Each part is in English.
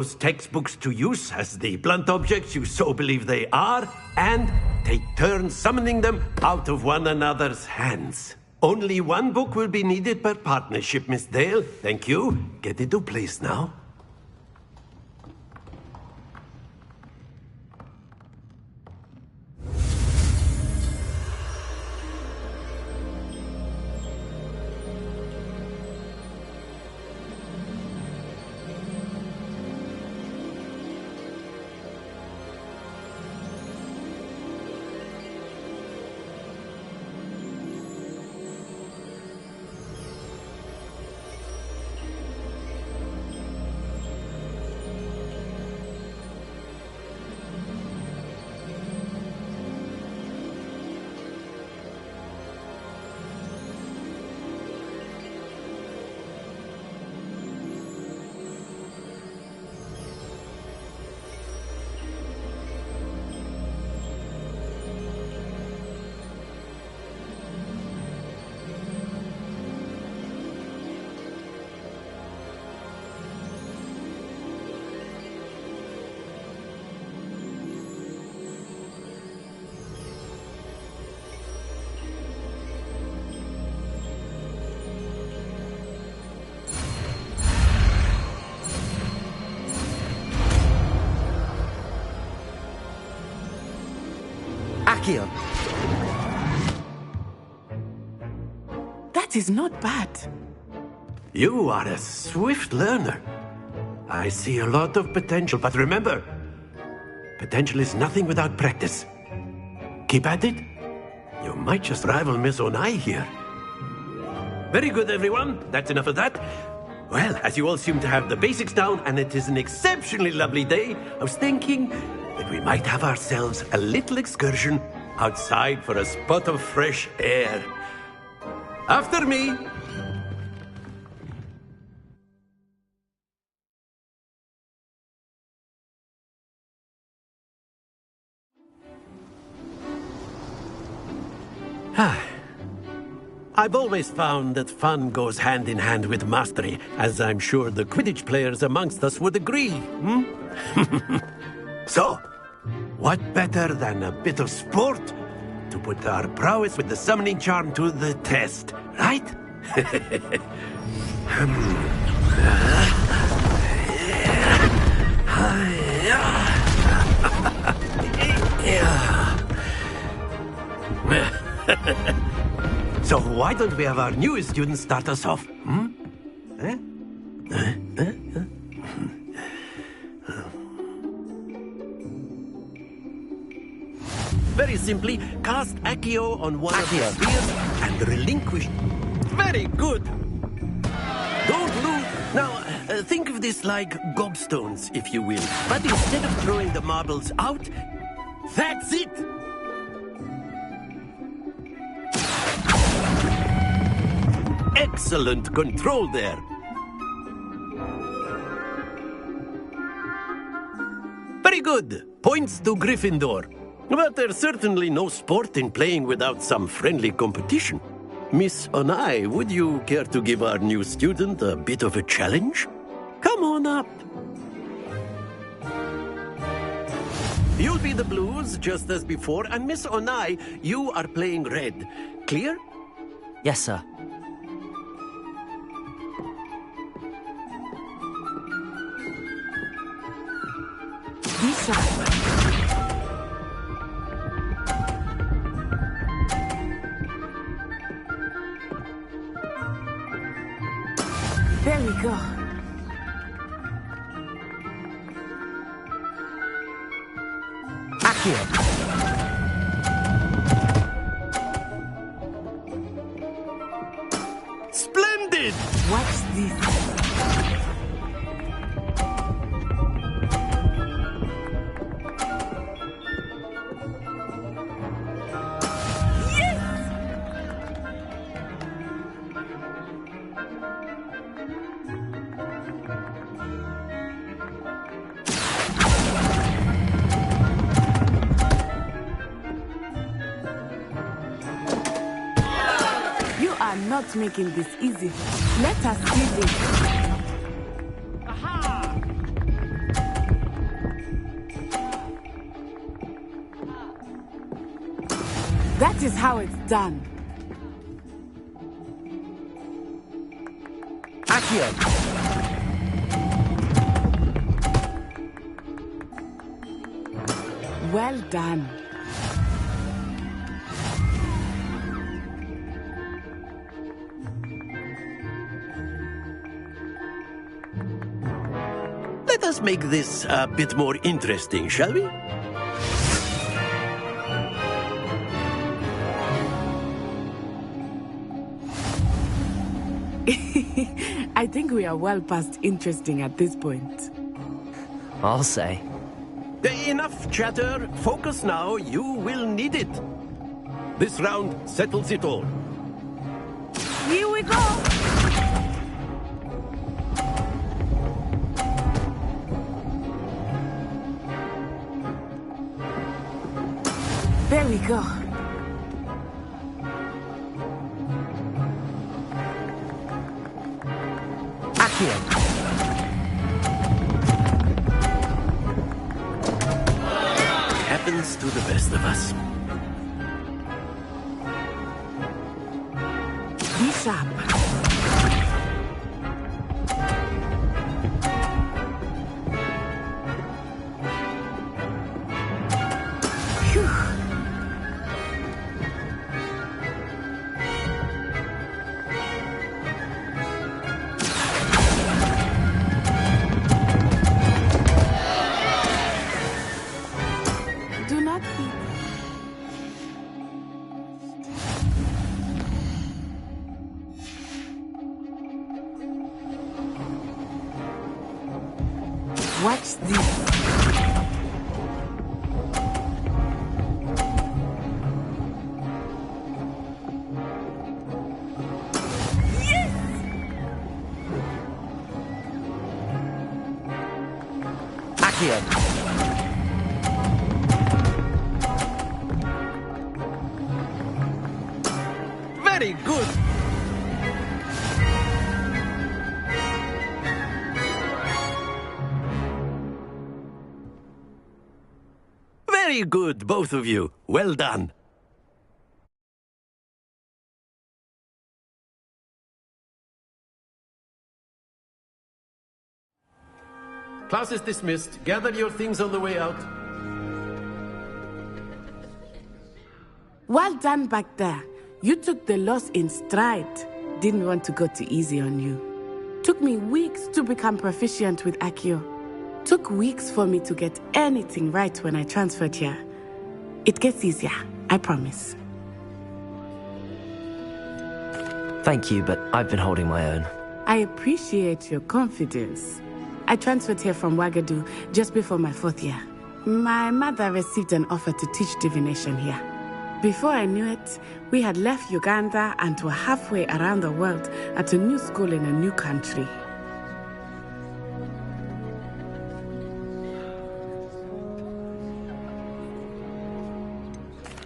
those textbooks to use as the blunt objects you so believe they are, and take turns summoning them out of one another's hands. Only one book will be needed per partnership, Miss Dale. Thank you. Get into place now. That is not bad. You are a swift learner. I see a lot of potential, but remember, potential is nothing without practice. Keep at it. You might just rival Miss Onai here. Very good, everyone. That's enough of that. Well, as you all seem to have the basics down, and it is an exceptionally lovely day, I was thinking that we might have ourselves a little excursion outside for a spot of fresh air. After me. I've always found that fun goes hand in hand with mastery, as I'm sure the Quidditch players amongst us would agree. So, what better than a bit of sport to put our prowess with the summoning charm to the test, right? So why don't we have our newest student start us off? Very simply, cast Accio on one of the spheres and relinquish. Very good. Don't lose. Now, think of this like gobstones, if you will. But instead of throwing the marbles out, that's it. Excellent control there. Very good. Points to Gryffindor. But there's certainly no sport in playing without some friendly competition. Miss Onai, would you care to give our new student a bit of a challenge? Come on up. You'll be the blues, just as before, and Miss Onai, you are playing red. Clear? Yes, sir. This side. There we go. Accio. Splendid! Watch this. Not making this easy. Let us see this. Aha! That is how it's done. Accio! Well done. Let us make this a bit more interesting, shall we? I think we are well past interesting at this point. I'll say. Enough chatter. Focus now. You will need it. This round settles it all. Here we go! There we go. Accio! Happens to the best of us. Be sharp. Phew. Do not eat. Watch this. Accio! Very good. Very good, both of you. Well done. Class is dismissed. Gather your things on the way out. Well done back there. You took the loss in stride. Didn't want to go too easy on you. Took me weeks to become proficient with Accio. Took weeks for me to get anything right when I transferred here. It gets easier, I promise. Thank you, but I've been holding my own. I appreciate your confidence. I transferred here from Ouagadougou just before my 4th year. My mother received an offer to teach divination here. Before I knew it, we had left Uganda and were halfway around the world at a new school in a new country.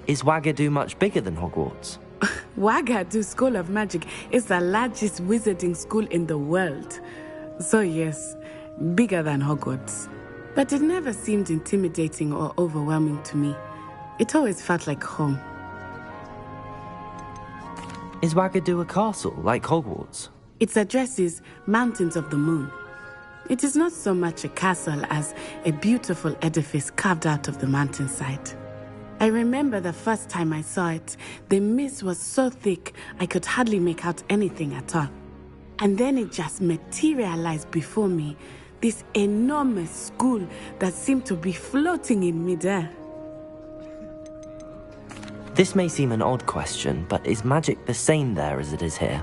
Is Ouagadougou much bigger than Hogwarts? Ouagadougou School of Magic is the largest wizarding school in the world. So yes, bigger than Hogwarts. But it never seemed intimidating or overwhelming to me. It always felt like home. Is Ouagadougou a castle, like Hogwarts? Its address is Mountains of the Moon. It is not so much a castle as a beautiful edifice carved out of the mountainside. I remember the first time I saw it, the mist was so thick I could hardly make out anything at all. And then it just materialized before me, this enormous school that seemed to be floating in midair. This may seem an odd question, but is magic the same there as it is here?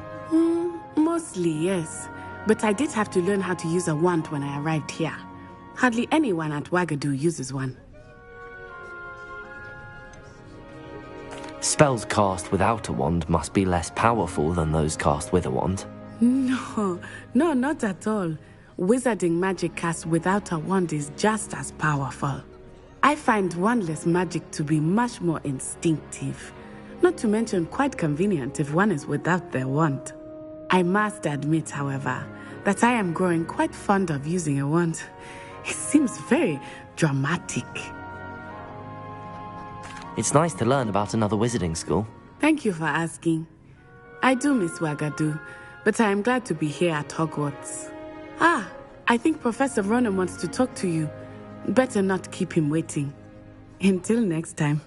Mostly, yes. But I did have to learn how to use a wand when I arrived here. Hardly anyone at Ouagadougou uses one. Spells cast without a wand must be less powerful than those cast with a wand. No, not at all. Wizarding magic cast without a wand is just as powerful. I find wandless magic to be much more instinctive. Not to mention quite convenient if one is without their wand. I must admit, however, that I am growing quite fond of using a wand. It seems very dramatic. It's nice to learn about another wizarding school. Thank you for asking. I do miss Wagadu, but I am glad to be here at Hogwarts. I think Professor Ronan wants to talk to you. Better not keep him waiting. Until next time.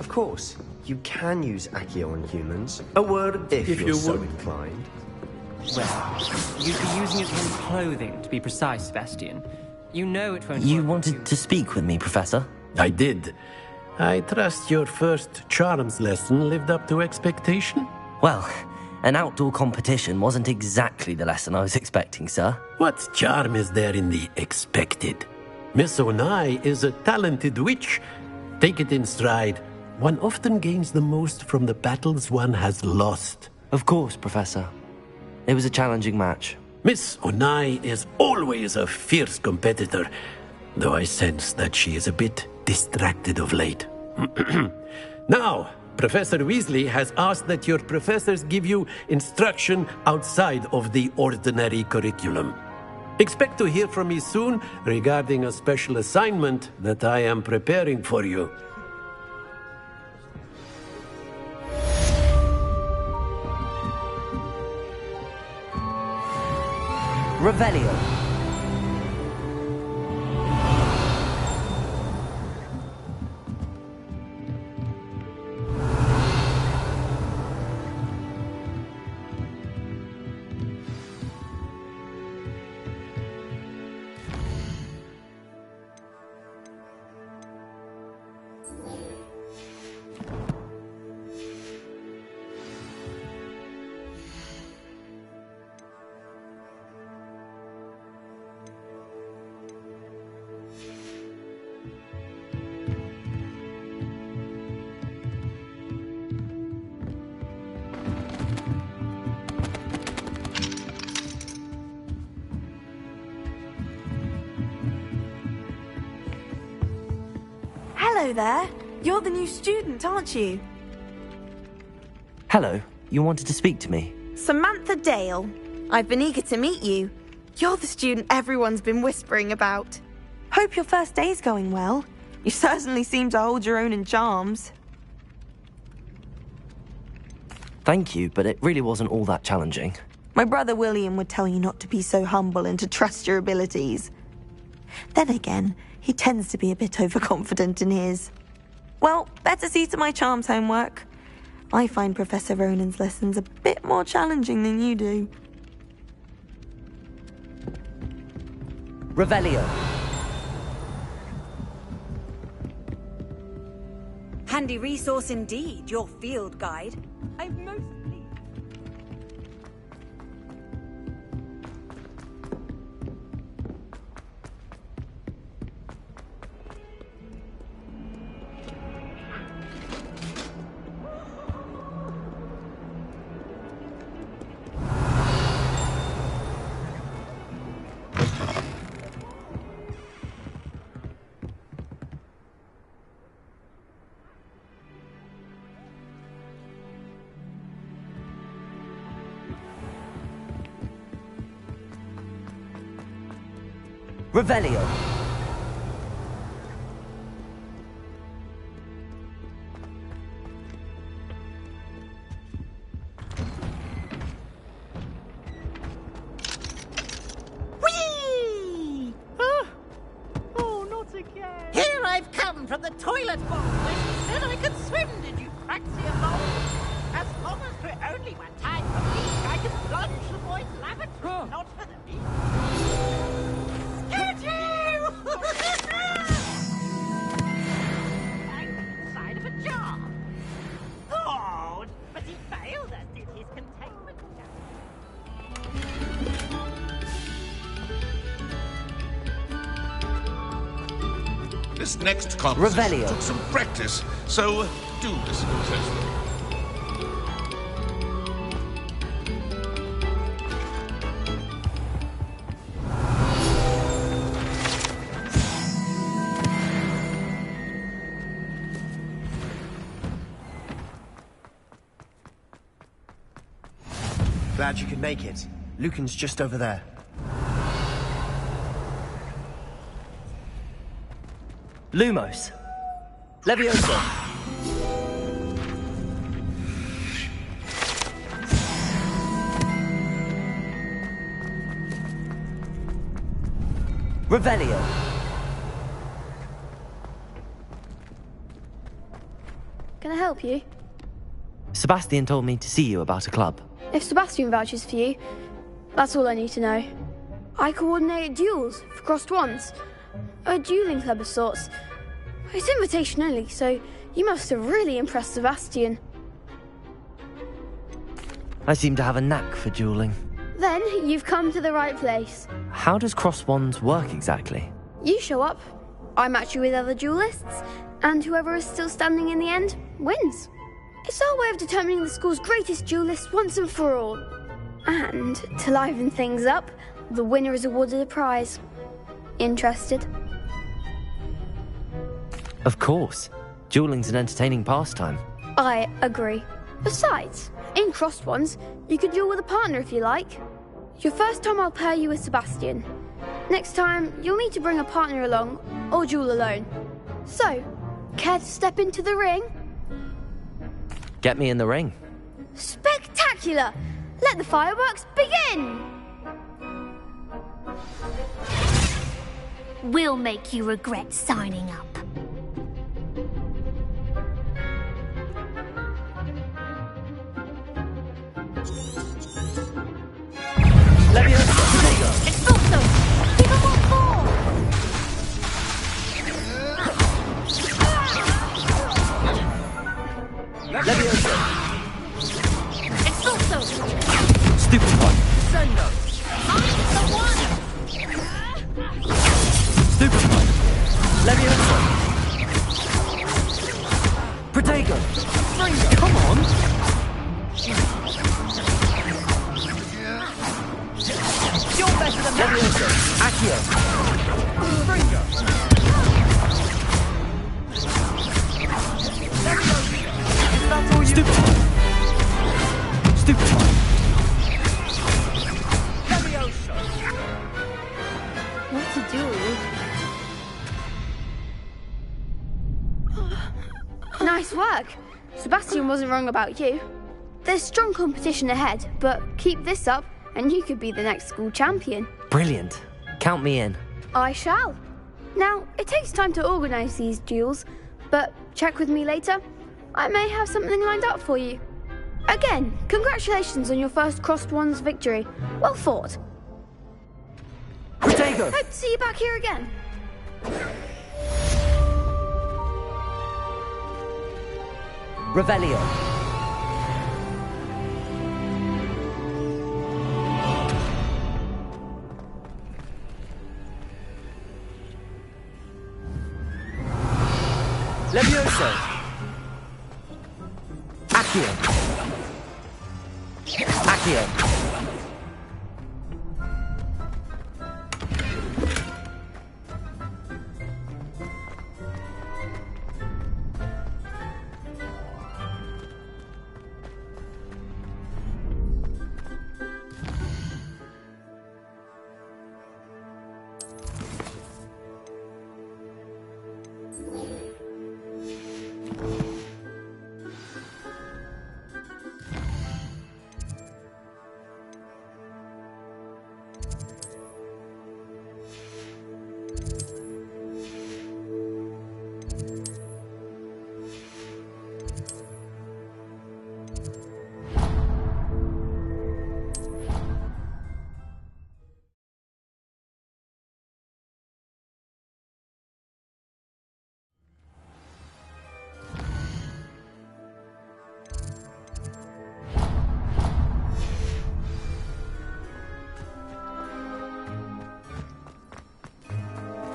Of course, you can use Accio on humans. A word if you're so inclined. Well, you'd be using it on clothing, to be precise, Sebastian. You know it won't You work wanted to speak with me, Professor? I did. I trust your first charms lesson lived up to expectation? Well, an outdoor competition wasn't exactly the lesson I was expecting, sir. What charm is there in the expected? Miss Onai is a talented witch. Take it in stride. One often gains the most from the battles one has lost. Of course, Professor. It was a challenging match. Miss Onai is always a fierce competitor, though I sense that she is a bit distracted of late. Now, Professor Weasley has asked that your professors give you instruction outside of the ordinary curriculum. Expect to hear from me soon regarding a special assignment that I am preparing for you. Revelio. Hello there. You're the new student, aren't you? Hello. You wanted to speak to me? Samantha Dale. I've been eager to meet you. You're the student everyone's been whispering about. Hope your first day's going well. You certainly seem to hold your own in charms. Thank you, but it really wasn't all that challenging. My brother William would tell you not to be so humble and to trust your abilities. Then again, he tends to be a bit overconfident in his. Well, better see to my charms homework. I find Professor Ronan's lessons a bit more challenging than you do. Revelio. Handy resource indeed, your field guide. I'm most pleased. Revelio. Whee! Oh, not again. Here I've come from the toilet bowl where she said I could swim, did you cracksy along? As long as for only one time a week, I can plunge the boy's lavatory, not for the meat. Get you! Inside of a jar. Oh, but he failed us, did his containment gun. This next conversation Revelio. took some practice, so do listen closely. Glad you could make it. Lucan's just over there. Lumos. Leviosa! Revelio! Can I help you? Sebastian told me to see you about a club. If Sebastian vouches for you, that's all I need to know. I coordinate duels for crossed wands. A dueling club of sorts. It's invitation only, so you must have really impressed Sebastian. I seem to have a knack for dueling. Then you've come to the right place. How does cross wands work exactly? You show up, I match you with other duelists, and whoever is still standing in the end wins. It's our way of determining the school's greatest duelist once and for all. And to liven things up, the winner is awarded a prize. Interested? Of course. Dueling's an entertaining pastime. I agree. Besides, in crossed ones, you could duel with a partner if you like. Your first time I'll pair you with Sebastian. Next time, you'll need to bring a partner along, or duel alone. So, care to step into the ring? Get me in the ring. Spectacular! Let the fireworks begin! We'll make you regret signing up. Leviosa! Expulso! Even more force! Leviosa! Expulso! Stupid one! Sendo! I'm the one! Stupid one! Leviosa! Protego! Come on! You're better than that! Leviosa! Accio! Is that all you... Stupid one! Stupid one! Leviosa! What to do? Nice work. Sebastian wasn't wrong about you. There's strong competition ahead, but keep this up and you could be the next school champion. Brilliant. Count me in. I shall. Now, it takes time to organise these duels, but check with me later. I may have something lined up for you. Again, congratulations on your first crossed wands victory. Well fought. Protego! Hope to see you back here again. Revelio! Leviosa! Accio! Accio!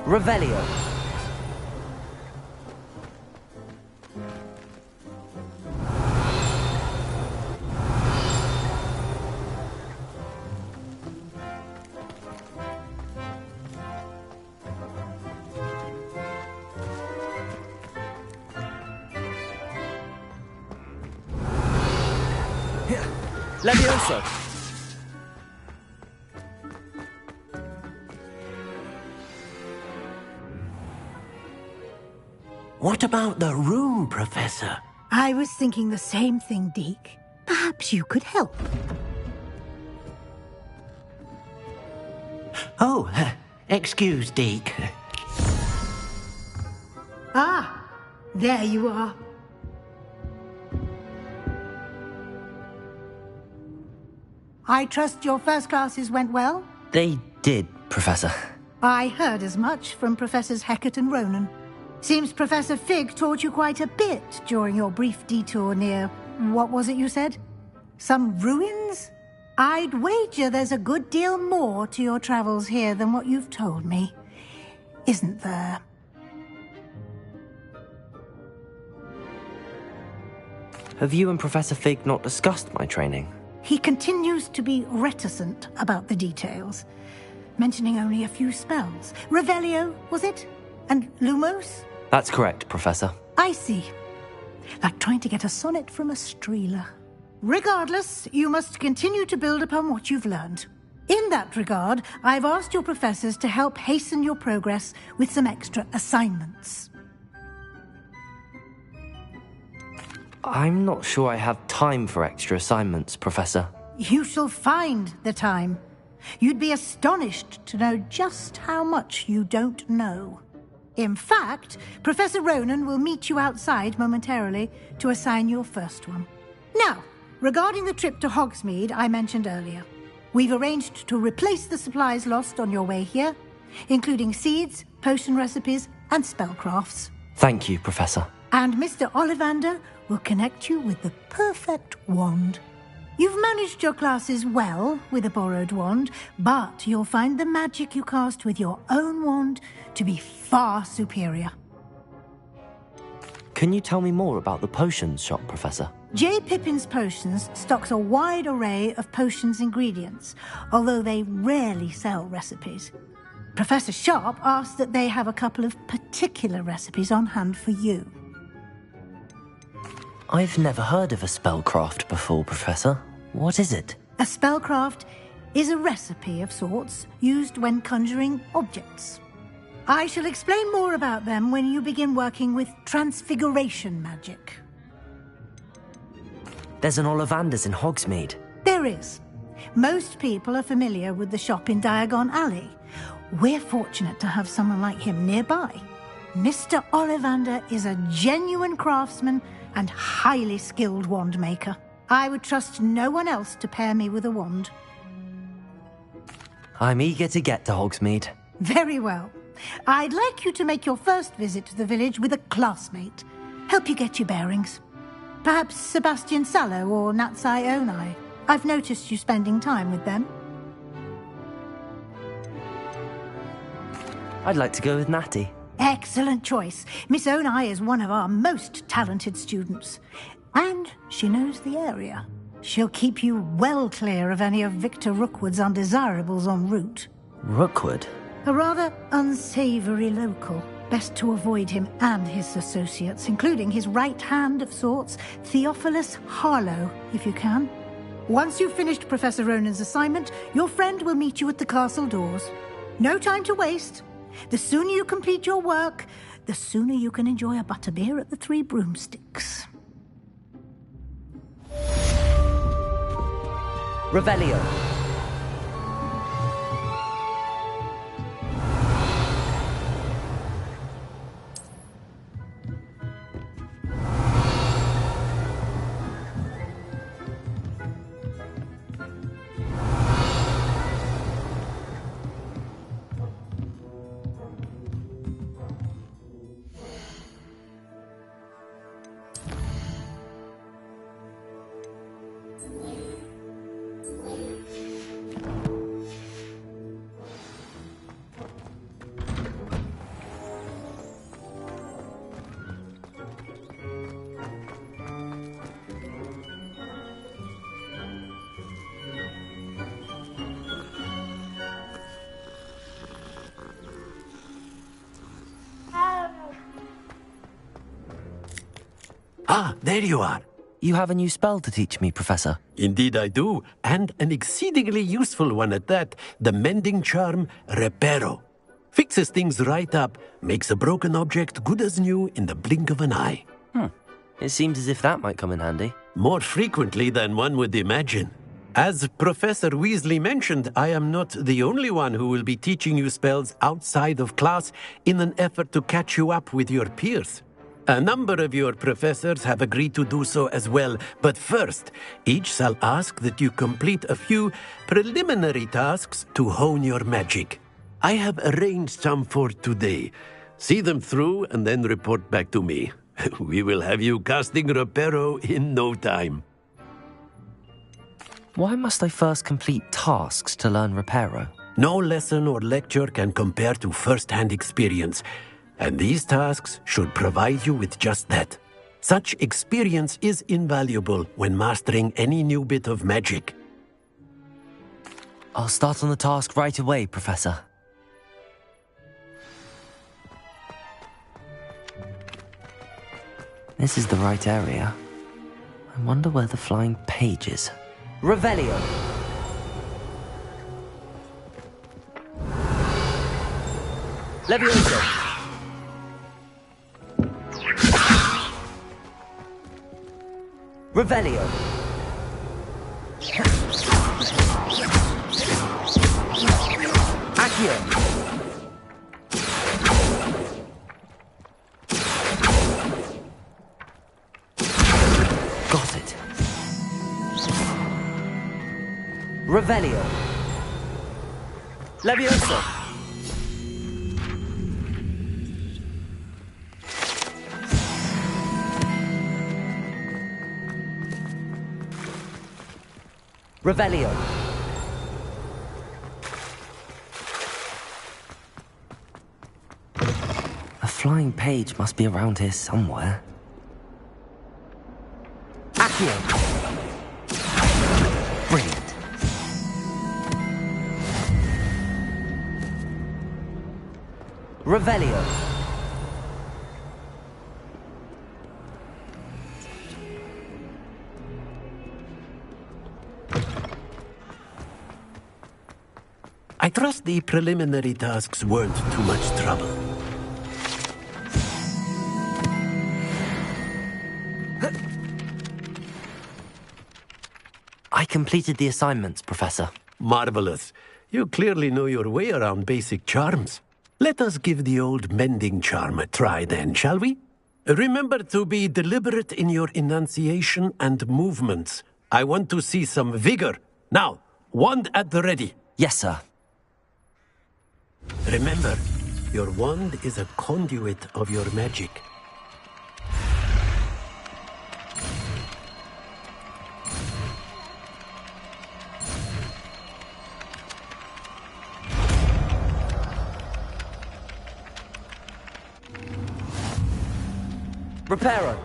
Revelio. Leviosa. What about the room, Professor? I was thinking the same thing, Deke. Perhaps you could help. Oh, excuse, Deke. Ah, there you are. I trust your first classes went well? They did, Professor. I heard as much from Professors Hecat and Ronan. Seems Professor Fig taught you quite a bit during your brief detour near... what was it you said? Some ruins? I'd wager there's a good deal more to your travels here than what you've told me. Isn't there? Have you and Professor Fig not discussed my training? He continues to be reticent about the details, mentioning only a few spells. Revelio, was it? And Lumos? That's correct, Professor. I see. Like trying to get a sonnet from a streeler. Regardless, you must continue to build upon what you've learned. In that regard, I've asked your professors to help hasten your progress with some extra assignments. I'm not sure I have time for extra assignments, Professor. You shall find the time. You'd be astonished to know just how much you don't know. In fact, Professor Ronan will meet you outside momentarily to assign your first one. Now, regarding the trip to Hogsmeade I mentioned earlier, we've arranged to replace the supplies lost on your way here, including seeds, potion recipes, and spellcrafts. Thank you, Professor. And Mr. Ollivander will connect you with the perfect wand. You've managed your classes well with a borrowed wand, but you'll find the magic you cast with your own wand to be far superior. Can you tell me more about the potions shop, Professor? J. Pippin's Potions stocks a wide array of potions ingredients, although they rarely sell recipes. Professor Sharp asked that they have a couple of particular recipes on hand for you. I've never heard of a spellcraft before, Professor. What is it? A spellcraft is a recipe of sorts used when conjuring objects. I shall explain more about them when you begin working with transfiguration magic. There's an Ollivander's in Hogsmeade. There is. Most people are familiar with the shop in Diagon Alley. We're fortunate to have someone like him nearby. Mr. Ollivander is a genuine craftsman and highly skilled wand maker. I would trust no one else to pair me with a wand. I'm eager to get to Hogsmeade. Very well. I'd like you to make your first visit to the village with a classmate. Help you get your bearings. Perhaps Sebastian Sallow or Natsai Onai. I've noticed you spending time with them. I'd like to go with Natty. Excellent choice. Miss Onai is one of our most talented students. And she knows the area. She'll keep you well clear of any of Victor Rookwood's undesirables en route. Rookwood? A rather unsavoury local. Best to avoid him and his associates, including his right hand of sorts, Theophilus Harlow, if you can. Once you've finished Professor Ronan's assignment, your friend will meet you at the castle doors. No time to waste. The sooner you complete your work, the sooner you can enjoy a butterbeer at the Three Broomsticks. Revelio. Ah, there you are. You have a new spell to teach me, Professor. Indeed I do, and an exceedingly useful one at that. The mending charm, Reparo. Fixes things right up, makes a broken object good as new in the blink of an eye. It seems as if that might come in handy. More frequently than one would imagine. As Professor Weasley mentioned, I am not the only one who will be teaching you spells outside of class in an effort to catch you up with your peers. A number of your professors have agreed to do so as well, but first, each shall ask that you complete a few preliminary tasks to hone your magic. I have arranged some for today. See them through and then report back to me. We will have you casting Reparo in no time. Why must I first complete tasks to learn Reparo? No lesson or lecture can compare to first-hand experience, and these tasks should provide you with just that. Such experience is invaluable when mastering any new bit of magic. I'll start on the task right away, Professor. This is the right area. I wonder where the flying page is. Revelio! Levioso! Revelio! Accio! Got it. Revelio. Levioso. Revelio. A flying page must be around here somewhere. Accio. Brilliant. Revelio. I trust the preliminary tasks weren't too much trouble. I completed the assignments, Professor. Marvelous. You clearly know your way around basic charms. Let us give the old mending charm a try then, shall we? Remember to be deliberate in your enunciation and movements. I want to see some vigor. Now, wand at the ready. Yes, sir. Remember, your wand is a conduit of your magic. Reparo.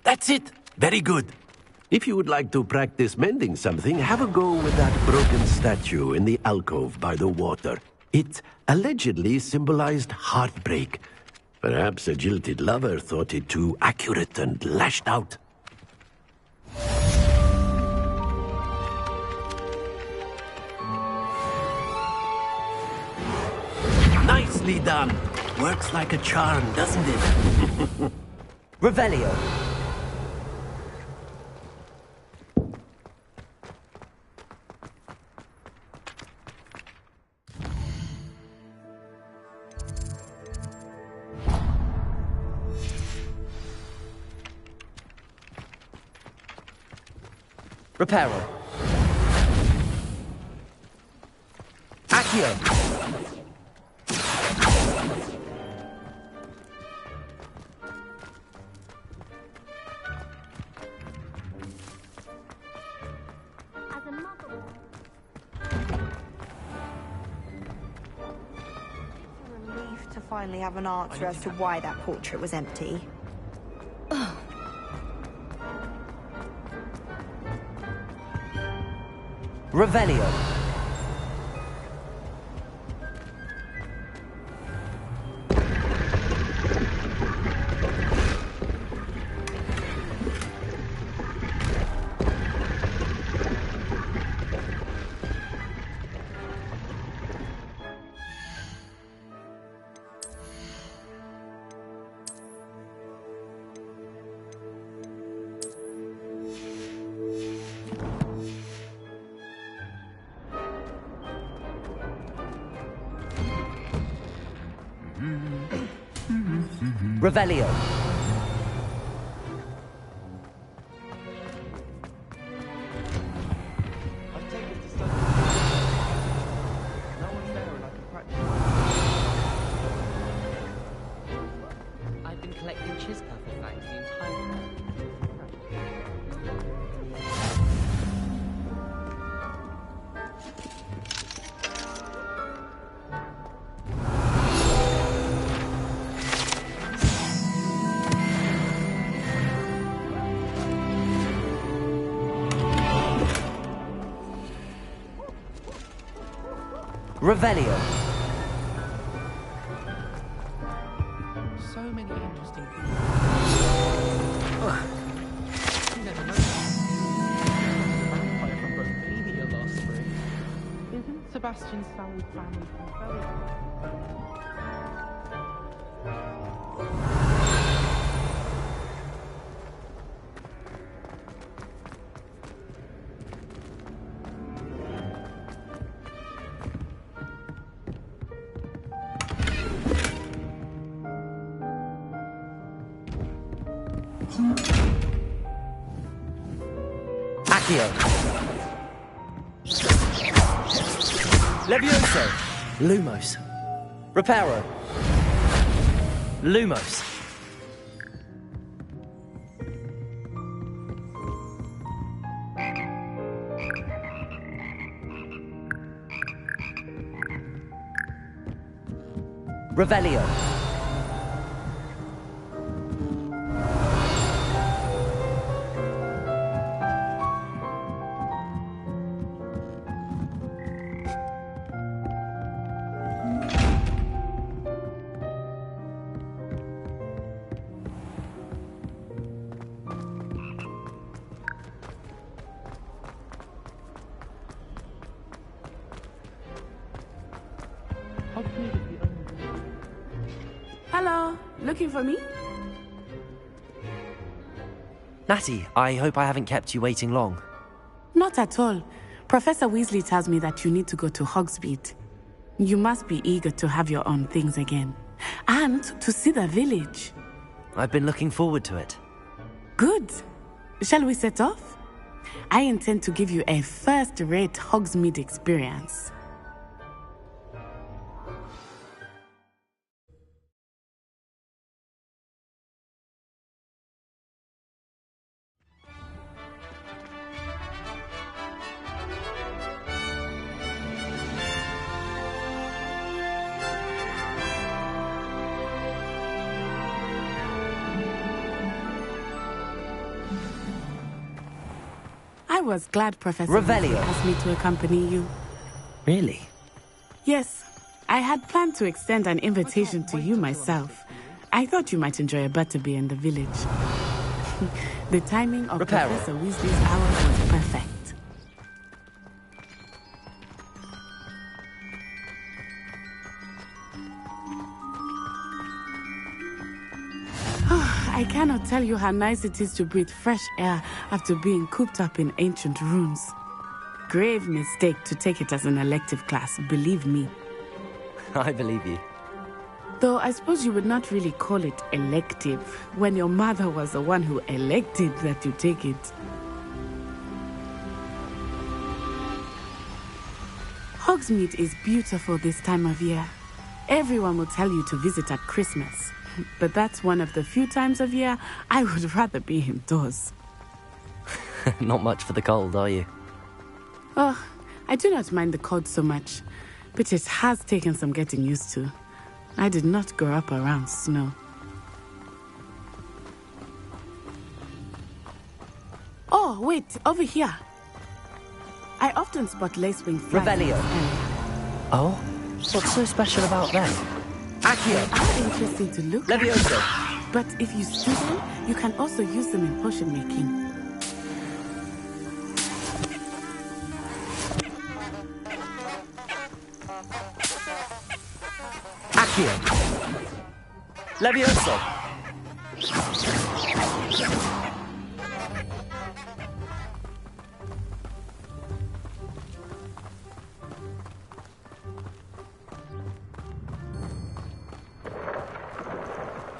That's it. Very good. If you would like to practice mending something, have a go with that broken statue in the alcove by the water. It allegedly symbolized heartbreak. Perhaps a jilted lover thought it too accurate and lashed out. Nicely done. Works like a charm, doesn't it? Revelio. Reparo. Accio. Finally have an answer as to why that portrait was empty. Revelio. Revelio. I've been collecting Chispa for thanks the entire time. Revelio. So many interesting people. You never know. Vampire from Romania last spring. Isn't Sebastian's family from Belgium? Accio. Levioso. Lumos. Reparo. Lumos. Revelio. Hello, looking for me? Natty, I hope I haven't kept you waiting long. Not at all. Professor Weasley tells me that you need to go to Hogsmeade. You must be eager to have your own things again. And to see the village. I've been looking forward to it. Good. Shall we set off? I intend to give you a first-rate Hogsmeade experience. I was glad Professor Revelio asked me to accompany you. Really? Yes. I had planned to extend an invitation to you myself. I thought you might enjoy a butterbeer in the village. The timing of Professor Weasley's hour was perfect. I cannot tell you how nice it is to breathe fresh air after being cooped up in ancient rooms. Grave mistake to take it as an elective class, believe me. I believe you. Though I suppose you would not really call it elective when your mother was the one who elected that you take it. Hogsmeade is beautiful this time of year. Everyone will tell you to visit at Christmas. But that's one of the few times of year I would rather be indoors. Not much for the cold, are you? Oh, I do not mind the cold so much, but it has taken some getting used to. I did not grow up around snow. Oh, wait, over here. I often spot lacewing flies. Revelio. Oh? What's so special about them? Accio. They are interesting to look at. Levioso. But if you stew them, you can also use them in potion making. Accio. Levioso.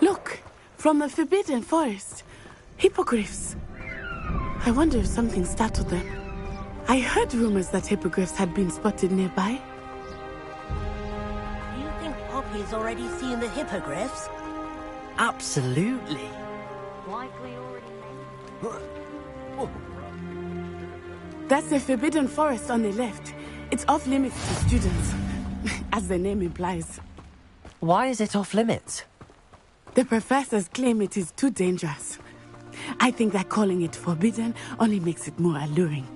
Look, From the Forbidden Forest. Hippogriffs. I wonder if something startled them. I heard rumors that hippogriffs had been spotted nearby. Do you think Poppy's already seen the hippogriffs? Absolutely. Likely already. That's the Forbidden Forest on the left. It's off limits to students, as the name implies. Why is it off limits? The professors claim it is too dangerous. I think that calling it forbidden only makes it more alluring.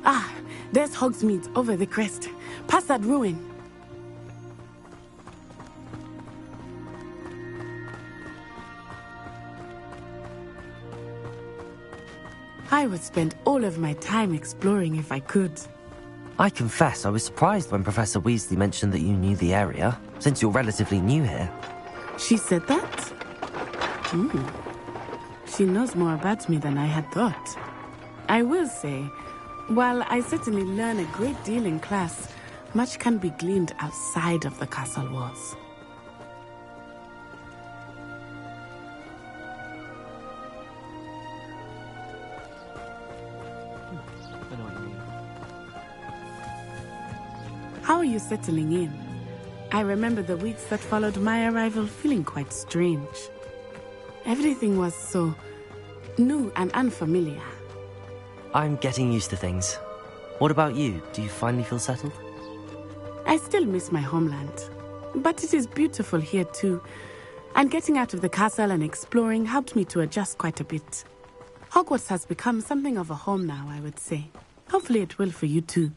Ah, there's Hogsmeade over the crest. Past that ruin. I would spend all of my time exploring if I could. I confess I was surprised when Professor Weasley mentioned that you knew the area, since you're relatively new here. She said that? She knows more about me than I had thought. I will say, while I certainly learn a great deal in class, much can be gleaned outside of the castle walls. How are you settling in? I remember the weeks that followed my arrival feeling quite strange. Everything was so new and unfamiliar. I'm getting used to things. What about you? Do you finally feel settled? I still miss my homeland, but it is beautiful here too. And getting out of the castle and exploring helped me to adjust quite a bit. Hogwarts has become something of a home now, I would say. Hopefully it will for you too.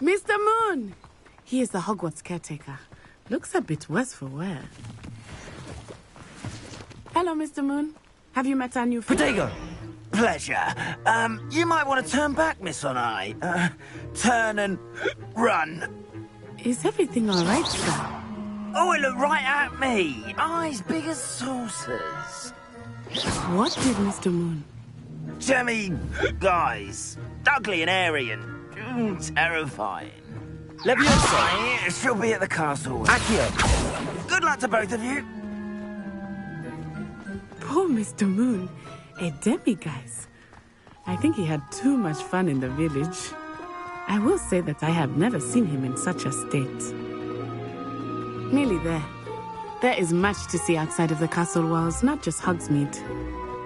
Mr. Moon! He is the Hogwarts caretaker. Looks a bit worse for wear. Hello, Mr. Moon. Have you met our new friend? Protego! Pleasure. You might want to turn back, Miss Onai. Turn and run. Is everything all right, sir? Oh, it looked right at me. Eyes big as saucers. What did Mr. Moon? Jemmy, guys. Ugly and airy and terrifying. Leviosa! She'll be at the castle. Accio! Good luck to both of you. Poor Mr. Moon. A demiguise. I think he had too much fun in the village. I will say that I have never seen him in such a state. Nearly there. There is much to see outside of the castle walls, not just Hogsmeade.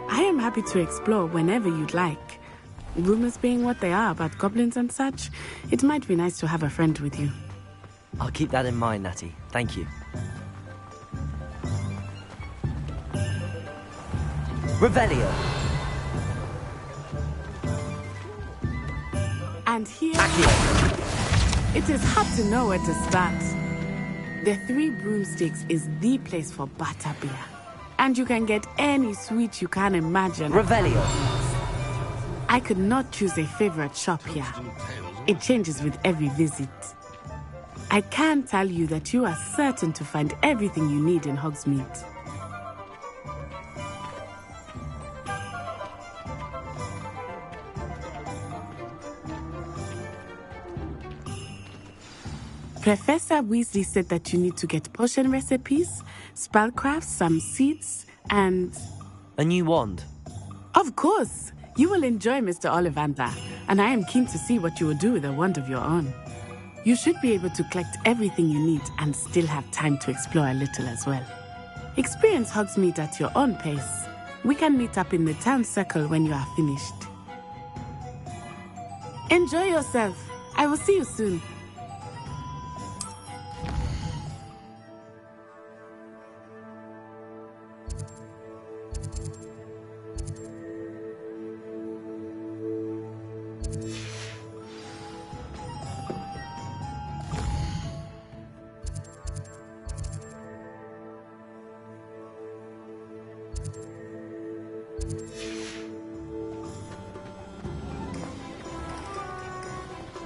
I am happy to explore whenever you'd like. Rumors being what they are about goblins and such, it might be nice to have a friend with you. I'll keep that in mind, Natty. Thank you. Revelio. And here... It is hard to know where to start. The Three Broomsticks is the place for butterbeer. And you can get any sweet you can imagine. Revelio. I could not choose a favorite shop here. It changes with every visit. I can tell you that you are certain to find everything you need in Hogsmeade. Professor Weasley said that you need to get potion recipes, spellcrafts, some seeds, and... a new wand. Of course! You will enjoy Mr. Ollivander, and I am keen to see what you will do with a wand of your own. You should be able to collect everything you need and still have time to explore a little as well. Experience Hogsmeade at your own pace. We can meet up in the town circle when you are finished. Enjoy yourself. I will see you soon.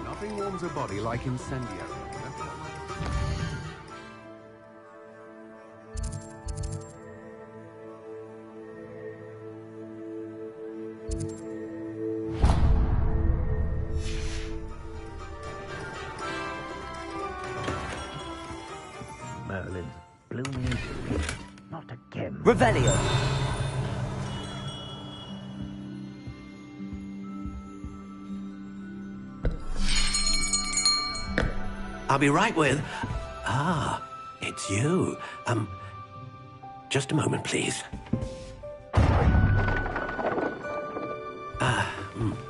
Nothing warms a body like incendiary. Revelio. I'll be right with... Ah, it's you. Just a moment, please.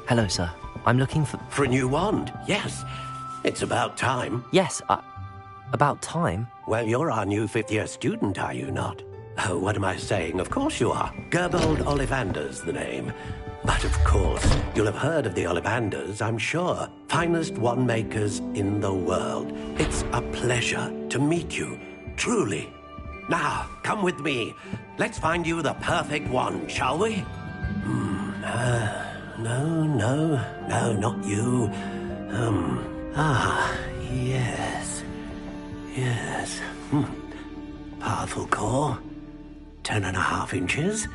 Hello, sir. I'm looking for... For a new wand, yes. It's about time. Yes, about time? Well, you're our new fifth-year student, are you not? Oh, what am I saying? Of course you are. Gerbold Ollivander's the name. But of course, you'll have heard of the Ollivanders, I'm sure. Finest wand makers in the world. It's a pleasure to meet you, truly. Now, come with me. Let's find you the perfect wand, shall we? No, not you. Yes. Powerful core. 10.5 inches.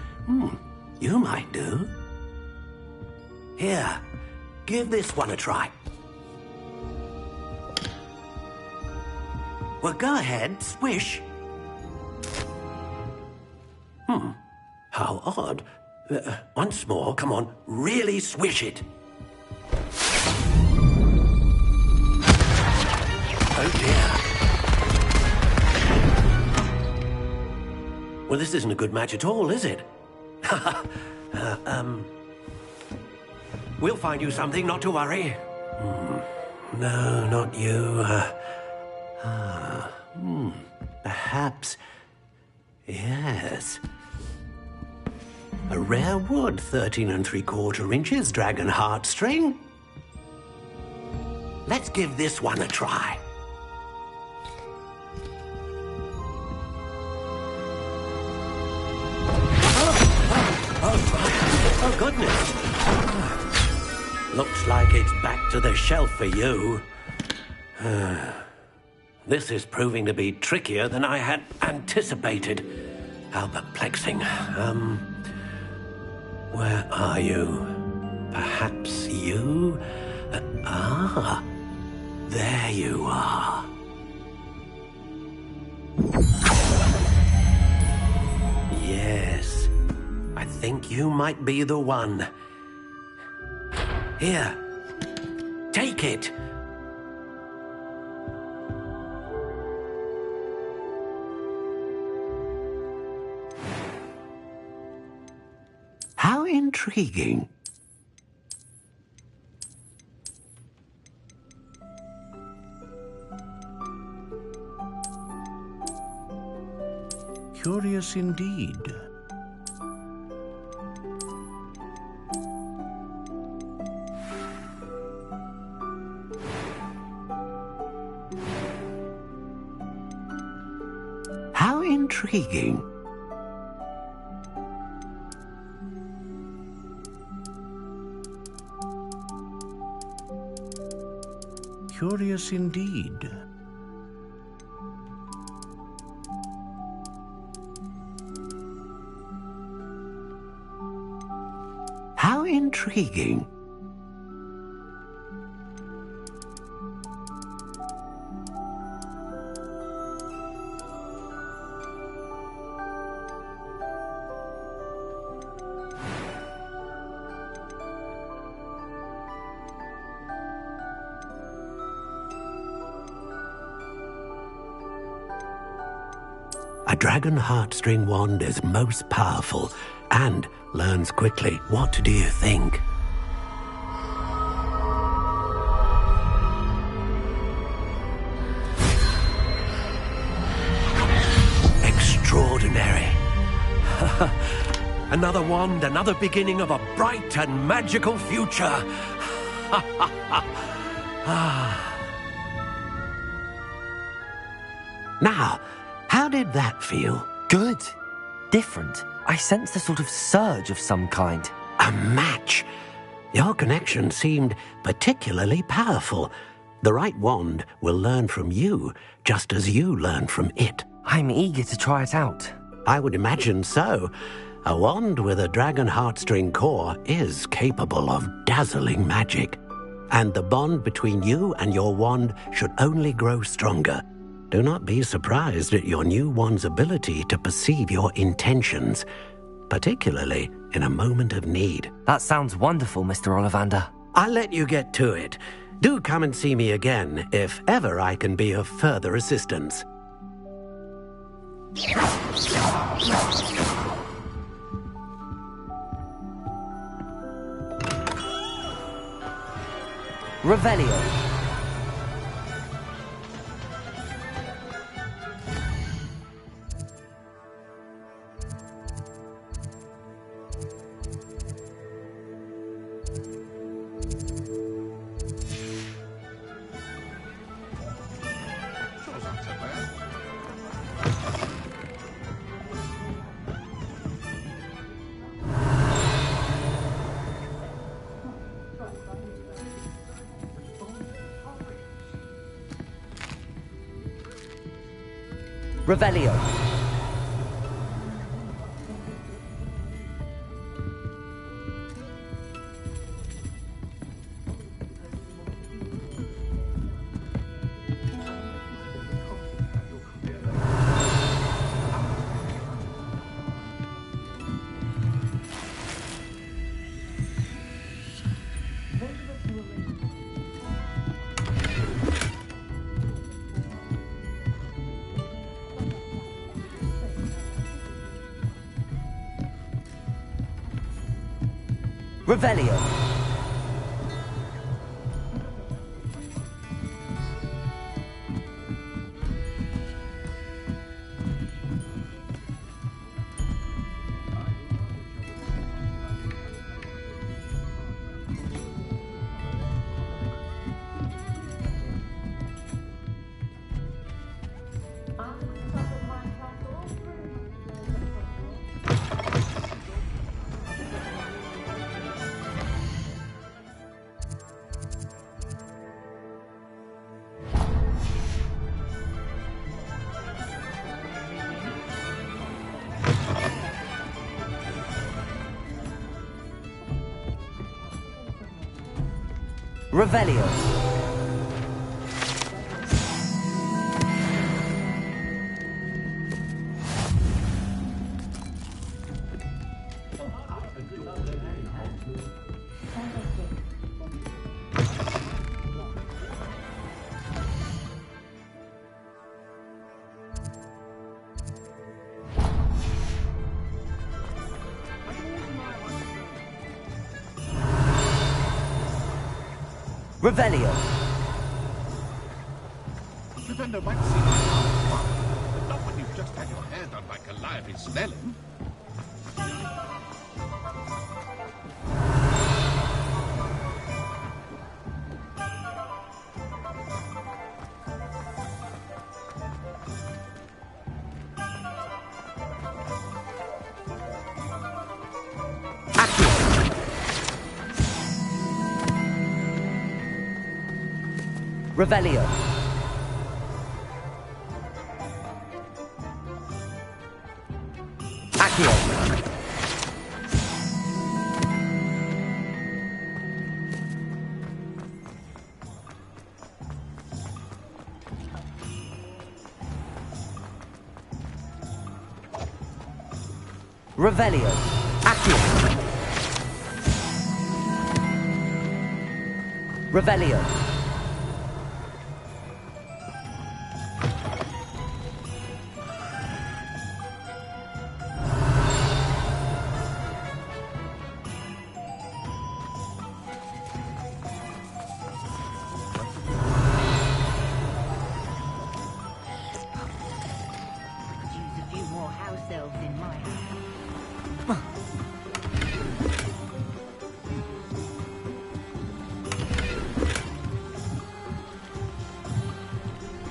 You might do. Here, give this one a try. Well, go ahead, swish. How odd. Once more, come on, really swish it. Oh dear. Well, this isn't a good match at all, is it? We'll find you something, not to worry. No, not you. Perhaps... Yes. A rare wood, 13 3/4 inches, dragon heartstring. Let's give this one a try. Oh, goodness. Looks like it's back to the shelf for you. This is proving to be trickier than I had anticipated. How perplexing. Where are you? Perhaps you? There you are. Yes, I think you might be the one. Here, take it. How intriguing. Curious indeed. How intriguing. Curious indeed. How intriguing. A dragon heartstring wand is most powerful and learns quickly. What do you think? Extraordinary. Another wand, another beginning of a bright and magical future. Now, how did that feel? Good. Different. I sensed a sort of surge of some kind. A match. Your connection seemed particularly powerful. The right wand will learn from you, just as you learn from it. I'm eager to try it out. I would imagine so. A wand with a dragon heartstring core is capable of dazzling magic. And the bond between you and your wand should only grow stronger. Do not be surprised at your new one's ability to perceive your intentions, particularly in a moment of need. That sounds wonderful, Mr. Ollivander. I'll let you get to it. Do come and see me again if ever I can be of further assistance. Revelio. Revelio. Revelio. Revelio. Revelio. Defender might seem fun, but not when you've just had your hair done by Calliope Snelling. Revelio. Accio. Revelio. Accio. Revelio.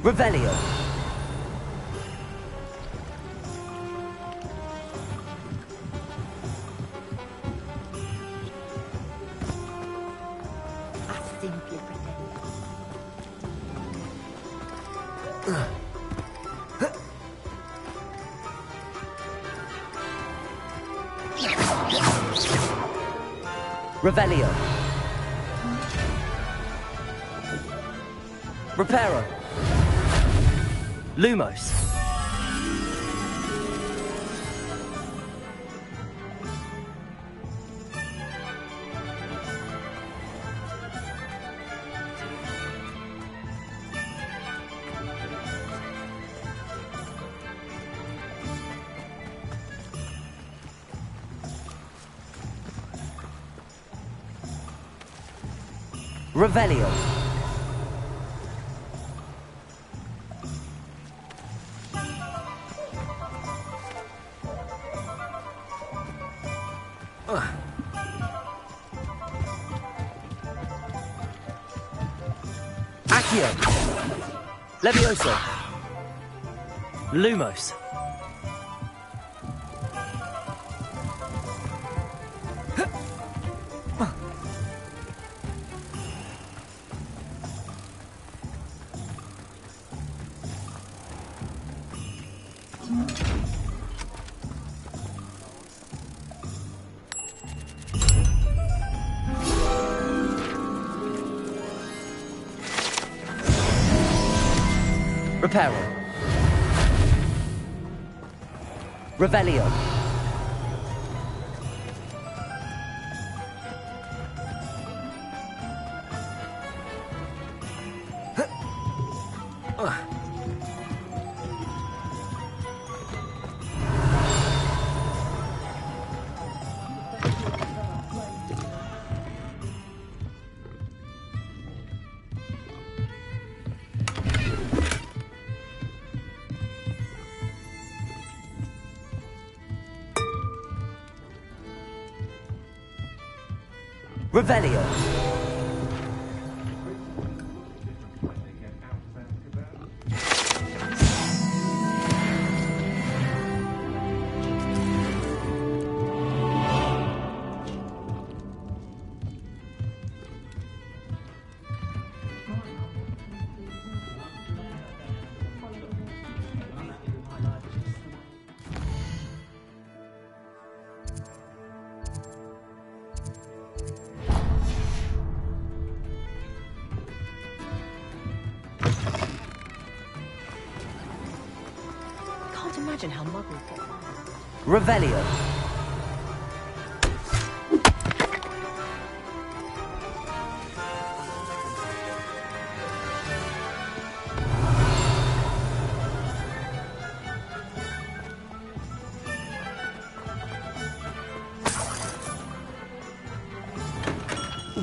Revelio. I simply pretend. Revelio. Reparo. Lumos. Revelio. Accio. Levioso. Lumos. Reparo. Revelio. Revelio. Imagine how muggles get. Revelio.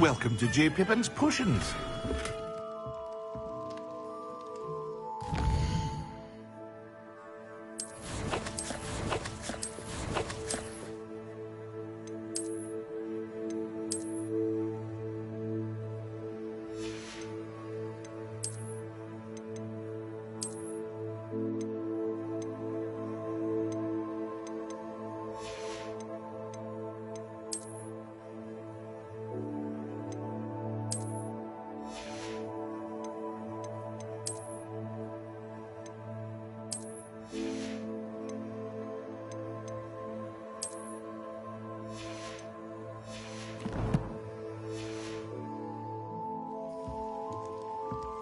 Welcome to J. Pippin's Potions.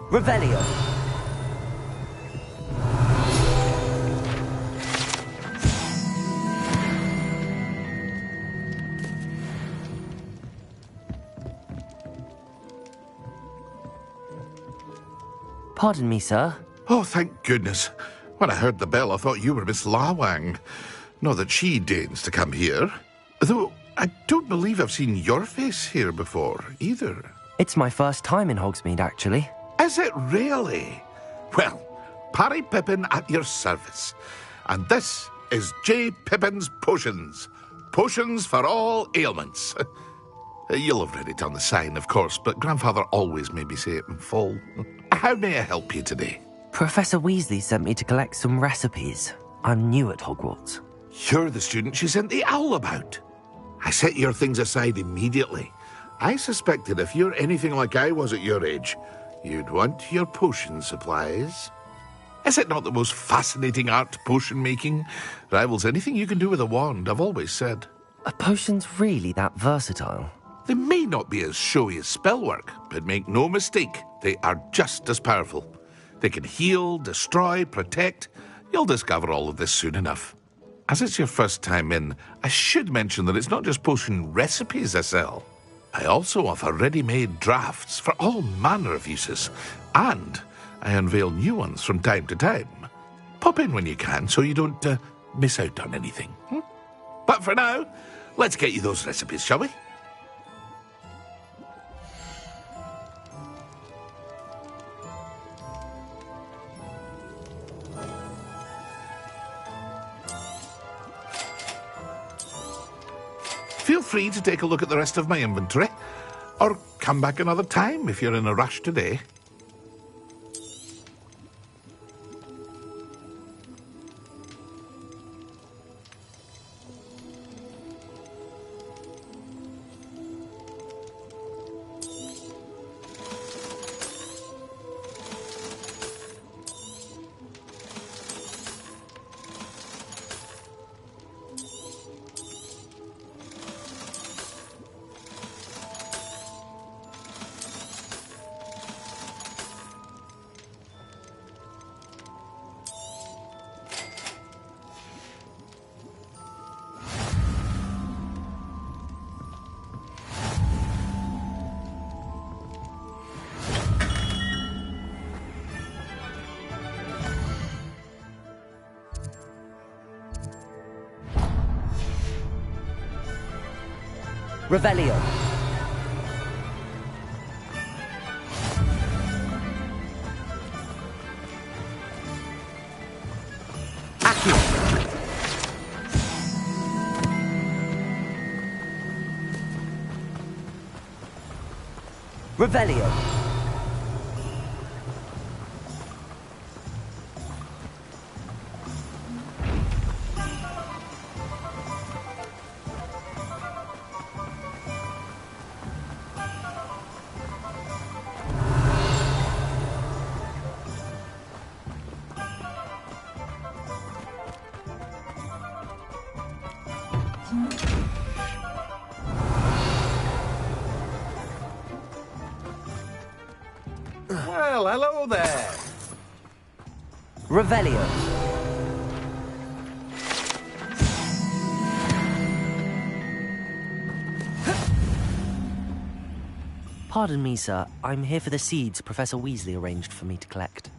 Revelio. Pardon me, sir. Oh, thank goodness. When I heard the bell, I thought you were Miss Lawang. Not that she deigns to come here. Though I don't believe I've seen your face here before, either. It's my first time in Hogsmeade, actually. Is it really? Well, Parry Pippin at your service. And this is J. Pippin's Potions. Potions for all ailments. You'll have read it on the sign, of course, but Grandfather always made me say it in full. How may I help you today? Professor Weasley sent me to collect some recipes. I'm new at Hogwarts. You're the student she sent the owl about. I set your things aside immediately. I suspected if you're anything like I was at your age, you'd want your potion supplies. Is it not the most fascinating art, potion making? Rivals anything you can do with a wand, I've always said. Are potions really that versatile? They may not be as showy as spellwork, but make no mistake, they are just as powerful. They can heal, destroy, protect. You'll discover all of this soon enough. As it's your first time in, I should mention that it's not just potion recipes I sell. I also offer ready-made drafts for all manner of uses, and I unveil new ones from time to time. Pop in when you can so you don't miss out on anything. But for now, let's get you those recipes, shall we? Feel free to take a look at the rest of my inventory, or come back another time if you're in a rush today. Revelio. Accio. Revelio. Well, hello there. Revelio. Pardon me, sir. I'm here for the seeds Professor Weasley arranged for me to collect.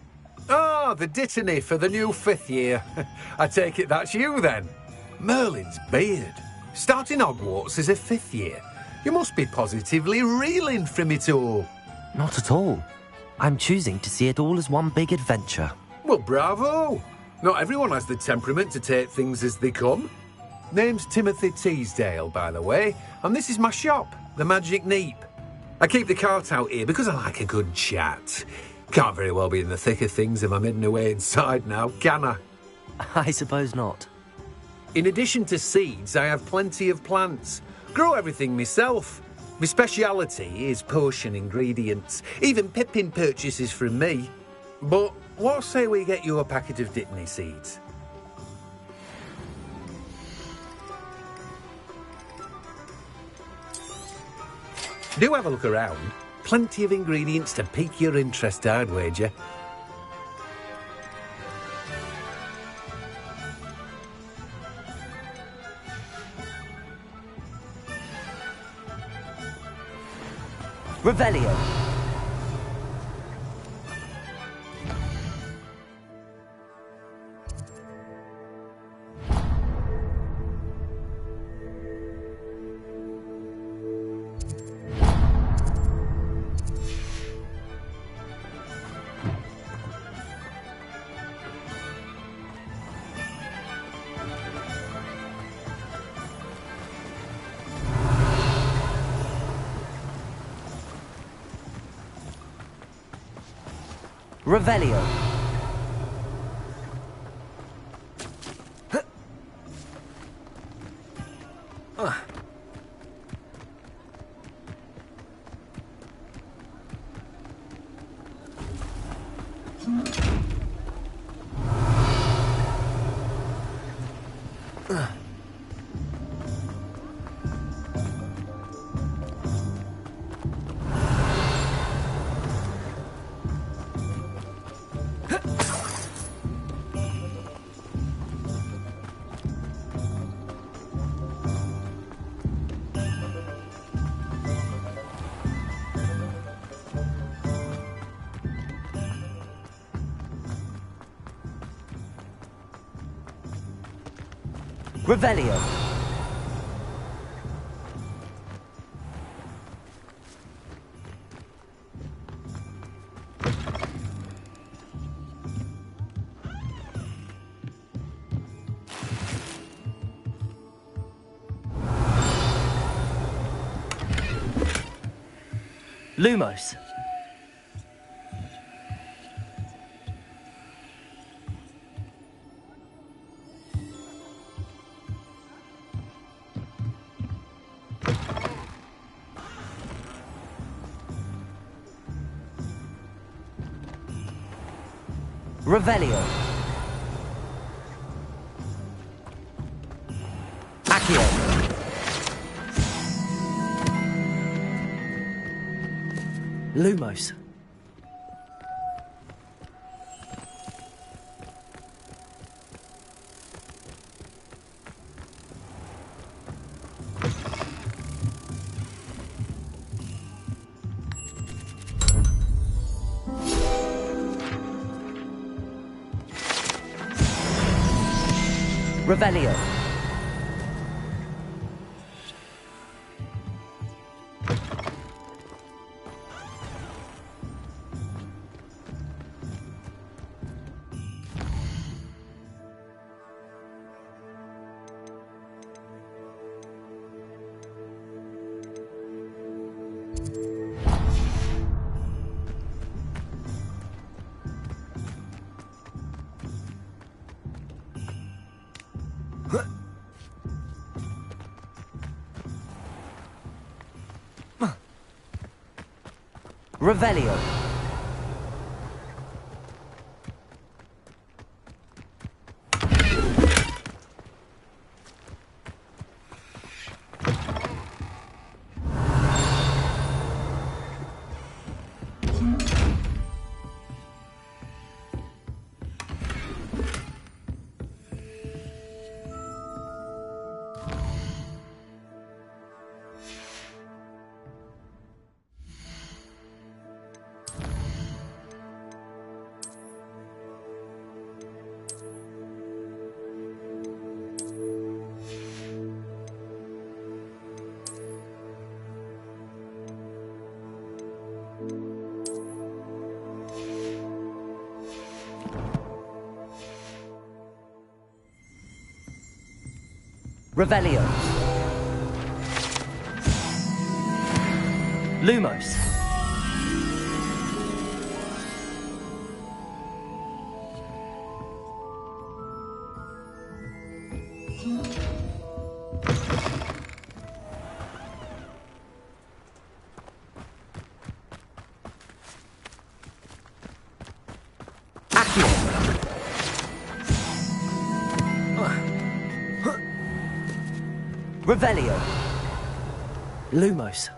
Ah, the dittany for the new 5th year. I take it that's you, then. Merlin's beard. Starting Hogwarts as a 5th year. You must be positively reeling from it all. Not at all. I'm choosing to see it all as one big adventure. Well, bravo. Not everyone has the temperament to take things as they come. Name's Timothy Teasdale, by the way, and this is my shop, the Magic Neep. I keep the cart out here because I like a good chat. Can't very well be in the thick of things if I'm hidden away inside now, can I? I suppose not. In addition to seeds, I have plenty of plants. Grow everything myself. My speciality is potion ingredients. Even Pippin purchases from me. But what say we get you a packet of dittany seeds? Do have a look around. Plenty of ingredients to pique your interest, I'd wager. Revelio. Revelio. Revelio. Lumos. Revelio. Accio. Lumos. Revelio. Revelio. Revelio. Lumos. Revelio. Lumos.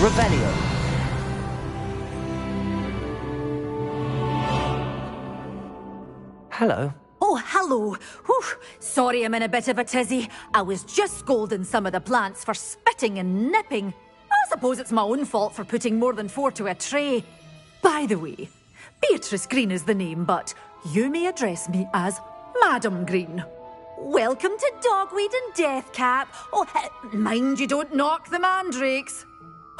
Revelio. Hello. Oh, hello. Whew. Sorry I'm in a bit of a tizzy. I was just scolding some of the plants for spitting and nipping. I suppose it's my own fault for putting more than 4 to a tray. By the way, Beatrice Green is the name, but you may address me as Madam Green. Welcome to Dogweed and Deathcap. Oh, mind you don't knock the mandrakes.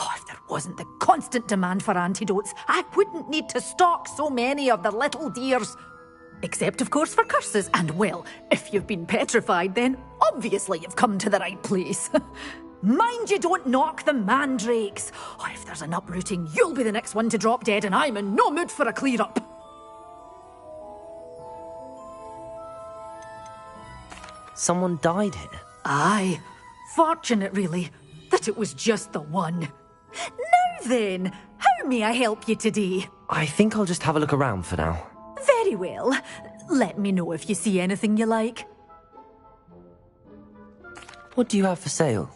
Oh, if there wasn't the constant demand for antidotes, I wouldn't need to stock so many of the little dears. Except, of course, for curses. And, well, if you've been petrified, then obviously you've come to the right place. Mind you don't knock the mandrakes. Oh, if there's an uprooting, you'll be the next one to drop dead, and I'm in no mood for a clear-up. Someone died here? Aye. Fortunate, really, that it was just the one. Now then, how may I help you today? I think I'll just have a look around for now. Very well. Let me know if you see anything you like. What do you have for sale?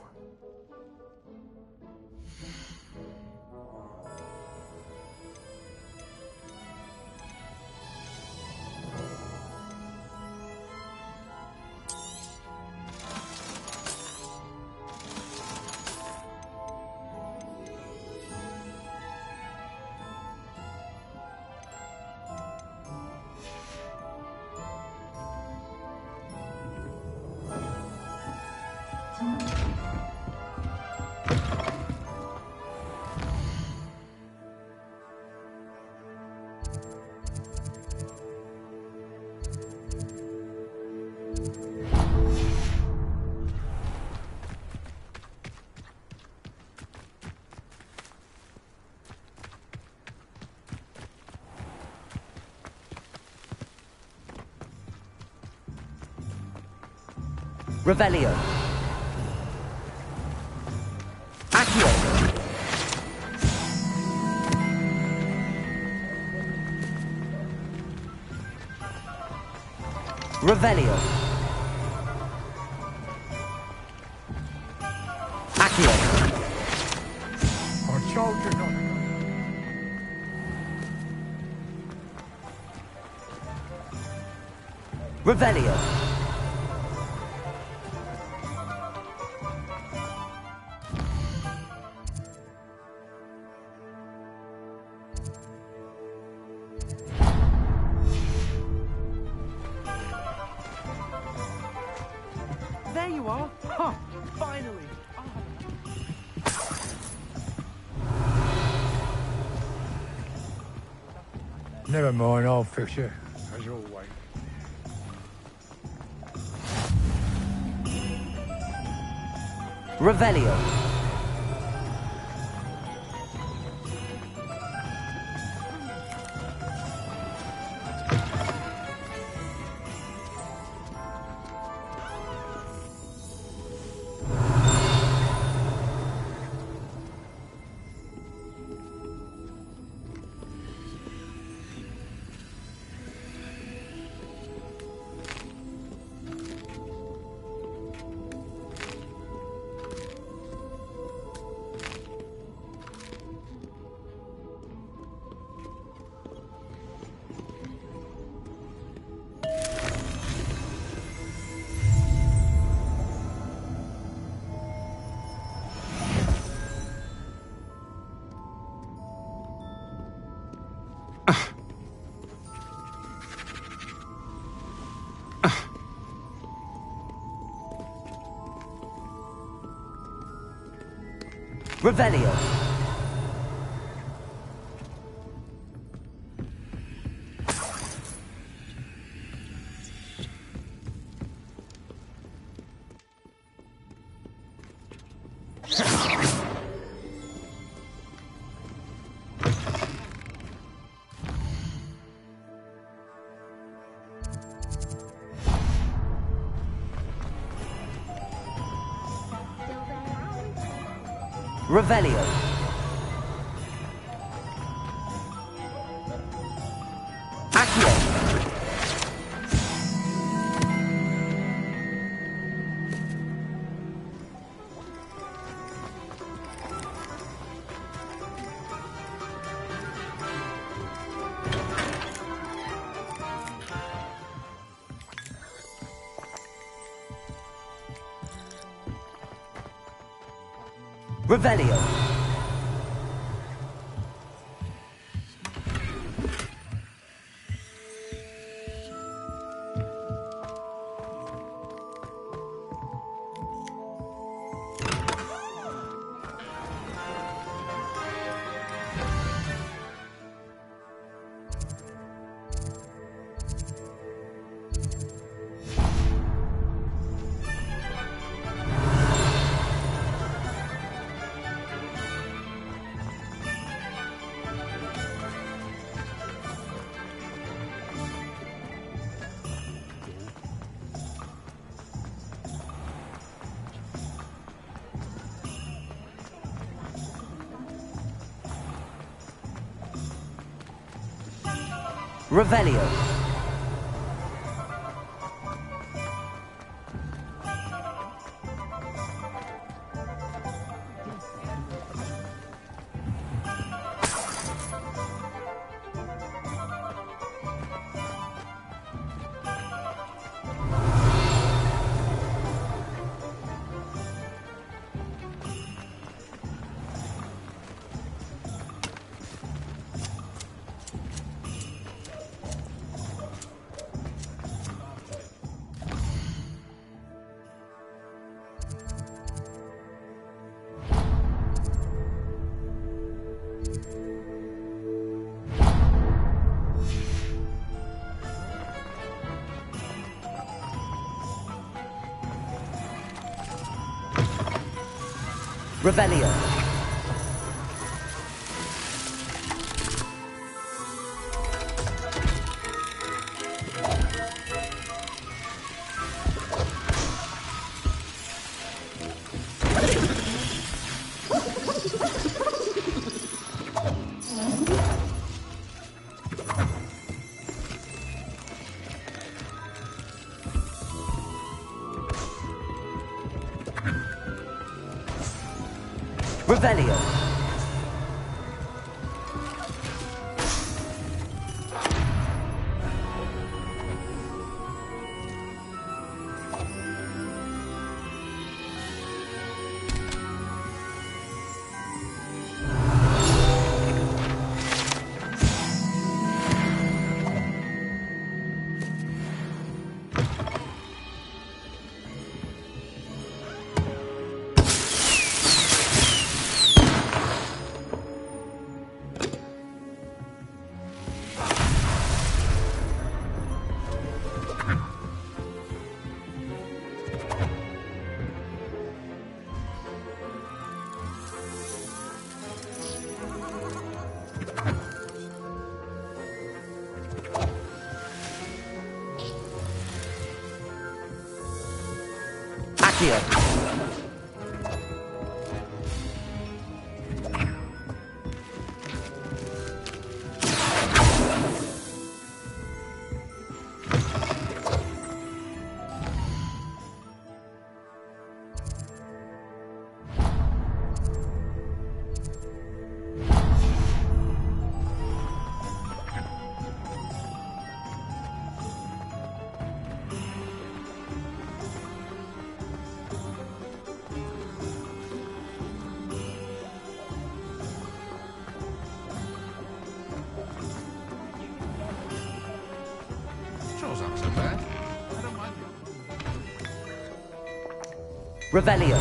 Revelio. Accio. Revelio. Accio. Our children are... Revelio. There you are. Huh, finally. Never mind, I'll fix it, as always. Revelio. Revelio. Revelio. Accio. Revelio. Revelio. Revelio. Revelio. Accio. Revelio.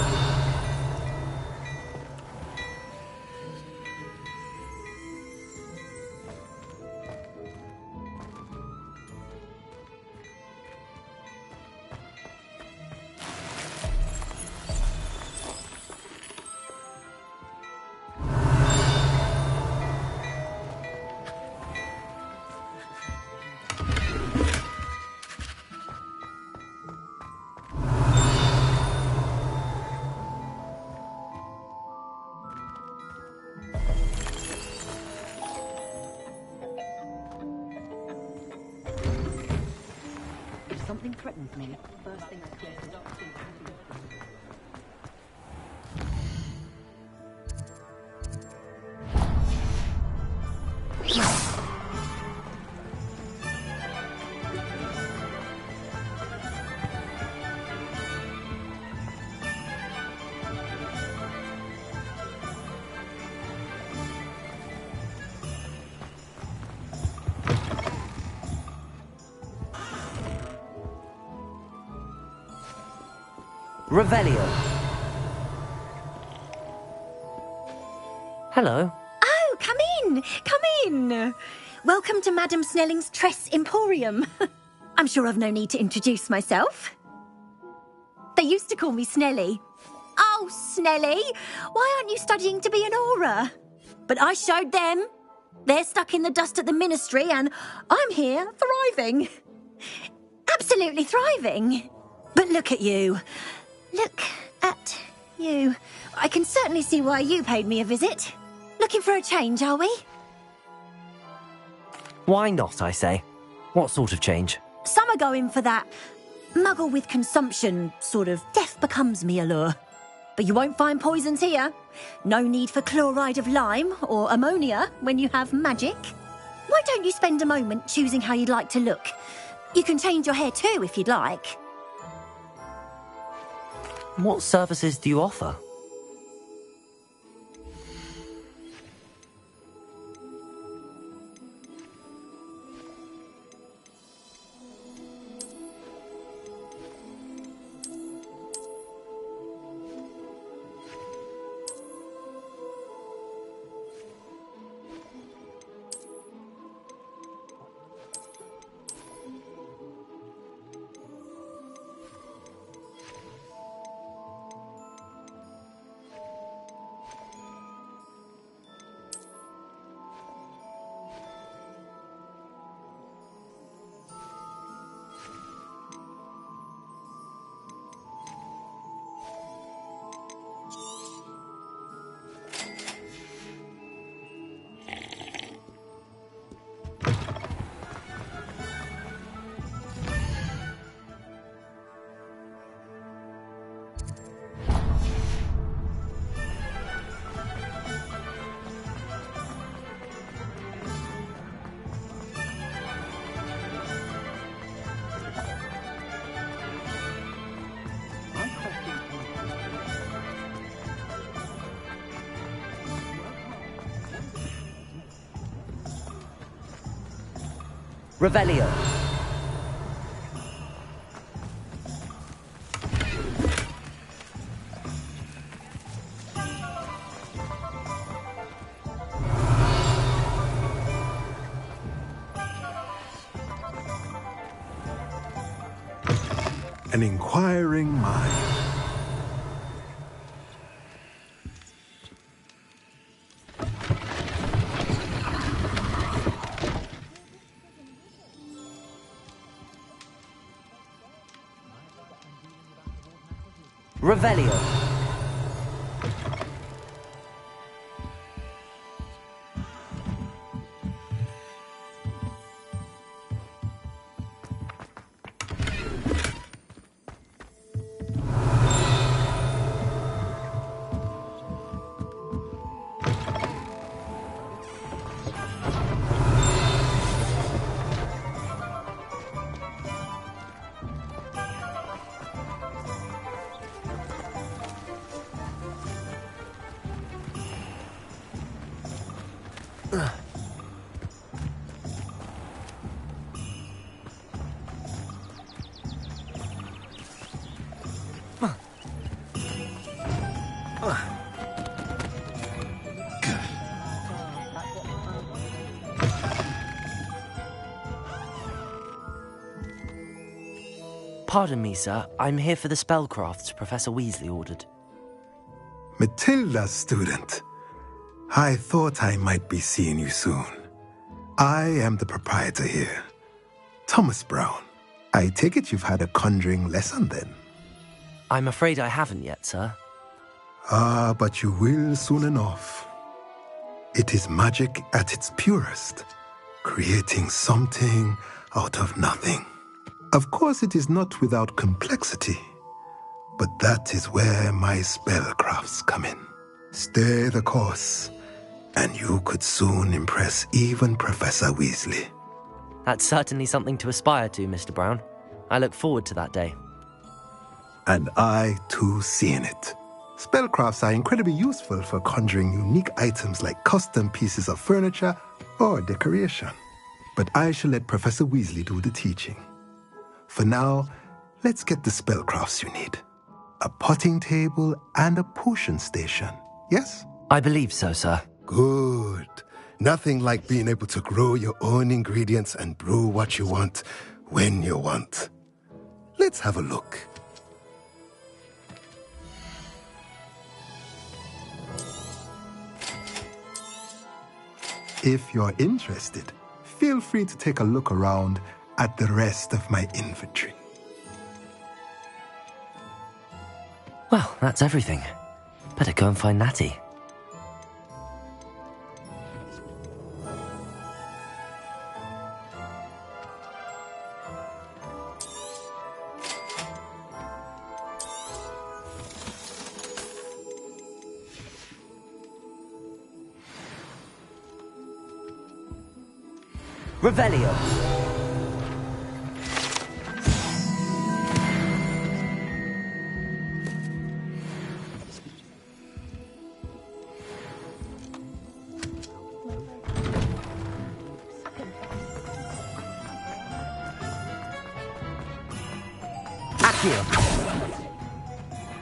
If something threatens me, first thing I clear is up to. Revelio. Hello. Oh, come in! Come in! Welcome to Madame Snelling's Tress Emporium. I'm sure I've no need to introduce myself. They used to call me Snelly. Oh, Snelly! Why aren't you studying to be an aura? But I showed them. They're stuck in the dust at the ministry and I'm here thriving. Absolutely thriving. But look at you. Look at you. I can certainly see why you paid me a visit. Looking for a change, are we? Why not, I say? What sort of change? Some are going for that muggle with consumption, sort of death becomes me allure. But you won't find poisons here. No need for chloride of lime or ammonia when you have magic. Why don't you spend a moment choosing how you'd like to look? You can change your hair too if you'd like. What services do you offer? Revelio. An inquiring mind. Revelio. Pardon me, sir. I'm here for the spellcrafts Professor Weasley ordered. Matilda's student. I thought I might be seeing you soon. I am the proprietor here, Thomas Brown. I take it you've had a conjuring lesson then? I'm afraid I haven't yet, sir. Ah, but you will soon enough. It is magic at its purest, creating something out of nothing. Of course, it is not without complexity, but that is where my spellcrafts come in. Stay the course, and you could soon impress even Professor Weasley. That's certainly something to aspire to, Mr. Brown. I look forward to that day. And I, too, seeing it. Spellcrafts are incredibly useful for conjuring unique items like custom pieces of furniture or decoration. But I shall let Professor Weasley do the teaching. For now, let's get the spellcrafts you need. A potting table and a potion station, yes? I believe so, sir. Good. Nothing like being able to grow your own ingredients and brew what you want, when you want. Let's have a look. If you're interested, feel free to take a look around at the rest of my inventory. Well, that's everything. Better go and find Natty. Revelio.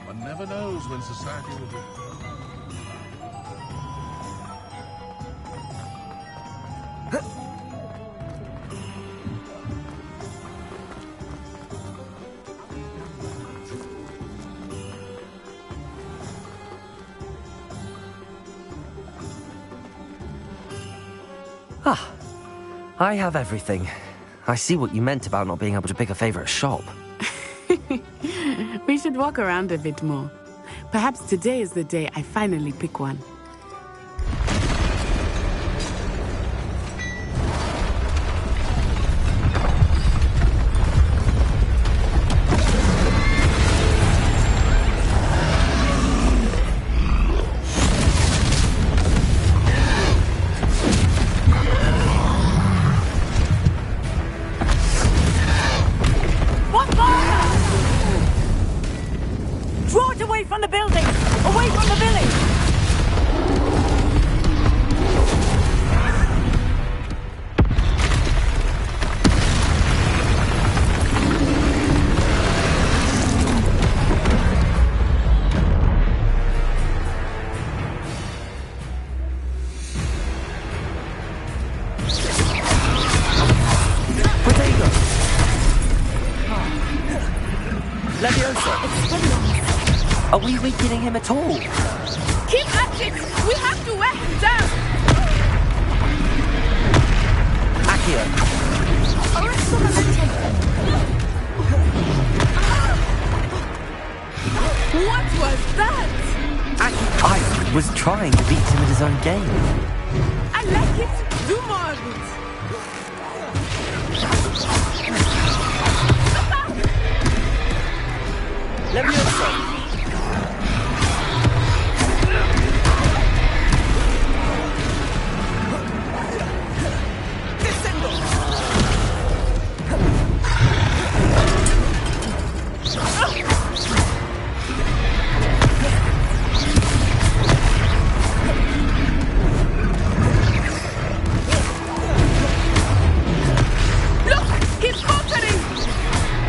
One never knows when society will be... Ah, I have everything. I see what you meant about not being able to pick a favorite shop. We should walk around a bit more. Perhaps today is the day I finally pick one. Draw it away from the building! Away from the village! Are we weakening him at all? Keep at it! We have to wear him down! Accio! What was that? I was trying to beat him at his own game. I like it. Do more of it. Levioso!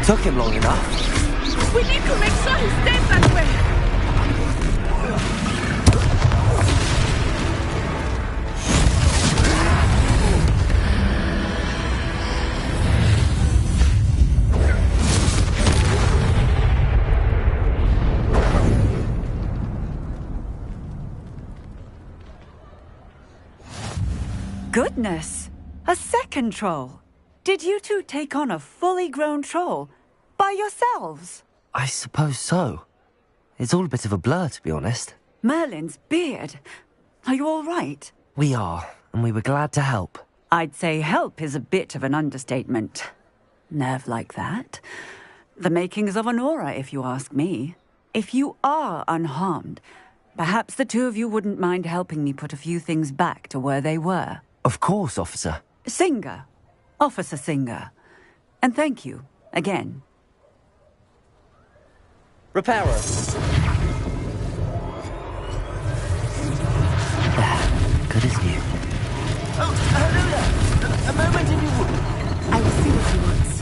Took him long enough. We need to make sure he stays that way. Goodness! A second troll. Did you two take on a fully grown troll? By yourselves? I suppose so. It's all a bit of a blur, to be honest. Merlin's beard. Are you all right? We are, and we were glad to help. I'd say help is a bit of an understatement. Nerve like that. The makings of an aura, if you ask me. If you are unharmed, perhaps the two of you wouldn't mind helping me put a few things back to where they were. Of course, officer. Singer. Officer Singer. And thank you, again. Reparo. There, good as new. Oh, hello there. A moment if you would. I will see what he wants.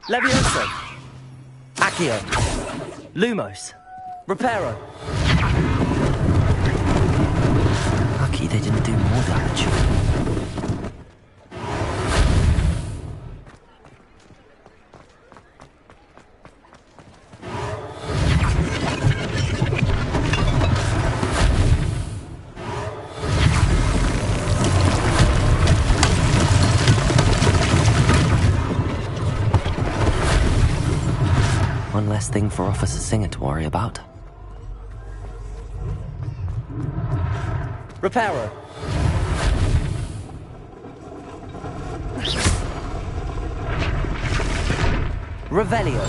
Levioso. Accio. Lumos. Reparo. Lucky they didn't do more damage. One less thing for Officer Singer to worry about. Reparo. Revelio.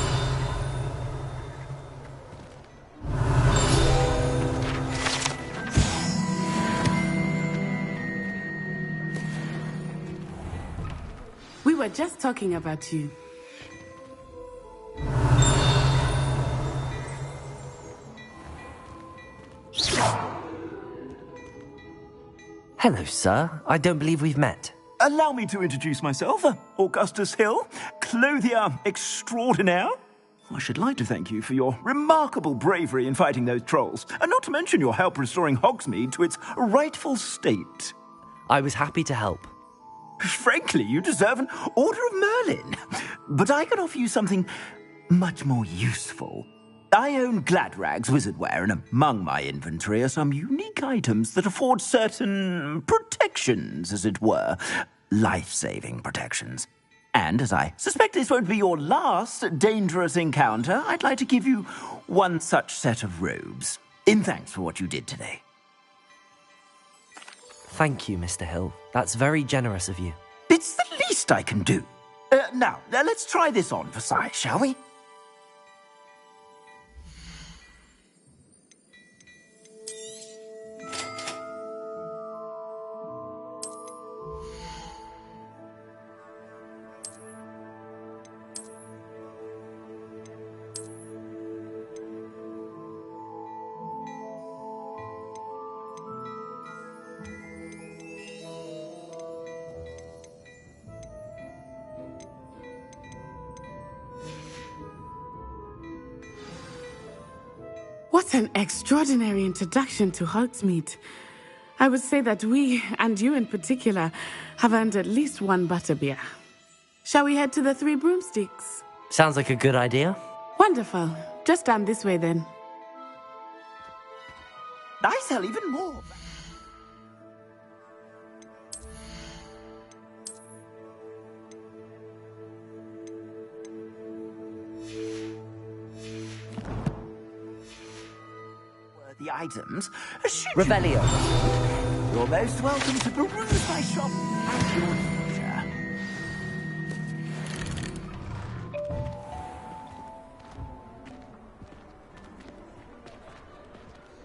We were just talking about you. Hello, sir. I don't believe we've met. Allow me to introduce myself, Augustus Hill, clothier extraordinaire. I should like to thank you for your remarkable bravery in fighting those trolls, and not to mention your help restoring Hogsmeade to its rightful state. I was happy to help. Frankly, you deserve an Order of Merlin. But I can offer you something much more useful. I own Gladrag's wizardware, and among my inventory are some unique items that afford certain protections, as it were. Life-saving protections. And as I suspect this won't be your last dangerous encounter, I'd like to give you one such set of robes, in thanks for what you did today. Thank you, Mr. Hill. That's very generous of you. It's the least I can do. Now, let's try this on for size, shall we? What an extraordinary introduction to Hogsmeade. I would say that we, and you in particular, have earned at least one butterbeer. Shall we head to the Three Broomsticks? Sounds like a good idea. Wonderful. Just down this way then. I sell even more. Worthy items. Revelio. You're most welcome to peruse my shop at your leisure.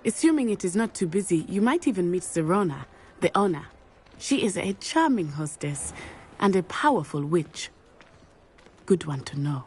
Assuming it is not too busy, you might even meet Serona, the owner. She is a charming hostess and a powerful witch. Good one to know.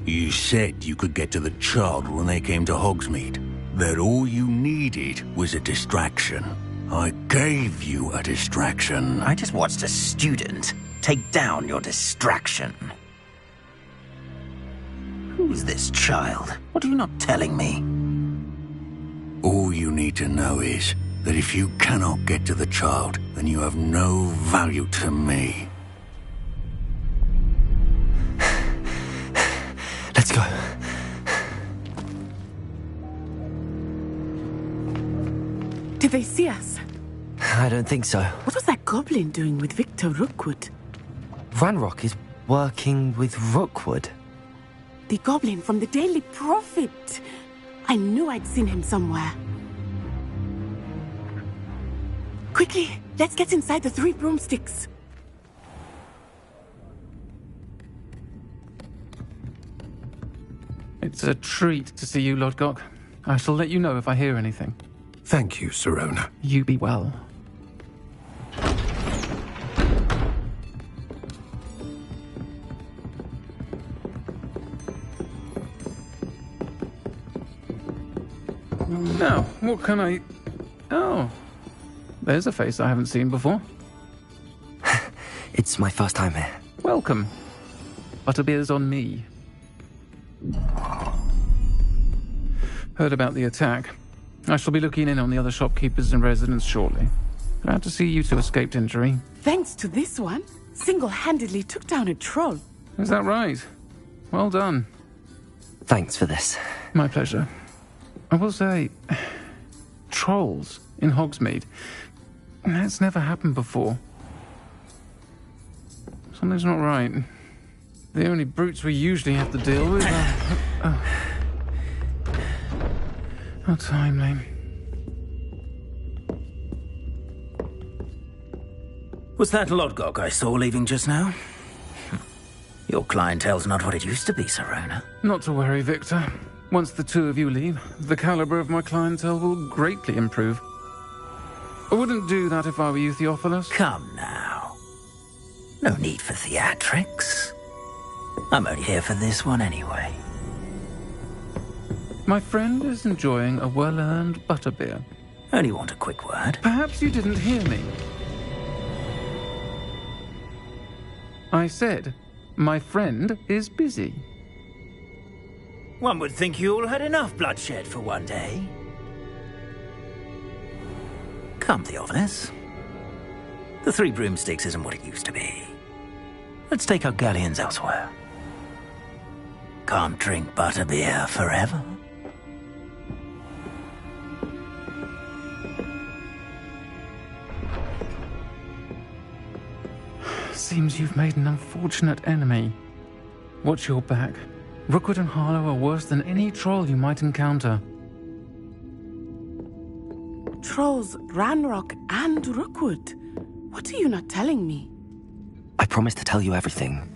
You said you could get to the child when they came to Hogsmeade. That all you needed was a distraction. I gave you a distraction. I just watched a student take down your distraction. Who's this child? What are you not telling me? All you need to know is that if you cannot get to the child, then you have no value to me. Let's go. Did they see us? I don't think so. What was that goblin doing with Victor Rookwood? Ranrock is working with Rookwood. The goblin from the Daily Prophet. I knew I'd seen him somewhere. Quickly, let's get inside the Three Broomsticks. It's a treat to see you, Lodgok. I shall let you know if I hear anything. Thank you, Serona. You be well. Now, what can I... Oh, there's a face I haven't seen before. It's my first time here. Welcome. Butterbeer's on me. Heard about the attack. I shall be looking in on the other shopkeepers and residents shortly. Glad to see you two escaped injury. Thanks to this one, single-handedly took down a troll. Is that right? Well done. Thanks for this. My pleasure. I will say, trolls in Hogsmeade. That's never happened before. Something's not right. The only brutes we usually have to deal with are... How timely. Was that Lodgok I saw leaving just now? Your clientele's not what it used to be, Serona. Not to worry, Victor. Once the two of you leave, the caliber of my clientele will greatly improve. I wouldn't do that if I were you, Theophilus. Come now. No need for theatrics. I'm only here for this one anyway. My friend is enjoying a well-earned butterbeer. Only want a quick word. Perhaps you didn't hear me. I said, my friend is busy. One would think you all had enough bloodshed for one day. Come, Theophilus. The Three Broomsticks isn't what it used to be. Let's take our galleons elsewhere. Can't drink butterbeer forever. Seems you've made an unfortunate enemy. Watch your back. Rookwood and Harlow are worse than any troll you might encounter. Trolls, Ranrock, and Rookwood. What are you not telling me? I promised to tell you everything,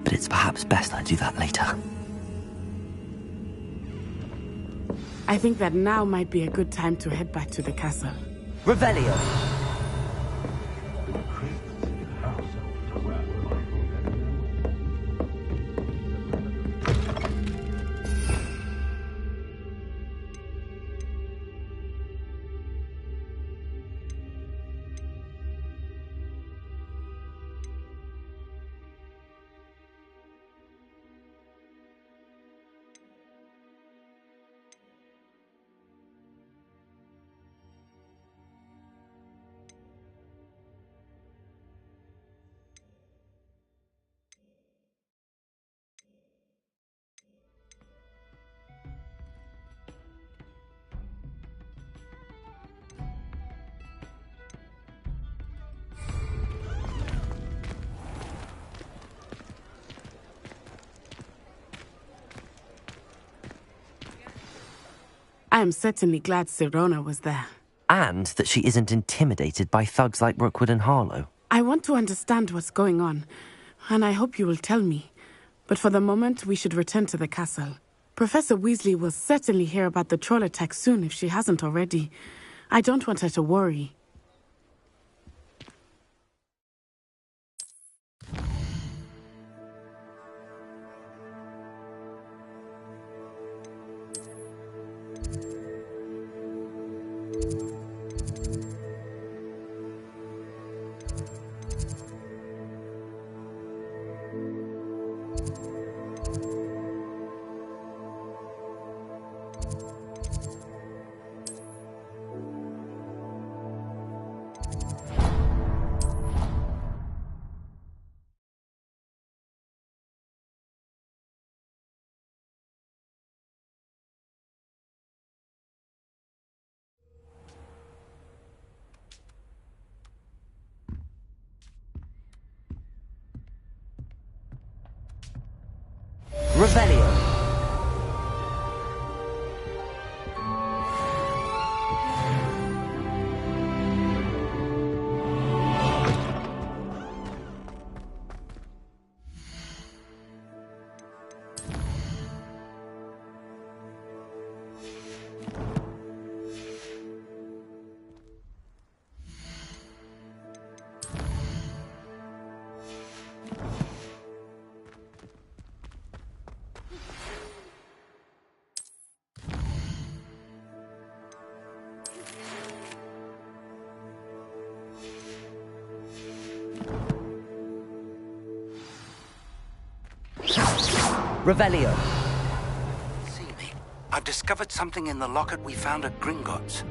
but it's perhaps best I do that later. I think that now might be a good time to head back to the castle. Revelio! I am certainly glad Sirona was there. And that she isn't intimidated by thugs like Rookwood and Harlow. I want to understand what's going on, and I hope you will tell me. But for the moment, we should return to the castle. Professor Weasley will certainly hear about the troll attack soon if she hasn't already. I don't want her to worry. Revelio. Revelio. See me. I've discovered something in the locket we found at Gringotts.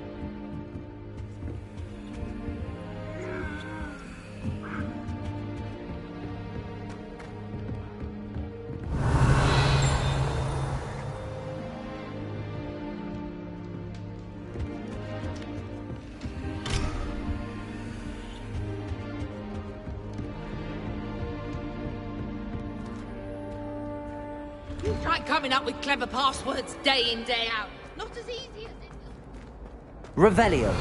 You try coming up with clever passwords day in, day out. Not as easy as it is. Revelio.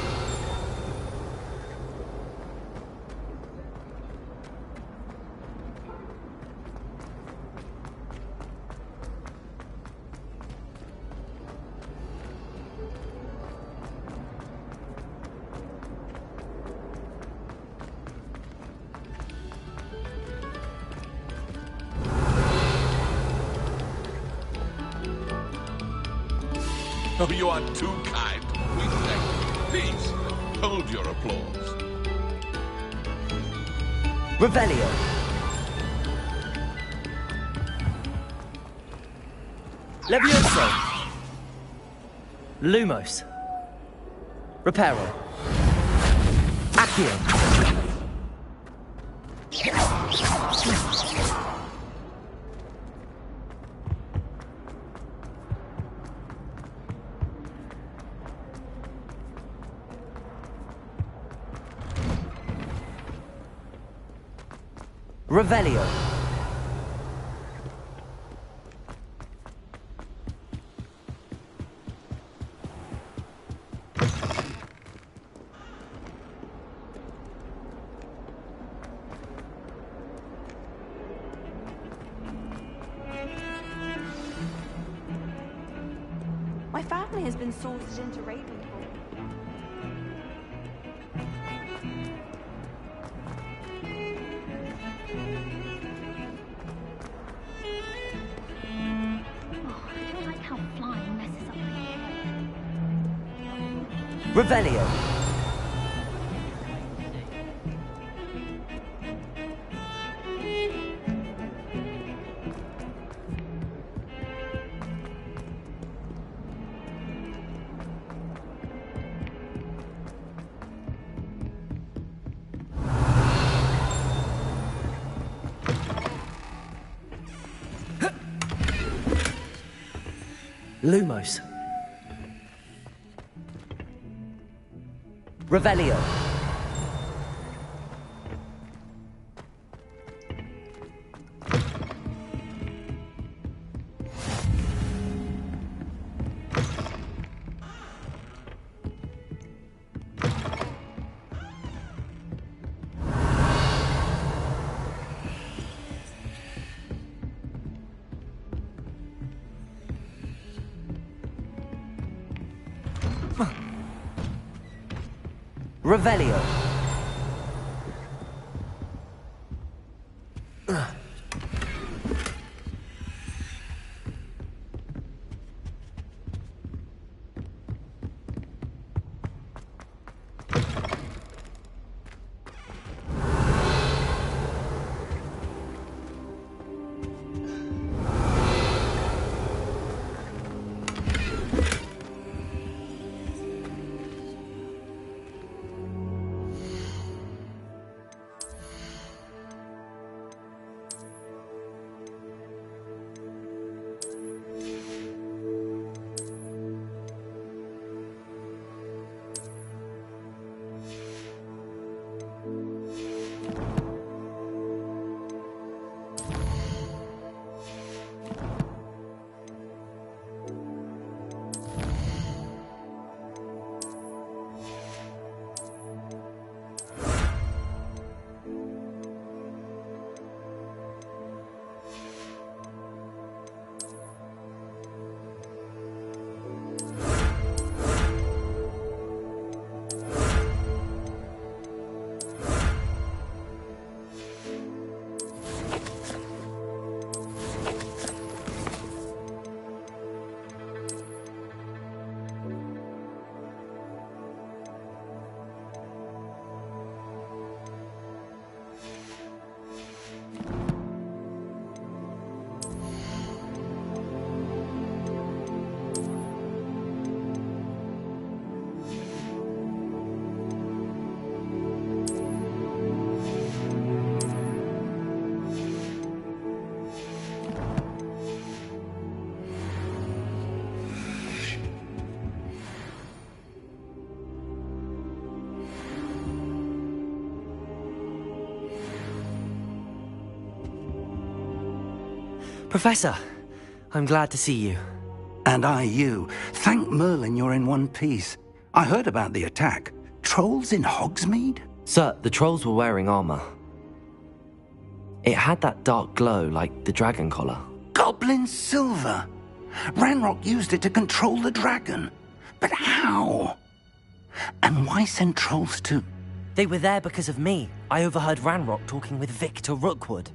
Oh, you are too kind. We thank you. Please, hold your applause. Revelio. Levioso. Lumos. Reparo. Accio. Revelio. My family has been sorted into Ravenhall. Revelio. Lumos. Revelio. Revelio. Professor, I'm glad to see you. And I you. Thank Merlin you're in one piece. I heard about the attack. Trolls in Hogsmeade? Sir, the trolls were wearing armor. It had that dark glow like the dragon collar. Goblin silver! Ranrock used it to control the dragon. But how? And why send trolls to... They were there because of me. I overheard Ranrock talking with Victor Rookwood.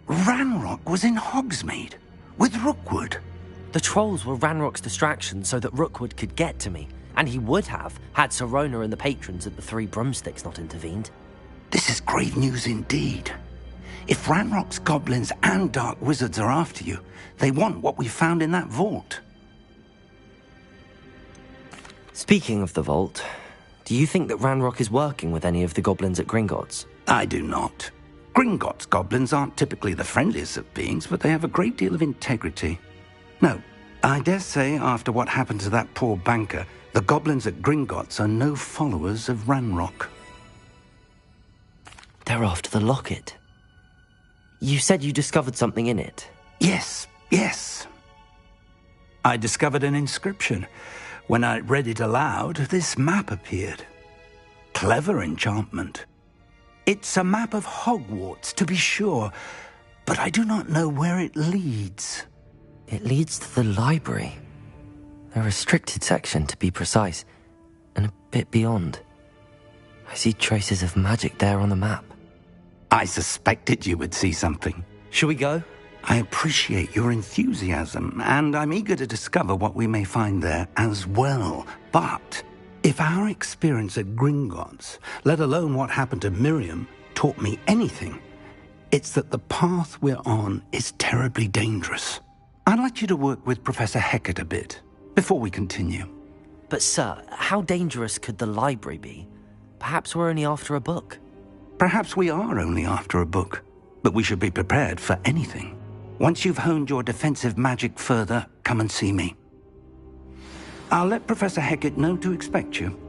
Ranrock was in Hogsmeade? With Rookwood? The trolls were Ranrock's distraction so that Rookwood could get to me. And he would have, had Sirona and the patrons at the Three Broomsticks not intervened. This is grave news indeed. If Ranrock's goblins and dark wizards are after you, they want what we found in that vault. Speaking of the vault, do you think that Ranrock is working with any of the goblins at Gringotts? I do not. Gringotts goblins aren't typically the friendliest of beings, but they have a great deal of integrity. No, I dare say after what happened to that poor banker, the goblins at Gringotts are no followers of Ranrock. They're after the locket. You said you discovered something in it. Yes. I discovered an inscription. When I read it aloud, this map appeared. Clever enchantment. It's a map of Hogwarts, to be sure, but I do not know where it leads. It leads to the library. A restricted section, to be precise, and a bit beyond. I see traces of magic there on the map. I suspected you would see something. Shall we go? I appreciate your enthusiasm, and I'm eager to discover what we may find there as well. But if our experience at Gringotts, let alone what happened to Miriam, taught me anything, it's that the path we're on is terribly dangerous. I'd like you to work with Professor Hecat a bit before we continue. But sir, how dangerous could the library be? Perhaps we're only after a book. Perhaps we are only after a book, but we should be prepared for anything. Once you've honed your defensive magic further, come and see me. I'll let Professor Hecat know to expect you.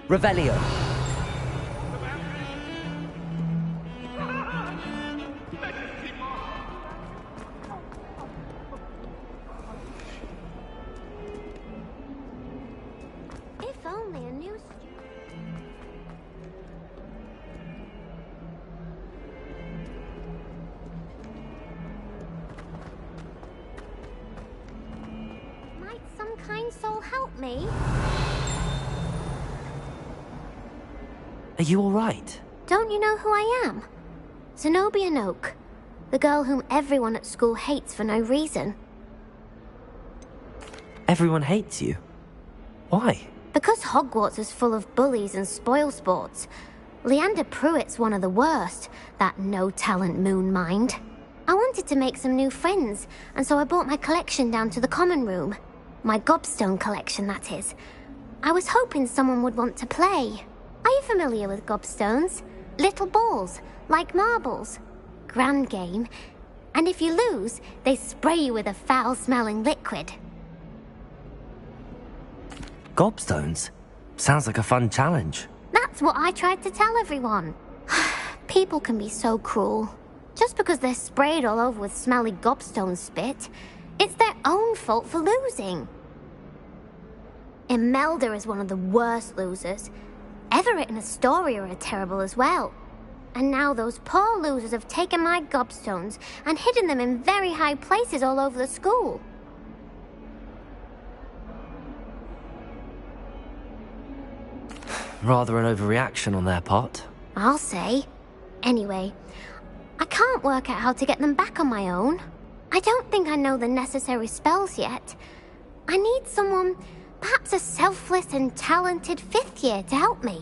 Revelio. If only a new Might some kind soul help me? Are you all right? Don't you know who I am? Zenobia Noak, the girl whom everyone at school hates for no reason. Everyone hates you. Why? Because Hogwarts is full of bullies and spoilsports. Leander Pruitt's one of the worst, that no-talent moon mind. I wanted to make some new friends, and so I brought my collection down to the common room. My gobstone collection, that is. I was hoping someone would want to play. Are you familiar with gobstones? Little balls, like marbles. Grand game. And if you lose, they spray you with a foul-smelling liquid. Gobstones? Sounds like a fun challenge. That's what I tried to tell everyone. People can be so cruel. Just because they're sprayed all over with smelly gobstone spit, it's their own fault for losing. Imelda is one of the worst losers. Everett and Astoria are terrible as well. And now those poor losers have taken my gobstones and hidden them in very high places all over the school. Rather an overreaction on their part. I'll say. Anyway, I can't work out how to get them back on my own. I don't think I know the necessary spells yet. I need someone, perhaps a selfless and talented fifth year to help me.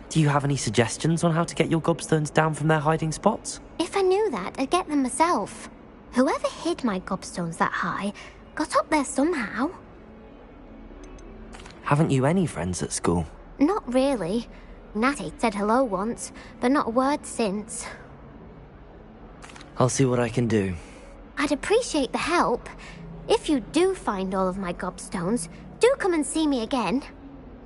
Do you have any suggestions on how to get your gobstones down from their hiding spots? If I knew that, I'd get them myself. Whoever hid my gobstones that high got up there somehow. Haven't you any friends at school? Not really. Natty said hello once, but not a word since. I'll see what I can do. I'd appreciate the help. If you do find all of my gobstones, do come and see me again.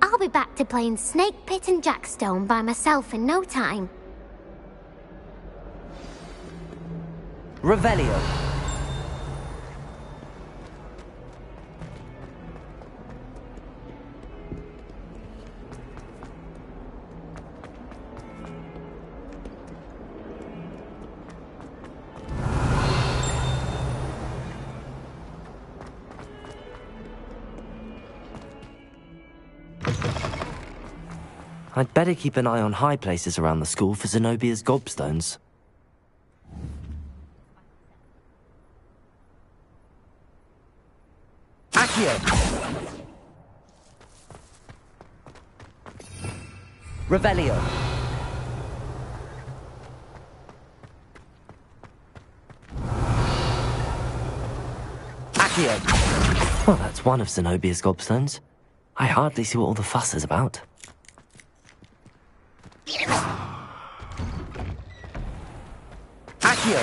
I'll be back to playing Snake Pit and Jackstone by myself in no time. Revelio. I'd better keep an eye on high places around the school for Zenobia's gobstones. Accio! Revelio! Accio! Well, that's one of Zenobia's gobstones. I hardly see what all the fuss is about. Accio!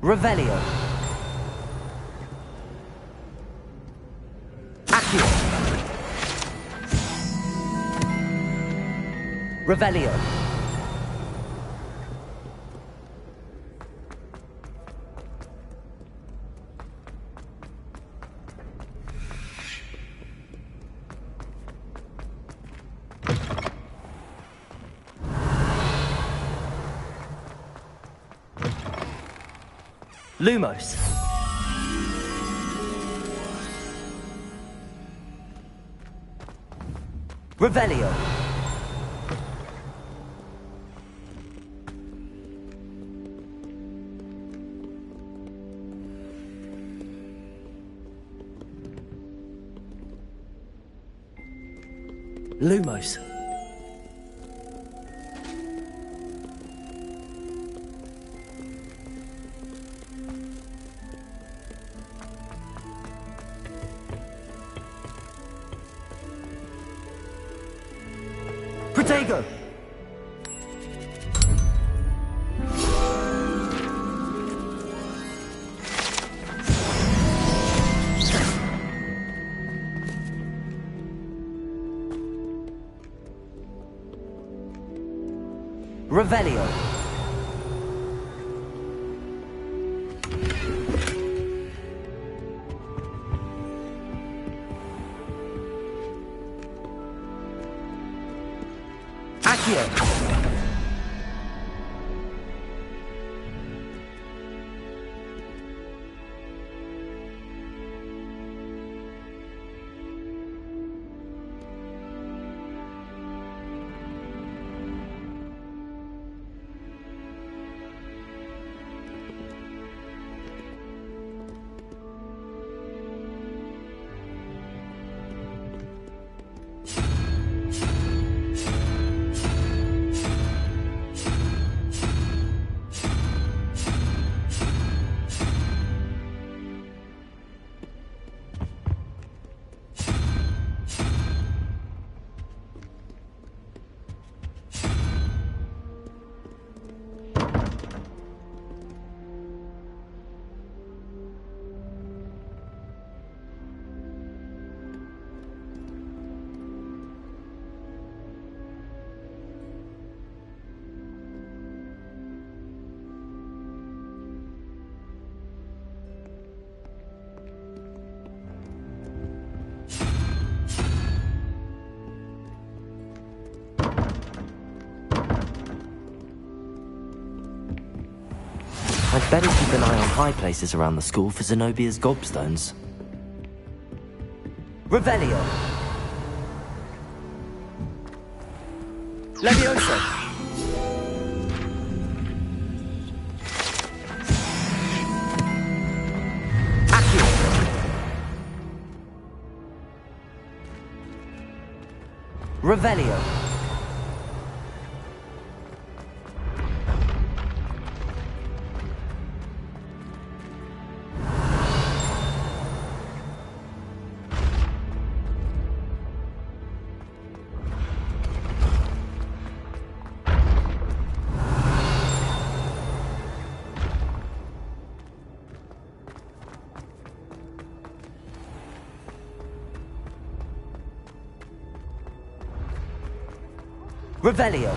Revelio. Accio. Revelio. Lumos. Revelio. Lumos. Protego! Revelio. Accio. I'd better keep an eye on high places around the school for Zenobia's gobstones. Revelio. Levioso. Accio. Revelio. Revelio.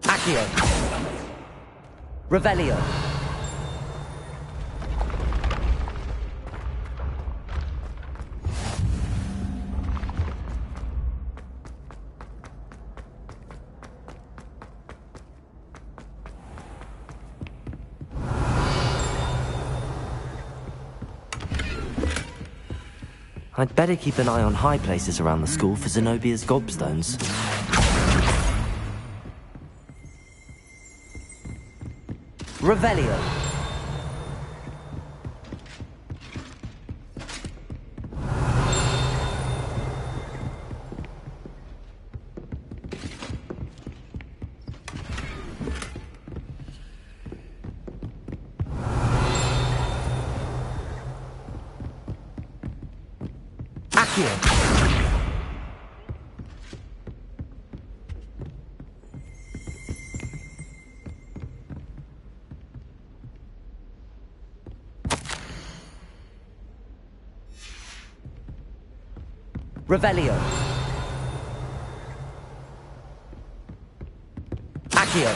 Accio. Revelio. I'd better keep an eye on high places around the school for Zenobia's gobstones. Revelio. Accio. Revelio. Accio.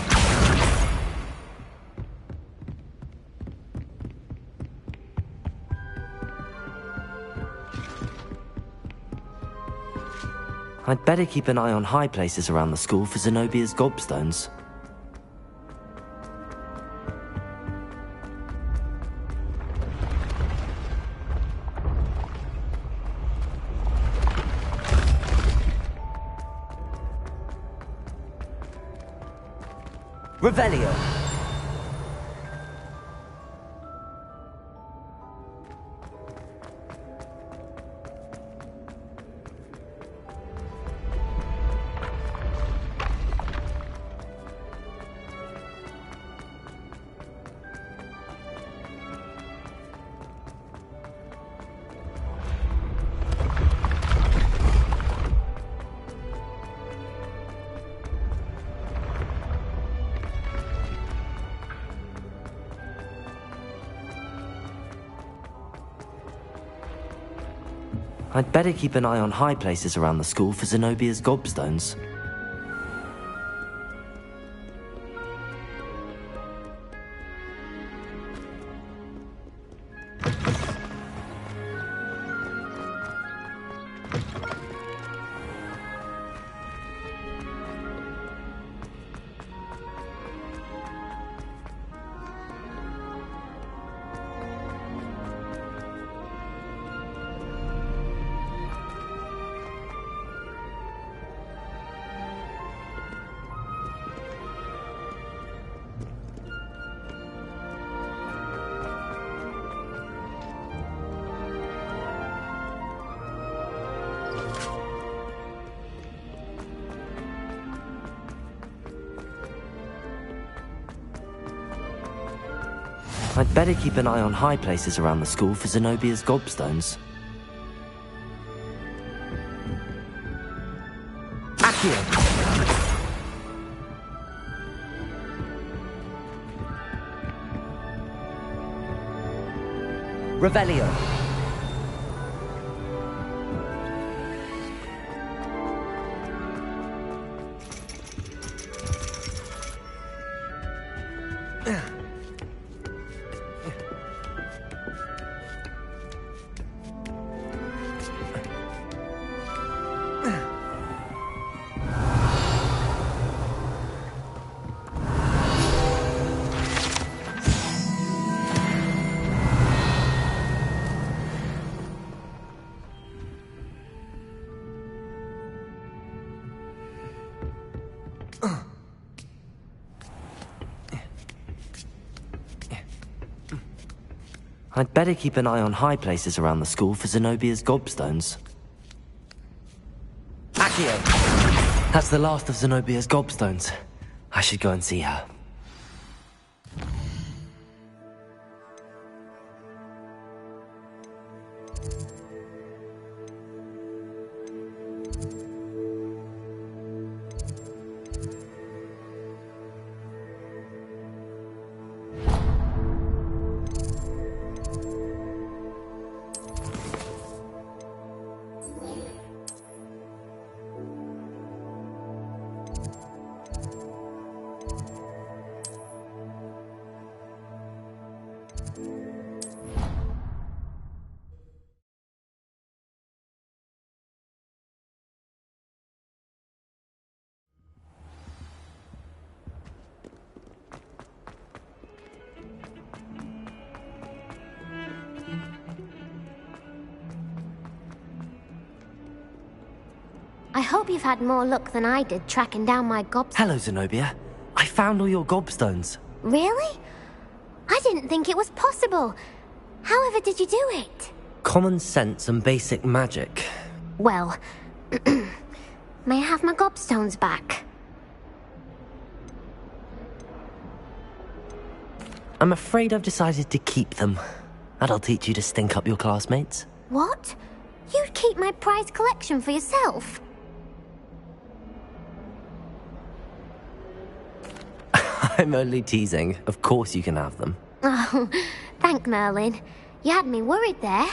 I'd better keep an eye on high places around the school for Zenobia's gobstones. Revelio! I'd better keep an eye on high places around the school for Zenobia's gobstones. I'd better keep an eye on high places around the school for Zenobia's gobstones. Accio! Revelio! I'd better keep an eye on high places around the school for Zenobia's gobstones. Accio! That's the last of Zenobia's gobstones. I should go and see her. I hope you've had more luck than I did tracking down my gobstones. Hello, Zenobia. I found all your gobstones. Really? I didn't think it was possible. However did you do it? Common sense and basic magic. Well, may I have my gobstones back? I'm afraid I've decided to keep them. That'll teach you to stink up your classmates. What? You'd keep my prized collection for yourself? I'm only teasing. Of course you can have them. Oh, thank Merlin. You had me worried there.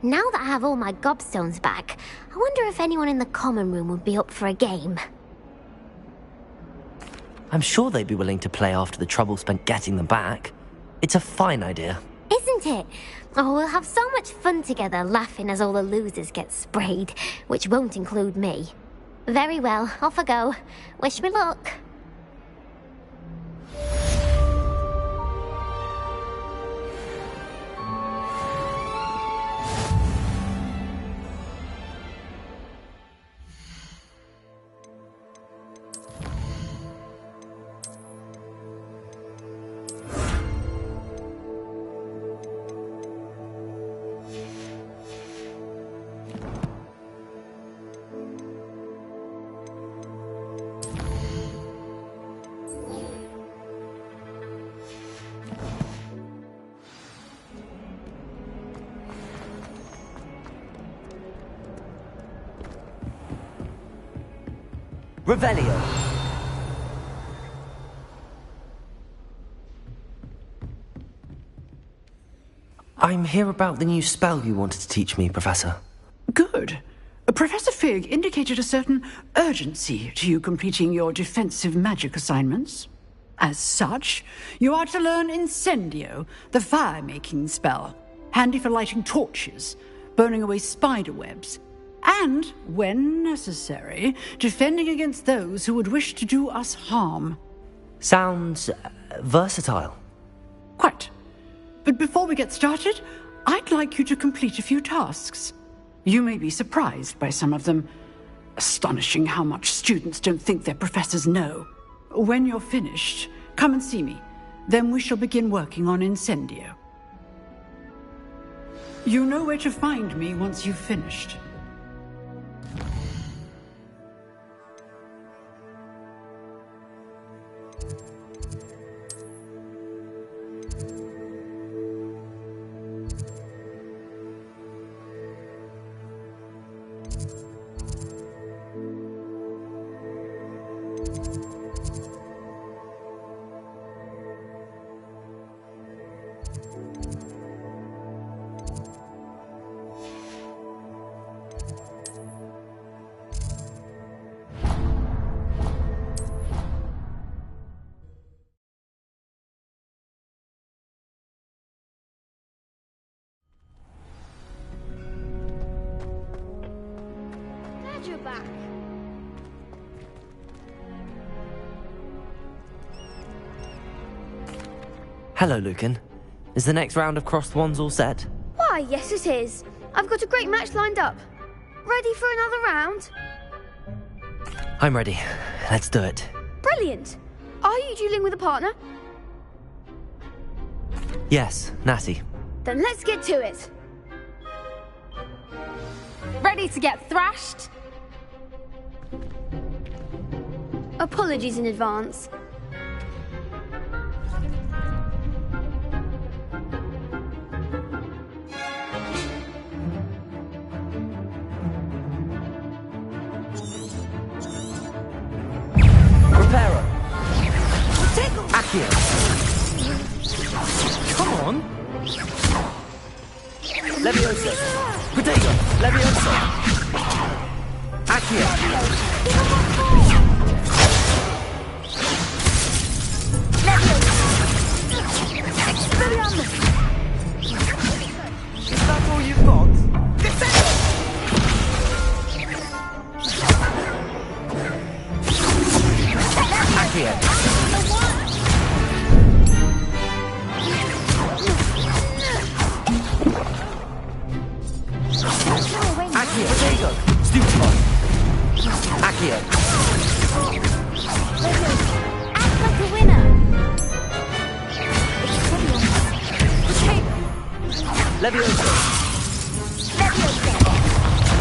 Now that I have all my gobstones back, I wonder if anyone in the common room would be up for a game. I'm sure they'd be willing to play after the trouble spent getting them back. It's a fine idea. Isn't it? Oh, we'll have so much fun together laughing as all the losers get sprayed, which won't include me. Very well, off I go. Wish me luck. Revelio. I'm here about the new spell you wanted to teach me, Professor. Good. Professor Fig indicated a certain urgency to you completing your defensive magic assignments. As such, you are to learn Incendio, the fire-making spell, handy for lighting torches, burning away spider webs, and, when necessary, defending against those who would wish to do us harm. Sounds versatile. Quite. But before we get started, I'd like you to complete a few tasks. You may be surprised by some of them. Astonishing how much students don't think their professors know. When you're finished, come and see me. Then we shall begin working on Incendio. You know where to find me once you've finished. You're back. Hello, Lucan. Is the next round of crossed wands all set? Why, yes it is. I've got a great match lined up. Ready for another round? I'm ready. Let's do it. Brilliant. Are you dueling with a partner? Yes, Natty. Then let's get to it. Ready to get thrashed? Apologies in advance. Reparo. Accio. Come on. Levioso. Protego. Levioso. Accio. Is that all you've got? Accio. Accio. Protego. Stupefy. Accio. Act like a winner. Levioso.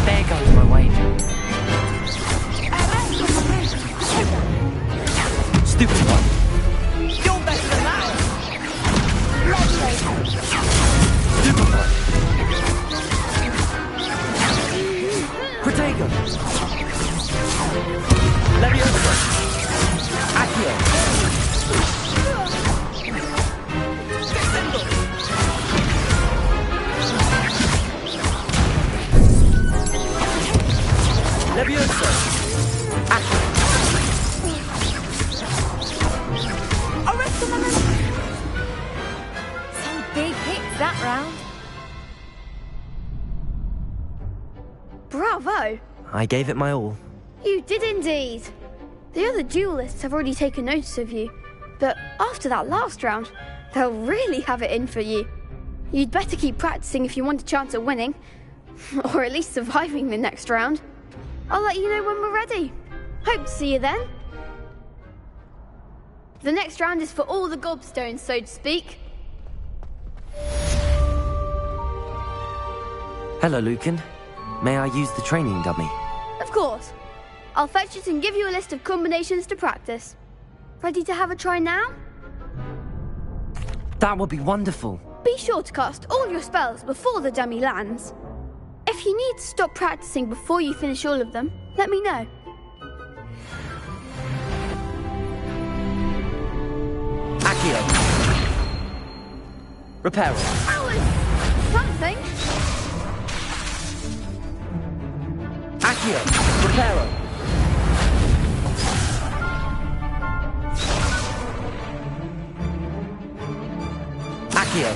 There goes my wager. Stupid one. You're better than that. Stupid one. Protego. Levioso. Accio. Levioso. Accio. Some big hits that round. Bravo. I gave it my all. You did indeed. The other duelists have already taken notice of you, but after that last round, they'll really have it in for you. You'd better keep practicing if you want a chance at winning, or at least surviving the next round. I'll let you know when we're ready. Hope to see you then. The next round is for all the gobstones, so to speak. Hello, Lucan. May I use the training dummy? Of course. I'll fetch it and give you a list of combinations to practice. Ready to have a try now? That would be wonderful. Be sure to cast all your spells before the dummy lands. If you need to stop practicing before you finish all of them, let me know. Accio. Reparo. That was something. Accio. Reparo. Accio.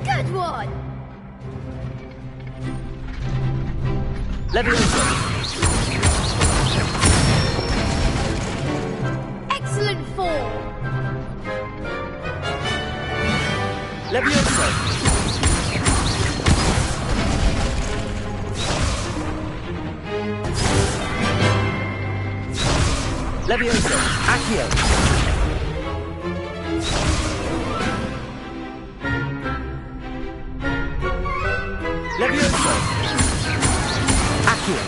Good one. Leviosa. Excellent form. Leviosa. Leviosa. Accio. Leviosa. Accio.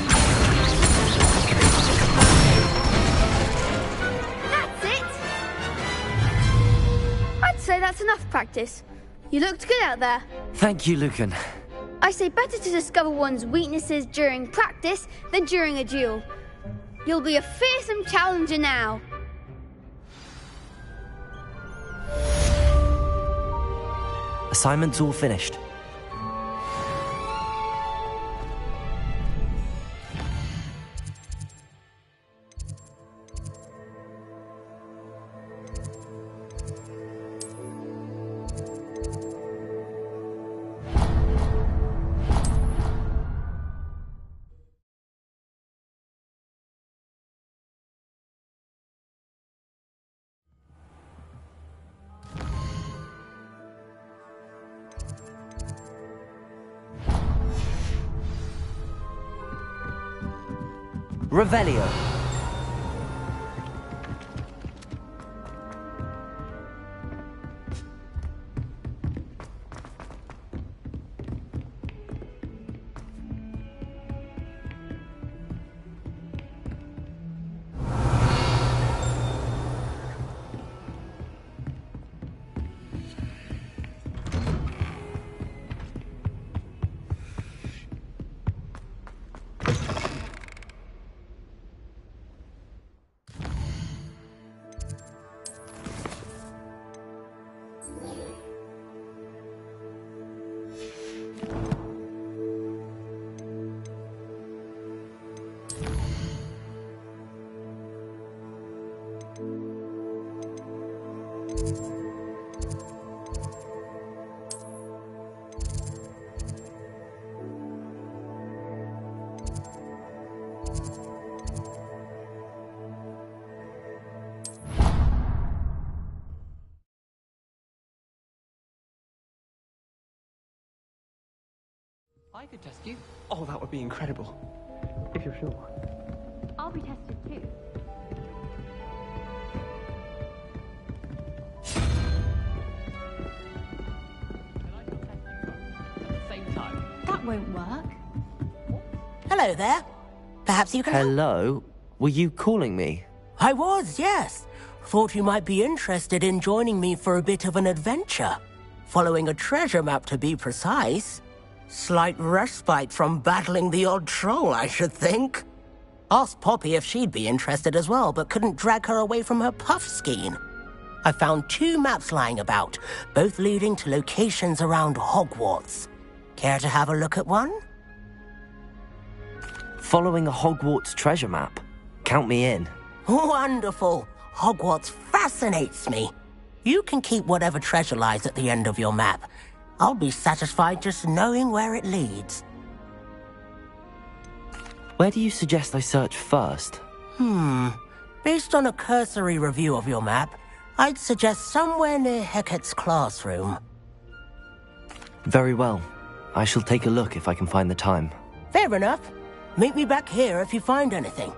That's it. I'd say that's enough practice. You looked good out there. Thank you, Lucan. I say better to discover one's weaknesses during practice than during a duel. You'll be a fearsome challenger now. Assignment's all finished. Revelio. I could test you. Oh, that would be incredible. If you're sure. I'll be tested too. That won't work. Hello there. Perhaps you can help? Hello? Were you calling me? I was, yes. Thought you might be interested in joining me for a bit of an adventure. Following a treasure map, to be precise. Slight respite from battling the odd troll, I should think. Asked Poppy if she'd be interested as well, but couldn't drag her away from her puff skein. I found 2 maps lying about, both leading to locations around Hogwarts. Care to have a look at one? Following a Hogwarts treasure map. Count me in. Wonderful. Hogwarts fascinates me. You can keep whatever treasure lies at the end of your map. I'll be satisfied just knowing where it leads. Where do you suggest I search first? Based on a cursory review of your map, I'd suggest somewhere near Hecat's classroom. Very well. I shall take a look if I can find the time. Fair enough. Meet me back here if you find anything.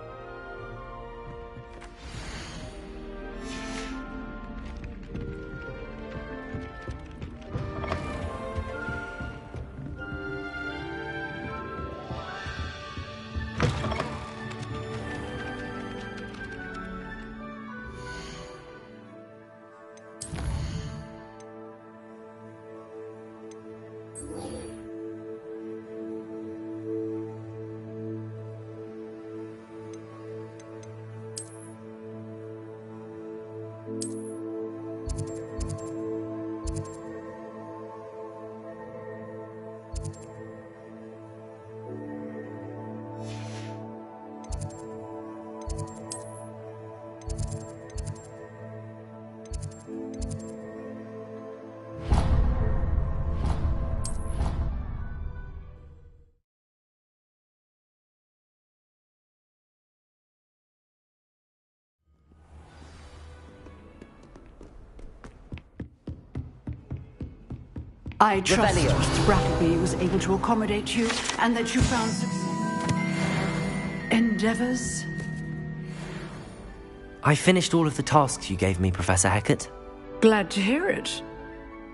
I trust Mr. Brackleby was able to accommodate you and that you found endeavors. I finished all of the tasks you gave me, Professor Hecat. Glad to hear it.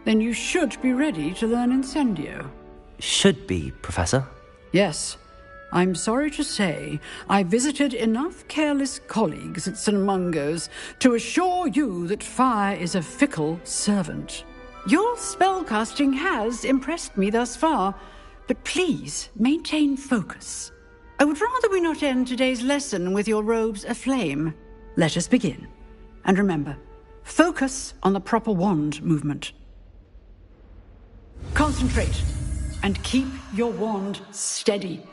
Then you should be ready to learn Incendio. Should be, Professor? Yes. I'm sorry to say I visited enough careless colleagues at St. Mungo's to assure you that fire is a fickle servant. Your spellcasting has impressed me thus far, but please maintain focus. I would rather we not end today's lesson with your robes aflame. Let us begin. And remember, focus on the proper wand movement. Concentrate and keep your wand steady.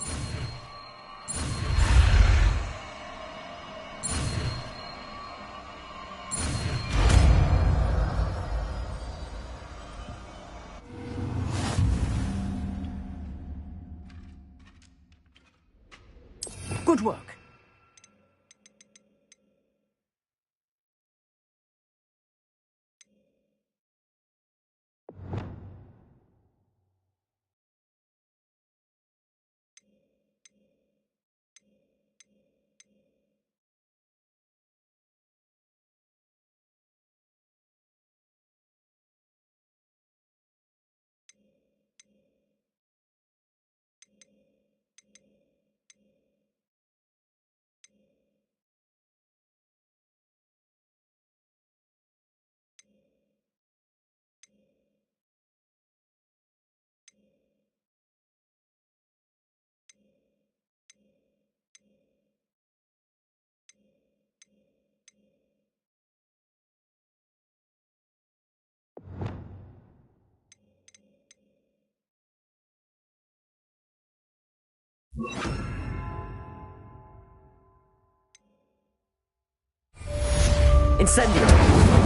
Good work. Incendio!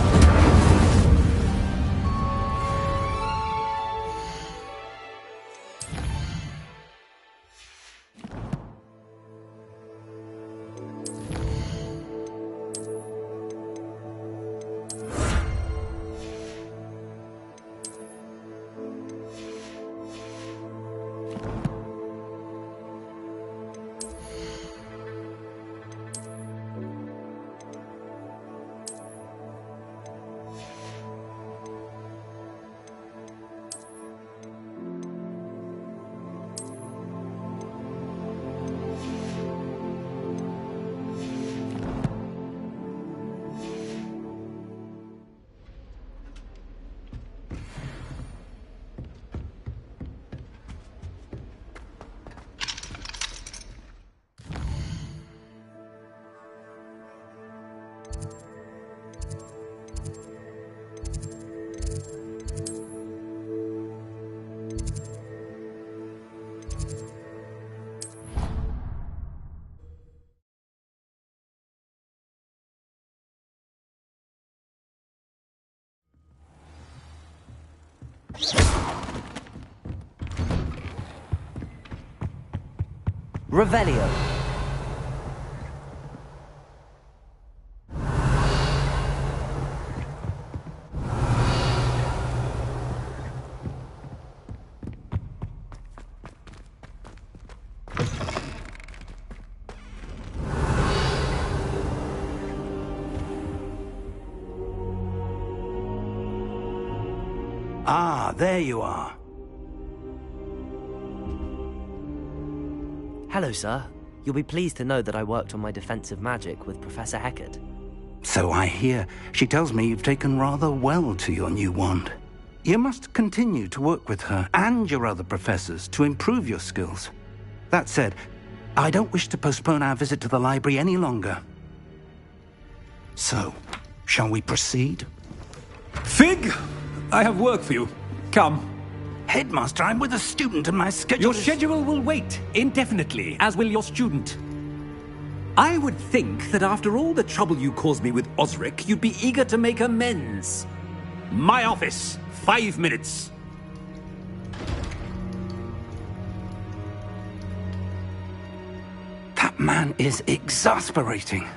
Revelio. there you are. Hello, sir. You'll be pleased to know that I worked on my defensive magic with Professor Heckard. So I hear. She tells me you've taken rather well to your new wand. You must continue to work with her and your other professors to improve your skills. That said, I don't wish to postpone our visit to the library any longer. So, shall we proceed? Fig! I have work for you. Come. Headmaster, I'm with a student and my schedule Your schedule will wait indefinitely, as will your student. I would think that after all the trouble you caused me with Osric, you'd be eager to make amends. My office, 5 minutes. That man is exasperating.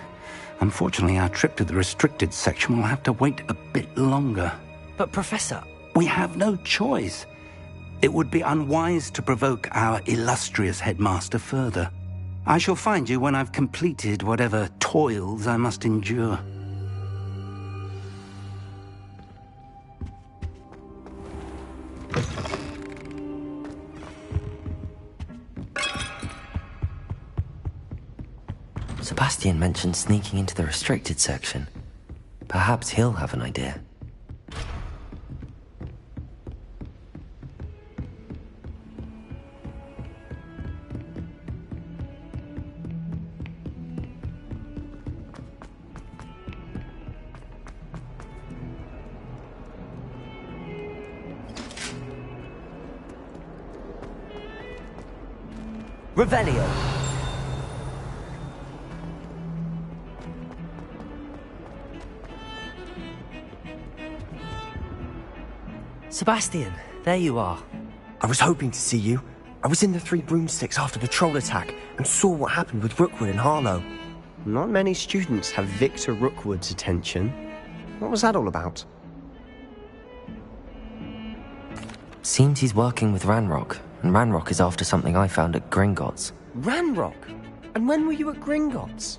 Unfortunately, our trip to the restricted section will have to wait a bit longer. But, Professor... We have no choice. It would be unwise to provoke our illustrious headmaster further. I shall find you when I've completed whatever toils I must endure. Sebastian mentioned sneaking into the restricted section. Perhaps he'll have an idea. Revelio! Sebastian, there you are. I was hoping to see you. I was in the Three Broomsticks after the troll attack and saw what happened with Rookwood and Harlow. Not many students have Victor Rookwood's attention. What was that all about? Seems he's working with Ranrock, and Ranrock is after something I found at Gringotts. Ranrock? And when were you at Gringotts?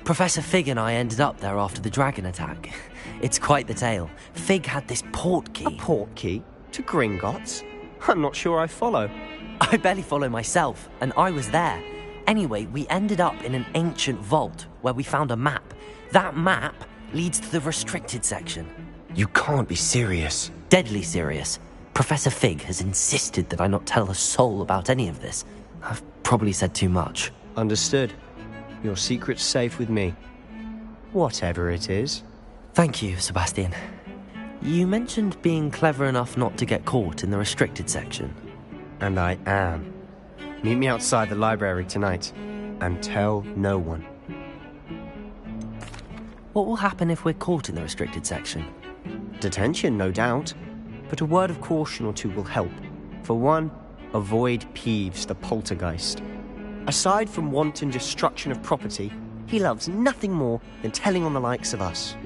Professor Fig and I ended up there after the dragon attack. It's quite the tale. Fig had this port key. A port key? To Gringotts? I'm not sure I follow. I barely follow myself, and I was there. Anyway, we ended up in an ancient vault where we found a map. That map leads to the restricted section. You can't be serious. Deadly serious. Professor Fig has insisted that I not tell a soul about any of this. I've probably said too much. Understood. Your secret's safe with me. Whatever it is. Thank you, Sebastian. You mentioned being clever enough not to get caught in the restricted section. And I am. Meet me outside the library tonight, and tell no one. What will happen if we're caught in the restricted section? Detention, no doubt. But a word of caution or two will help. For one, avoid Peeves the poltergeist. Aside from wanton destruction of property, he loves nothing more than telling on the likes of us.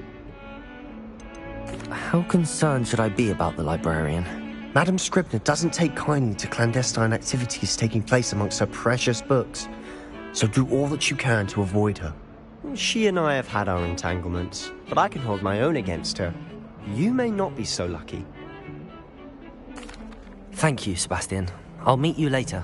How concerned should I be about the librarian? Madame Scribner doesn't take kindly to clandestine activities taking place amongst her precious books, so do all that you can to avoid her. She and I have had our entanglements, but I can hold my own against her. You may not be so lucky. Thank you, Sebastian. I'll meet you later.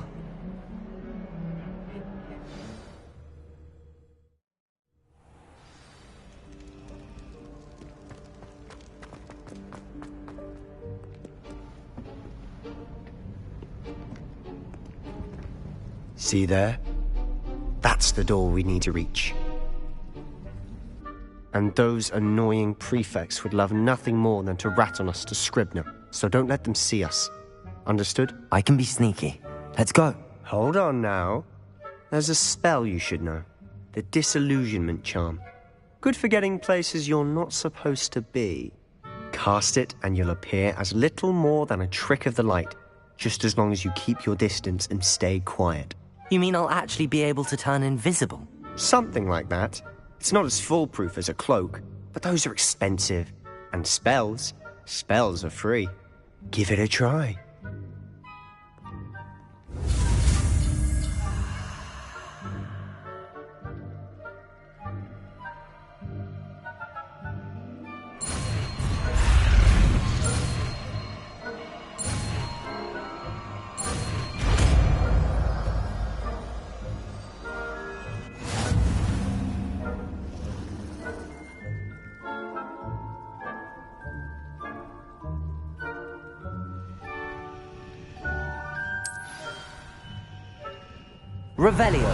See there? That's the door we need to reach. And those annoying prefects would love nothing more than to rat on us to Scribner, so don't let them see us. Understood? I can be sneaky. Let's go. Hold on now. There's a spell you should know. The Disillusionment Charm. Good for getting places you're not supposed to be. Cast it and you'll appear as little more than a trick of the light, just as long as you keep your distance and stay quiet. You mean I'll actually be able to turn invisible? Something like that. It's not as foolproof as a cloak, but those are expensive. And spells are free. Give it a try. Revelio.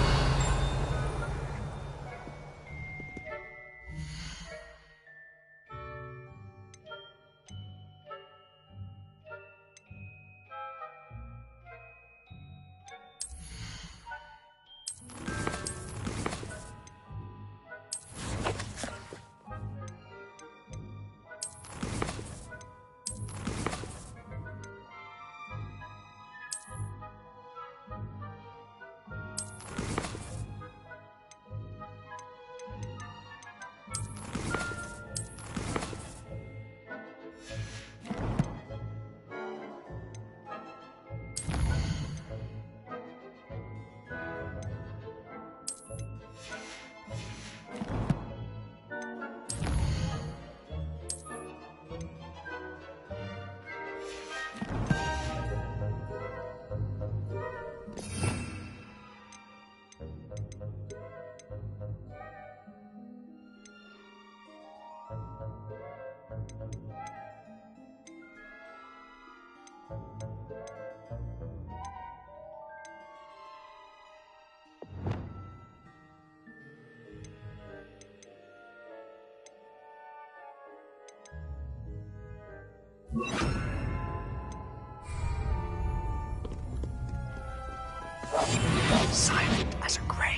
Silent as a grave.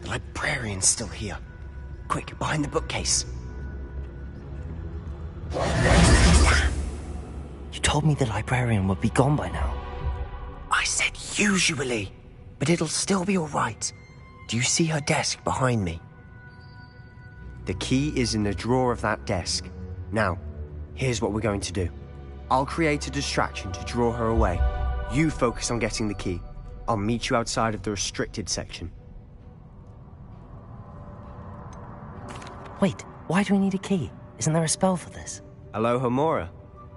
Librarian's still here. Quick, behind the bookcase. You told me the librarian would be gone by now. I said usually, but it'll still be all right. Do you see her desk behind me? The key is in the drawer of that desk. Now, here's what we're going to do. I'll create a distraction to draw her away. You focus on getting the key. I'll meet you outside of the restricted section. Wait, why do we need a key? Isn't there a spell for this? Alohomora.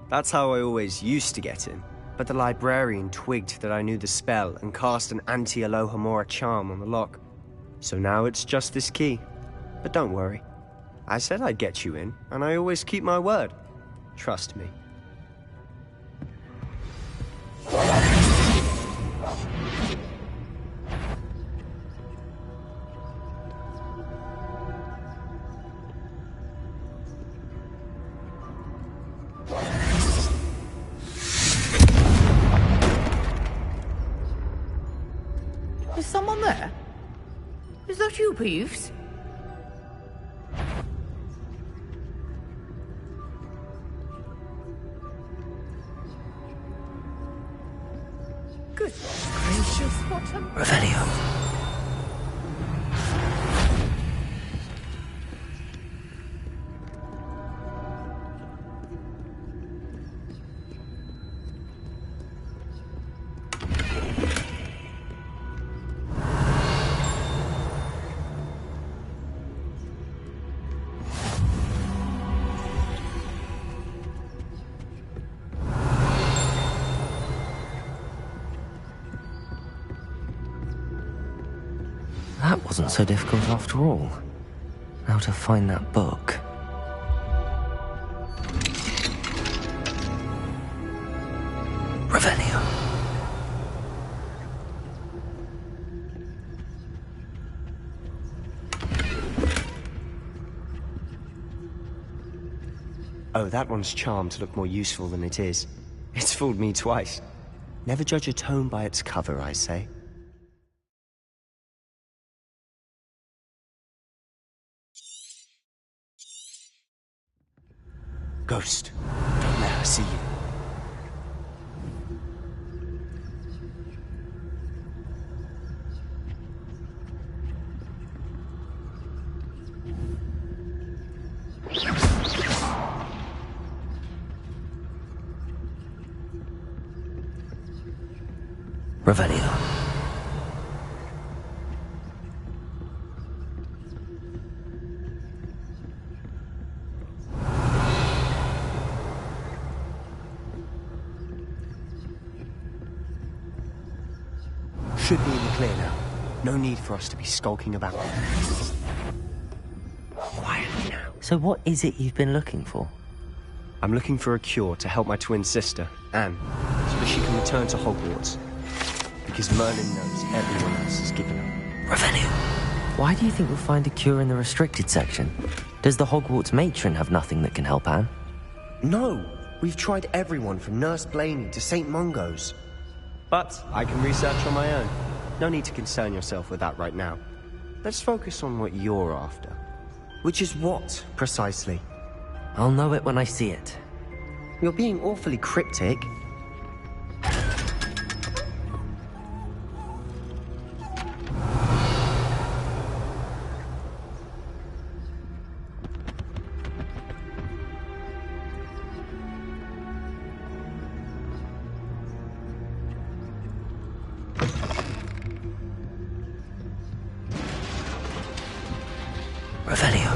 That's how I always used to get in. But the librarian twigged that I knew the spell and cast an anti-Alohomora charm on the lock. So now it's just this key. But don't worry. I said I'd get you in, and I always keep my word. Trust me. Is someone there? Is that you, Peeves? Good gracious, what a... Revelio. That wasn't so difficult after all. Now to find that book. Revelio. Oh, that one's charmed to look more useful than it is. It's fooled me twice. Never judge a tome by its cover, I say. Ghost, don't let her see you. Revelio. Should be in the clear now. No need for us to be skulking about. Quietly now. So what is it you've been looking for? I'm looking for a cure to help my twin sister, Anne, so that she can return to Hogwarts. Because Merlin knows everyone else has given up. Revelio. Why do you think we'll find a cure in the restricted section? Does the Hogwarts matron have nothing that can help Anne? No! We've tried everyone from Nurse Blaney to St. Mungo's. But I can research on my own. No need to concern yourself with that right now. Let's focus on what you're after. Which is what, precisely? I'll know it when I see it. You're being awfully cryptic. Revelio.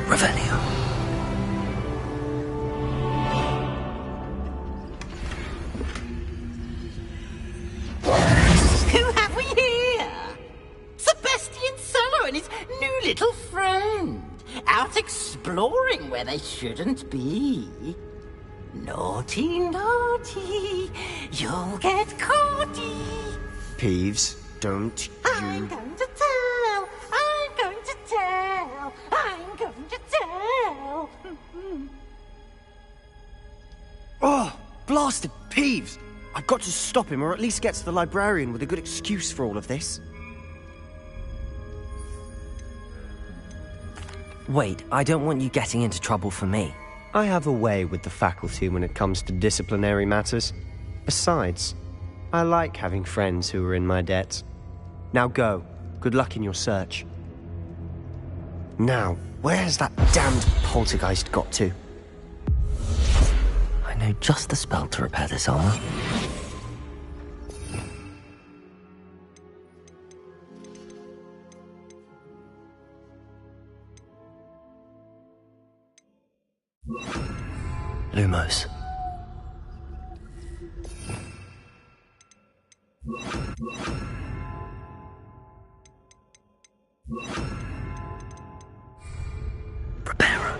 Revelio. Who have we here? Sebastian Cello and his new little friend. Out exploring where they shouldn't be. Naughty, naughty, you'll get caughty. Peeves, don't I'm going to tell, I'm going to tell, I'm going to tell. Oh, blasted Peeves! I've got to stop him, or at least get to the librarian with a good excuse for all of this. Wait, I don't want you getting into trouble for me. I have a way with the faculty when it comes to disciplinary matters. Besides, I like having friends who are in my debt. Now go. Good luck in your search. Now, where's that damned poltergeist got to? I know just the spell to repair this armor. Lumos. Preparo.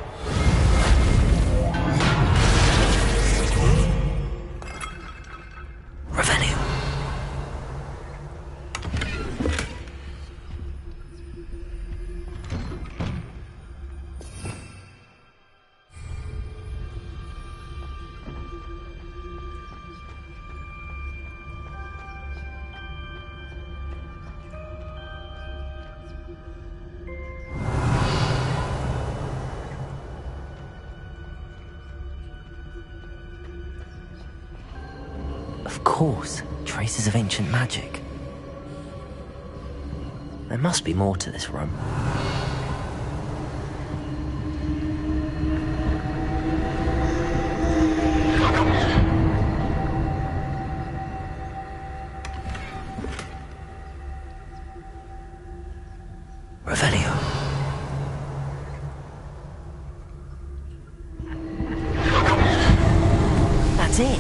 Revelio. Of course, traces of ancient magic. There must be more to this room. Revelio. That's it.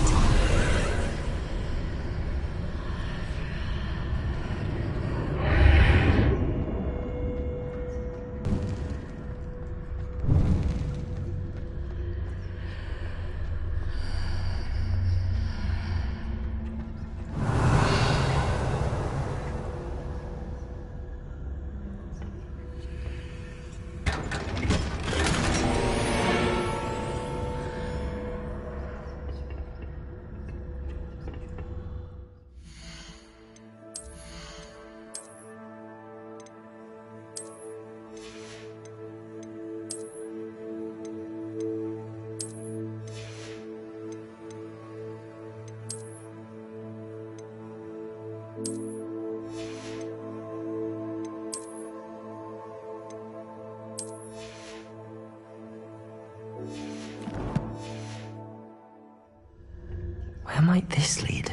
Where might this lead?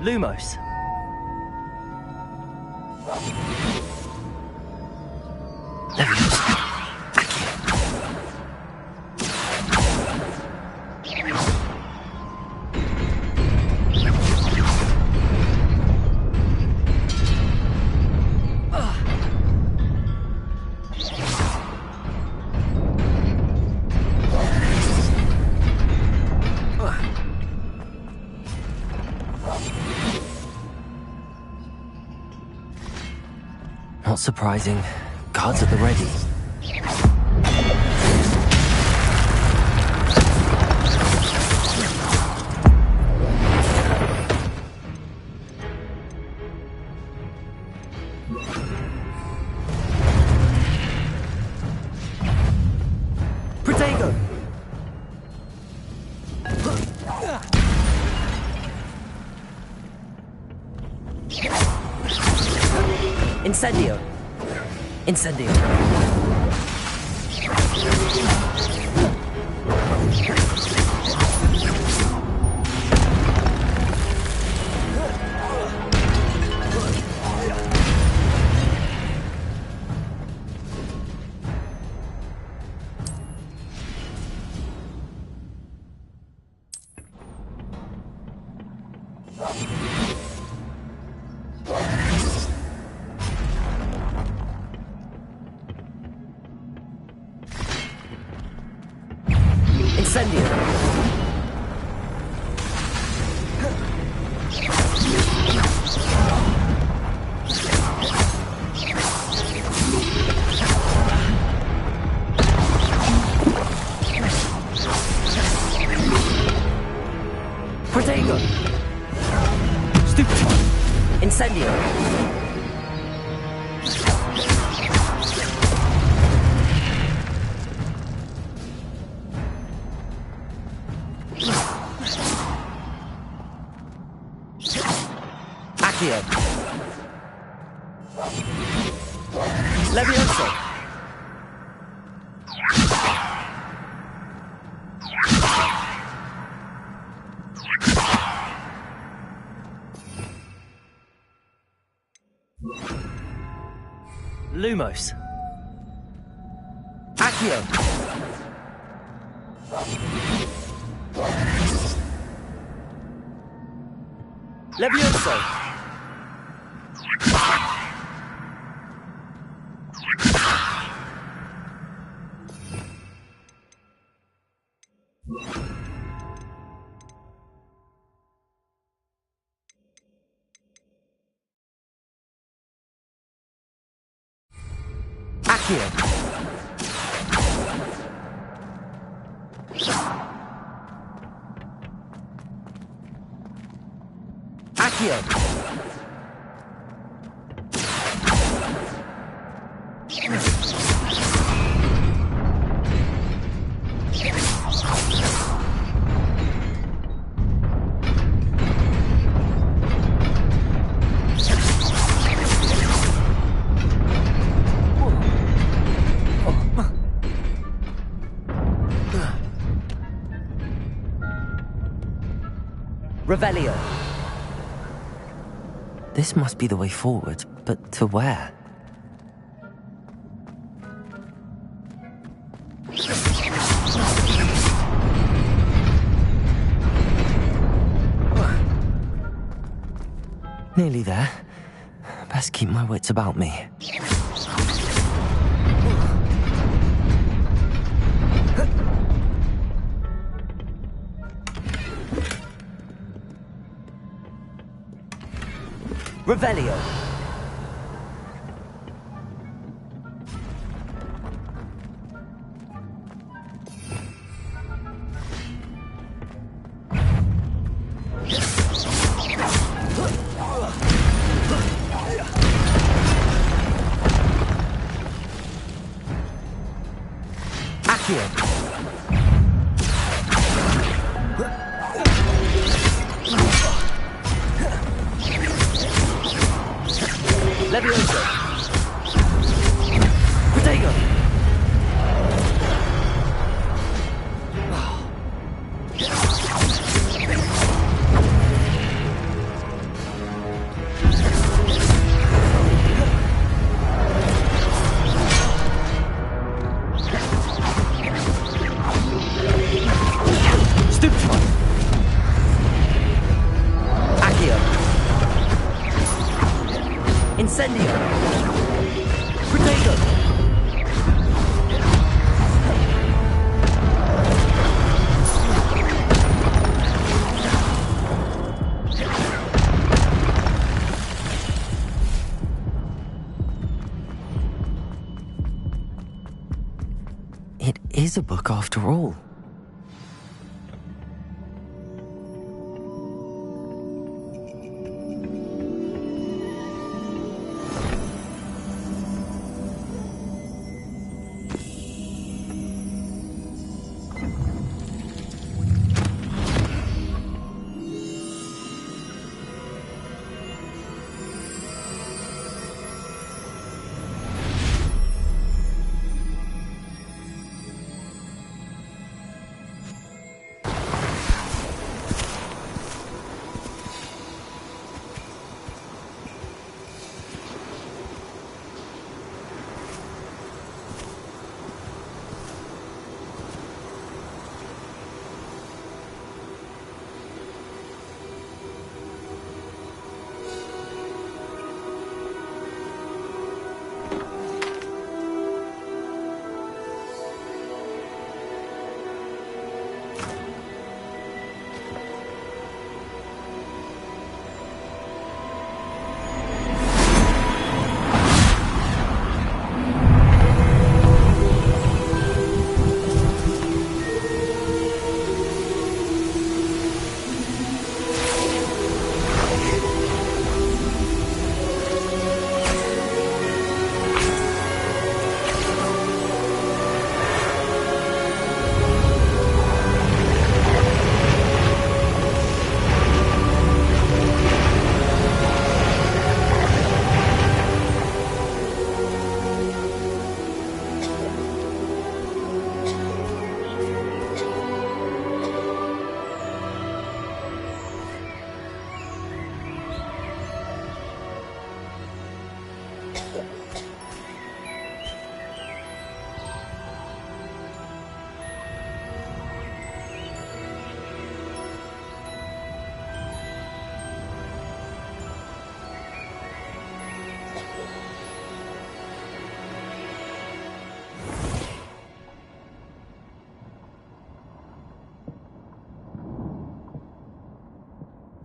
Lumos. Not surprising. Guards at the ready. Protego! Incendio! Incendio! Incendio! Protego! Stupid! Incendio! Accio! Levioso! Lumos. Accio. Levioso. Accio. Accio. Revelio. This must be the way forward, but to where? Nearly there. Best keep my wits about me. Revelio. Accio. Levioso. Protego. Stupefy. Accio. Incendio. Protego. It is a book after all.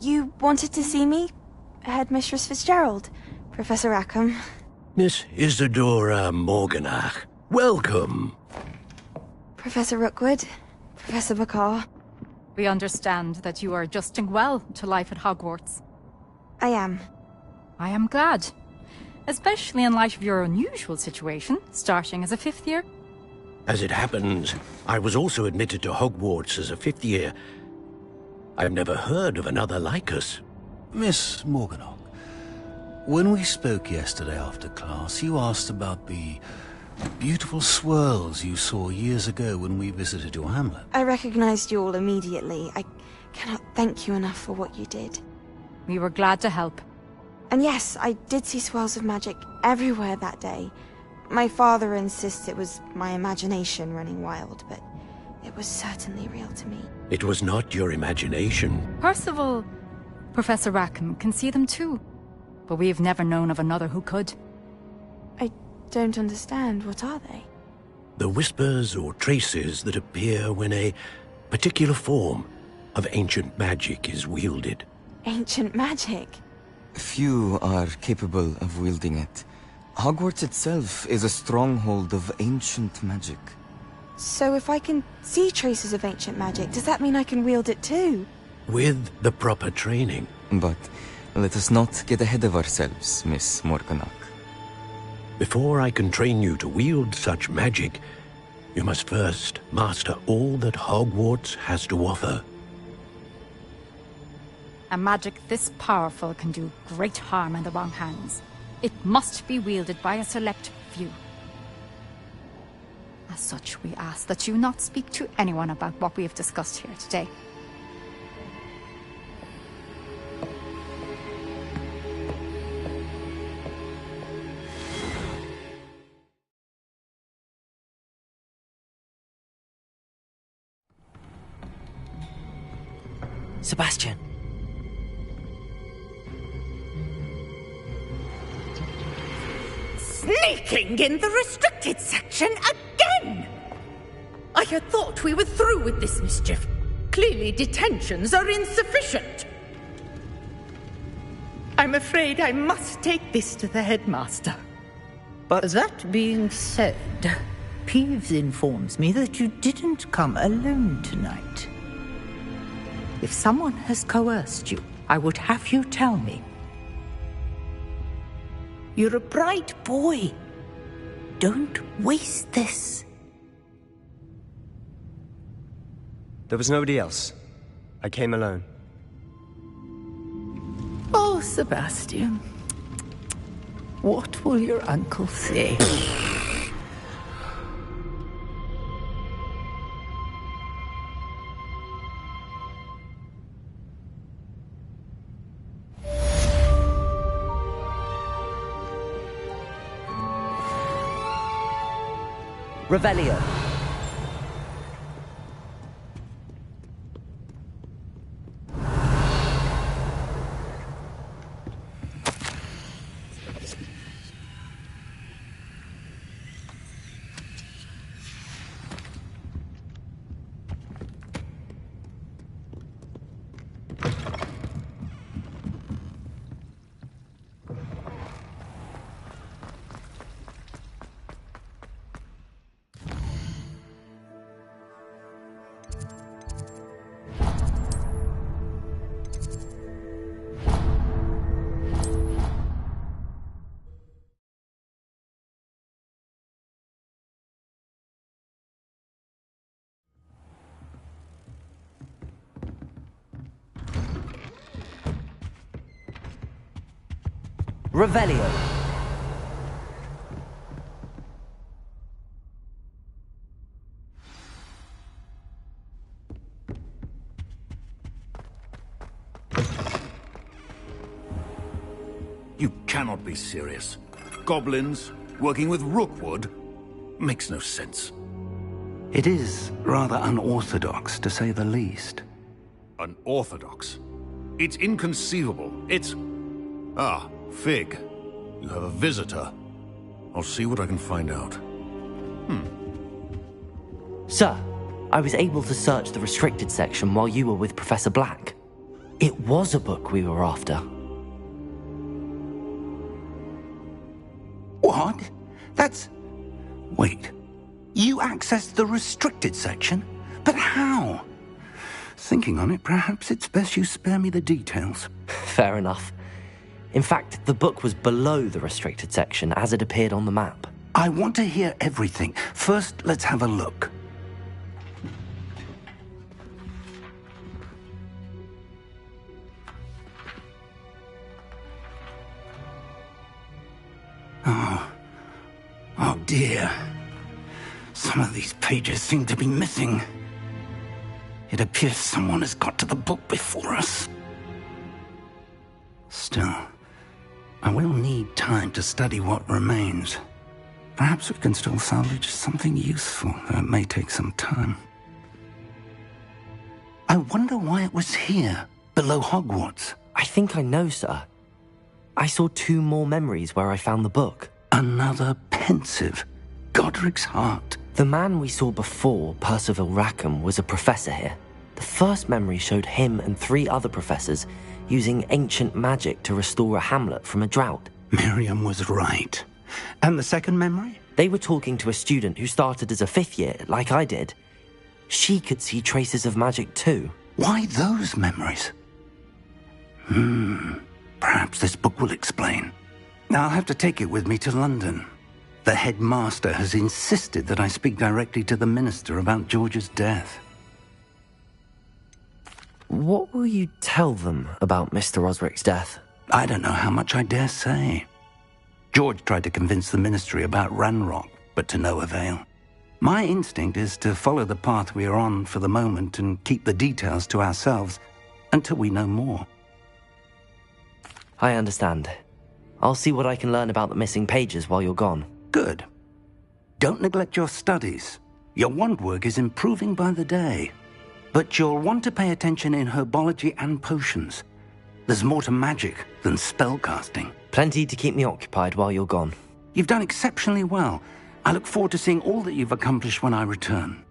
You wanted to see me? Headmistress Fitzgerald? Professor Rackham? Miss Isadora Morganach, welcome. Professor Rookwood? Professor Bakar? We understand that you are adjusting well to life at Hogwarts. I am. I am glad. Especially in light of your unusual situation, starting as a 5th year. As it happens, I was also admitted to Hogwarts as a 5th year. I've never heard of another like us. Miss Morganach, when we spoke yesterday after class, you asked about the beautiful swirls you saw years ago when we visited your hamlet. I recognized you all immediately. I cannot thank you enough for what you did. We were glad to help. And yes, I did see swirls of magic everywhere that day. My father insists it was my imagination running wild, but it was certainly real to me. It was not your imagination. Percival, Professor Rackham can see them too. But we've never known of another who could. I don't understand. What are they? The whispers or traces that appear when a particular form of ancient magic is wielded. Ancient magic? Few are capable of wielding it. Hogwarts itself is a stronghold of ancient magic. So if I can see traces of ancient magic, does that mean I can wield it too? With the proper training. But let us not get ahead of ourselves, Miss Morganach. Before I can train you to wield such magic, You must first master all that Hogwarts has to offer. A magic this powerful can do great harm in the wrong hands. It must be wielded by a select few. As such, we ask that you not speak to anyone about what we have discussed here today. Sebastian. Sneaking in the restricted section again! I had thought we were through with this mischief. Clearly detentions are insufficient. I'm afraid I must take this to the headmaster. But that being said, Peeves informs me that you didn't come alone tonight. If someone has coerced you, I would have you tell me. You're a bright boy. Don't waste this. There was nobody else. I came alone. Oh, Sebastian. What will your uncle say? Revelio. Revelio. You cannot be serious. Goblins working with Rookwood makes no sense. It is rather unorthodox, to say the least. Unorthodox? It's inconceivable. It's... Ah, Fig. You have a visitor. I'll see what I can find out. Sir, I was able to search the restricted section while you were with Professor Black. It was a book we were after. What? That's... Wait. You accessed the restricted section? But how? Thinking on it, perhaps it's best you spare me the details. Fair enough. In fact, the book was below the restricted section as it appeared on the map. I want to hear everything. First, let's have a look. Oh dear. Some of these pages seem to be missing. It appears someone has got to the book before us. Still, I will need time to study what remains. Perhaps we can still salvage something useful, though it may take some time. I wonder why it was here, below Hogwarts. I think I know, sir. I saw 2 more memories where I found the book. Another pensive. Godric's heart. The man we saw before, Percival Rackham, was a professor here. The first memory showed him and 3 other professors using ancient magic to restore a hamlet from a drought. Miriam was right. And the second memory? They were talking to a student who started as a 5th year, like I did. She could see traces of magic too. Why those memories? Perhaps this book will explain. I'll have to take it with me to London. The headmaster has insisted that I speak directly to the minister about George's death. What will you tell them about Mr. Osric's death? I don't know how much I dare say. George tried to convince the ministry about Ranrock, but to no avail. My instinct is to follow the path we are on for the moment and keep the details to ourselves until we know more. I understand. I'll see what I can learn about the missing pages while you're gone. Good. Don't neglect your studies. Your wand work is improving by the day. But you'll want to pay attention in herbology and potions. There's more to magic than spellcasting. Plenty to keep me occupied while you're gone. You've done exceptionally well. I look forward to seeing all that you've accomplished when I return.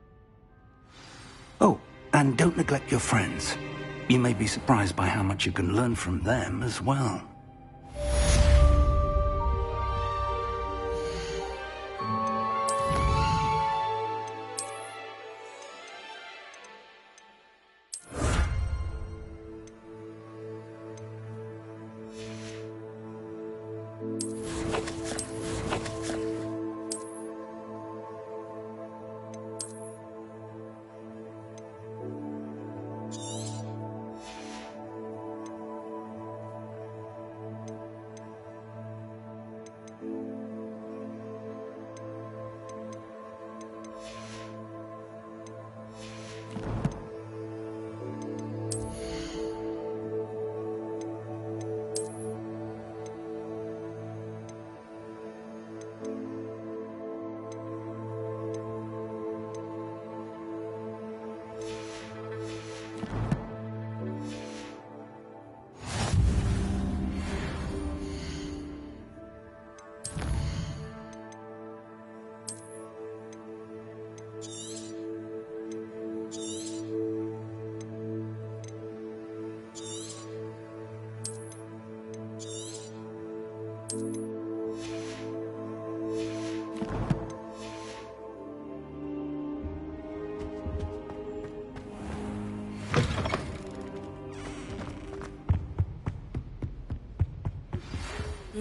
Oh, and don't neglect your friends. You may be surprised by how much you can learn from them as well.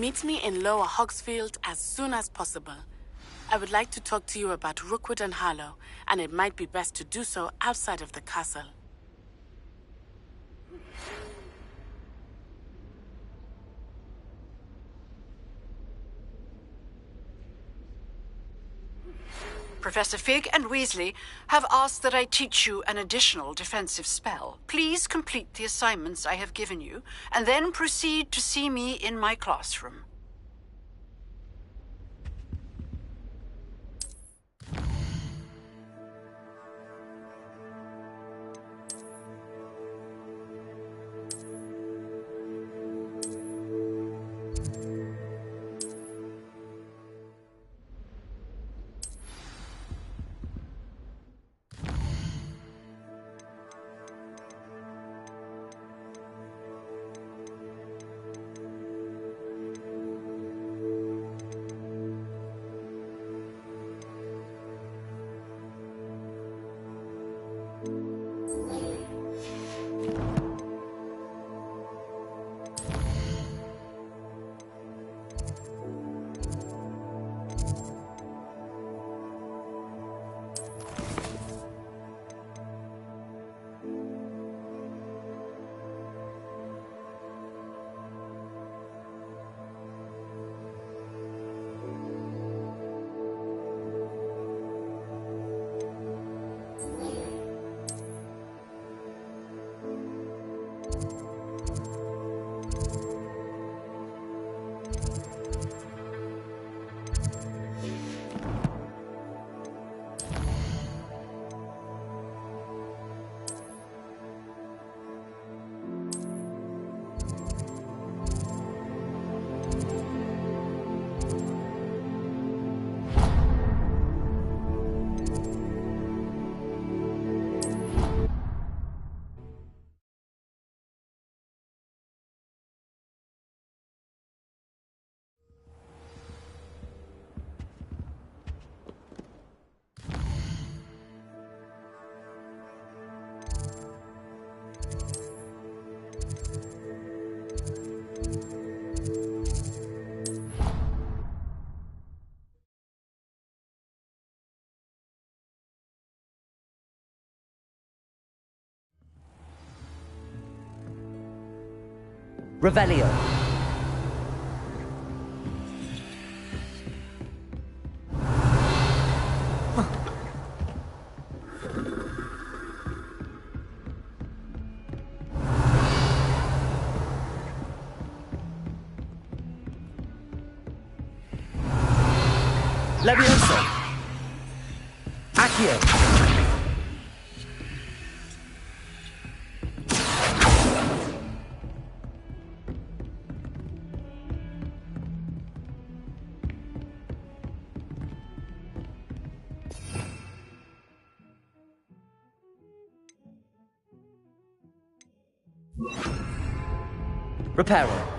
Meet me in Lower Hogsfield as soon as possible. I would like to talk to you about Rookwood and Harlow, and it might be best to do so outside of the castle. Professor Fig and Weasley have asked that I teach you an additional defensive spell. Please complete the assignments I have given you, and then proceed to see me in my classroom. Revelio. Levioso. Accio. Reparo.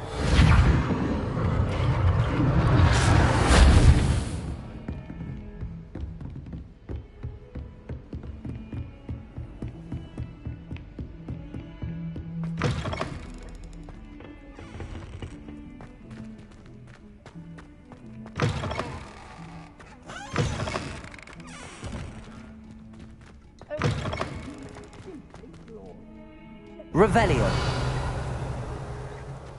Revelio.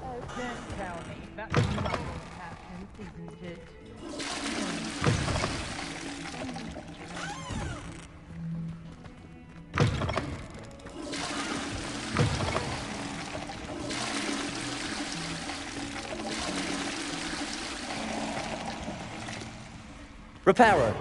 Don't tell me that's mumble captions, isn't it? Reparo.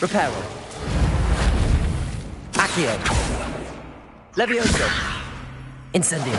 Reparo. Accio. Levioso. Incendio.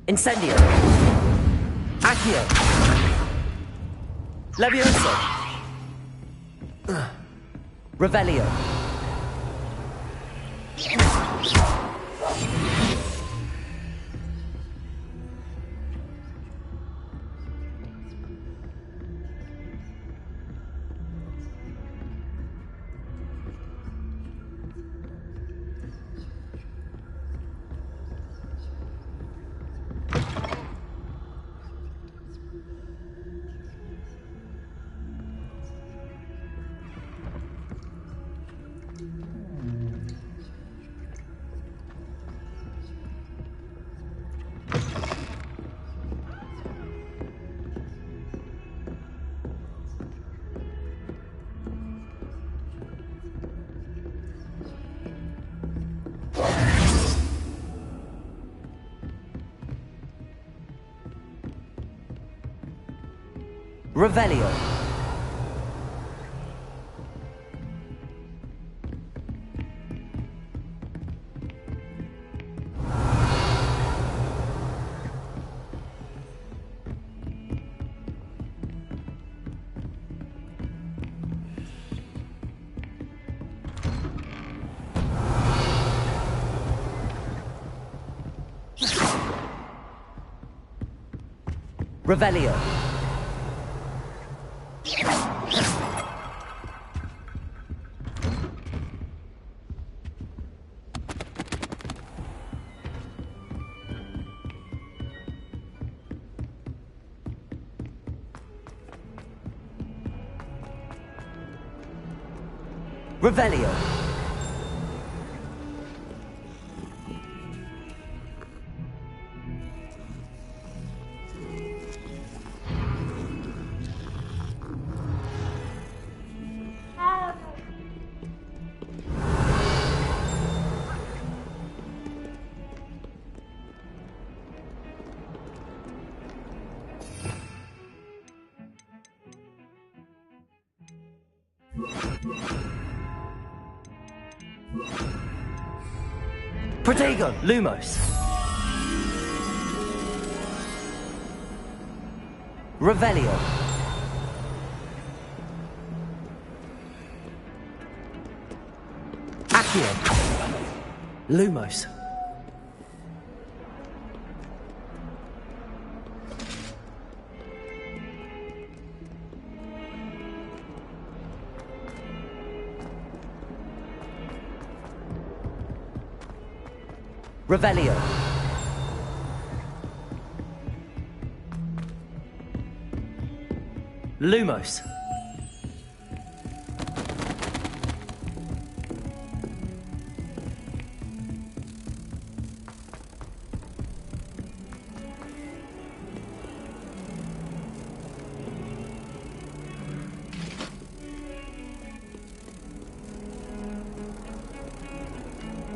Incendio. Accio. Levioso. Revelio. Revelio. Revelio. Revelio. Protego, Lumos. Revelio. Accio. Lumos. Revelio. Lumos.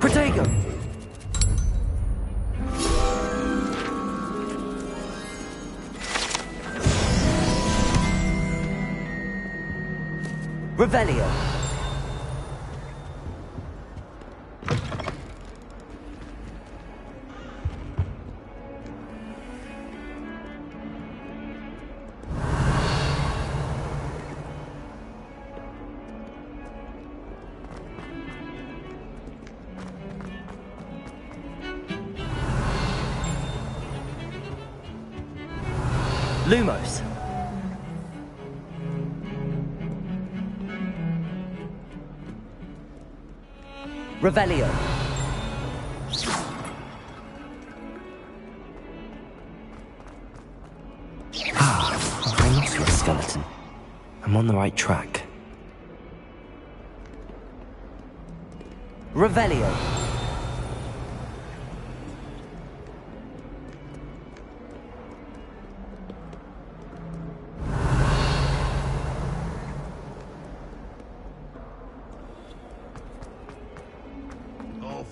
Protego. Revelio. Lumos. Revelio. Ah, a rhinoceros skeleton. I'm on the right track. Revelio.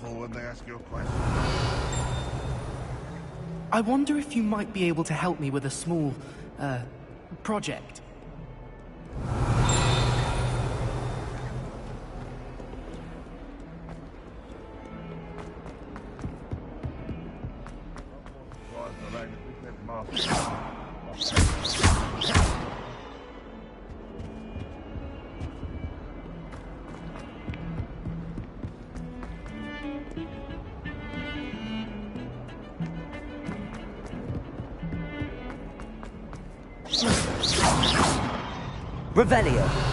When they ask you a question. I wonder if you might be able to help me with a small, project. Revelio.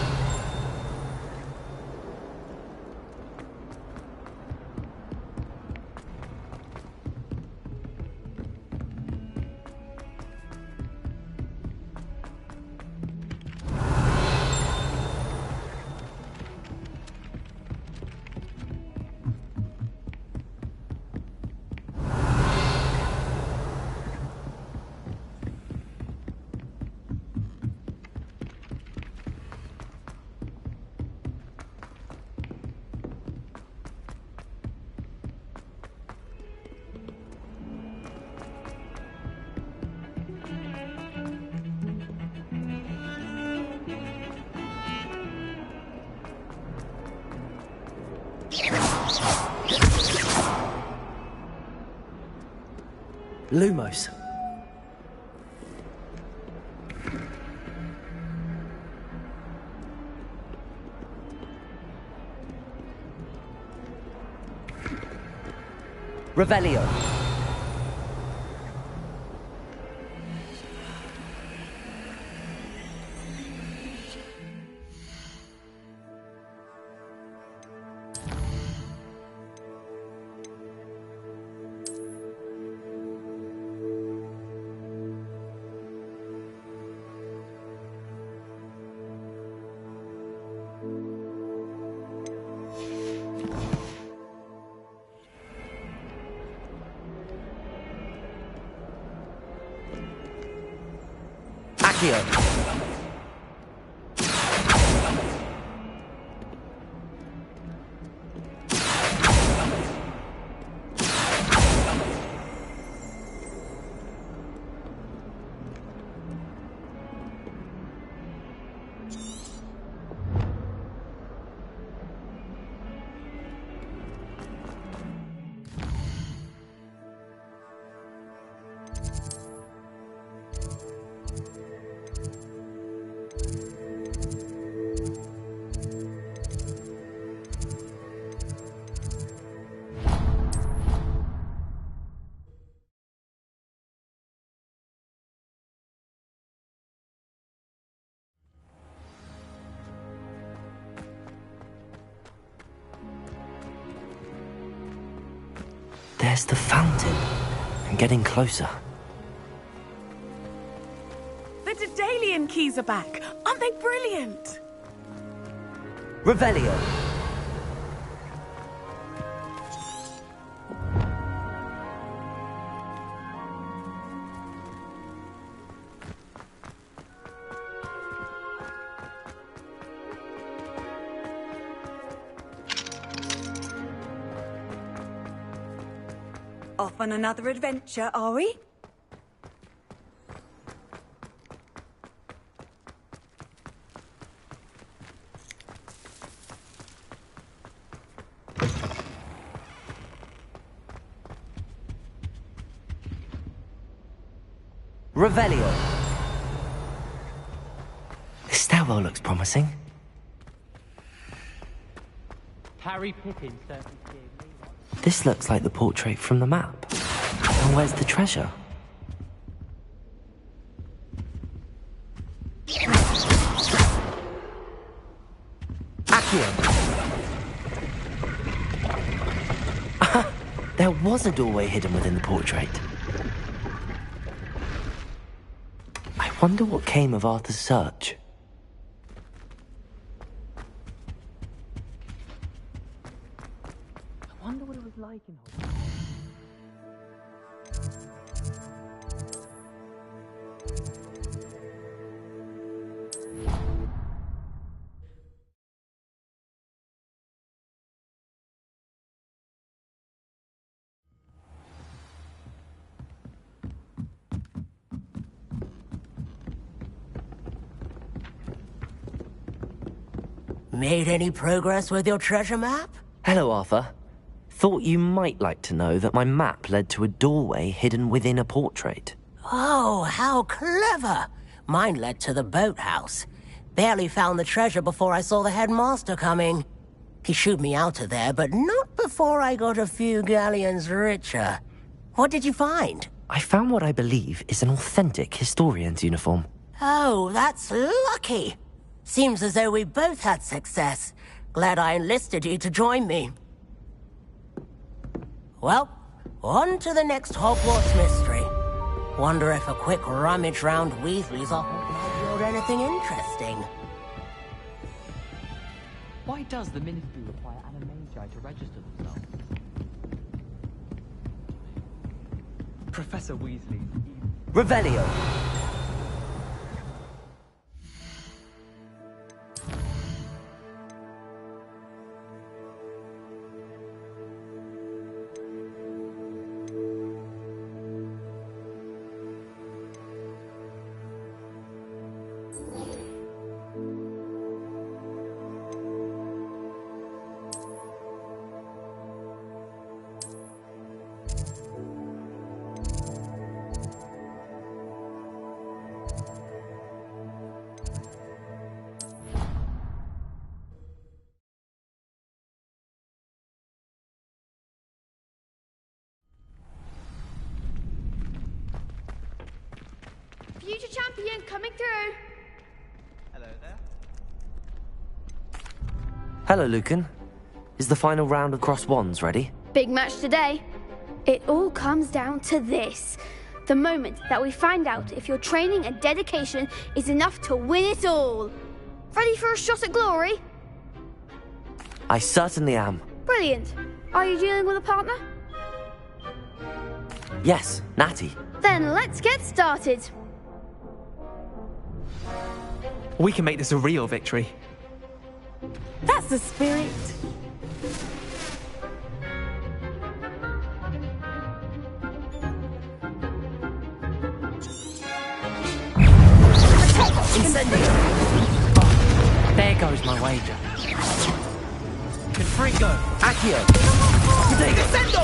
Lumos. Revelio. Accio! There's the fountain. I'm getting closer. The Daedalian keys are back. Aren't they brilliant? Revelio. Off on another adventure, are we? Revelio. This stairwell looks promising. Harry Pippin certainly gave me one. This looks like the portrait from the map. And where's the treasure? Accio! There was a doorway hidden within the portrait. I wonder what came of Arthur's search. I wonder what it was like in Hogwarts. Made any progress with your treasure map? Hello, Arthur. Thought you might like to know that my map led to a doorway hidden within a portrait. Oh, how clever! Mine led to the boathouse. Barely found the treasure before I saw the headmaster coming. He shooed me out of there, but not before I got a few galleons richer. What did you find? I found what I believe is an authentic historian's uniform. Oh, that's lucky. Seems as though we both had success. Glad I enlisted you to join me. Well, on to the next Hogwarts mystery. Wonder if a quick rummage round Weasley's office might yield anything interesting. Why does the Ministry require animagi to register themselves? Professor Weasley. Revelio. Future champion coming through. Hello there. Hello, Lucan. Is the final round of Cross Wands ready? Big match today. It all comes down to this. The moment that we find out if your training and dedication is enough to win it all. Ready for a shot at glory? I certainly am. Brilliant. Are you dealing with a partner? Yes, Natty. Then let's get started. We can make this a real victory. That's the spirit. Incendio! There goes my wager. Confringo! Accio! Potato! Incendio!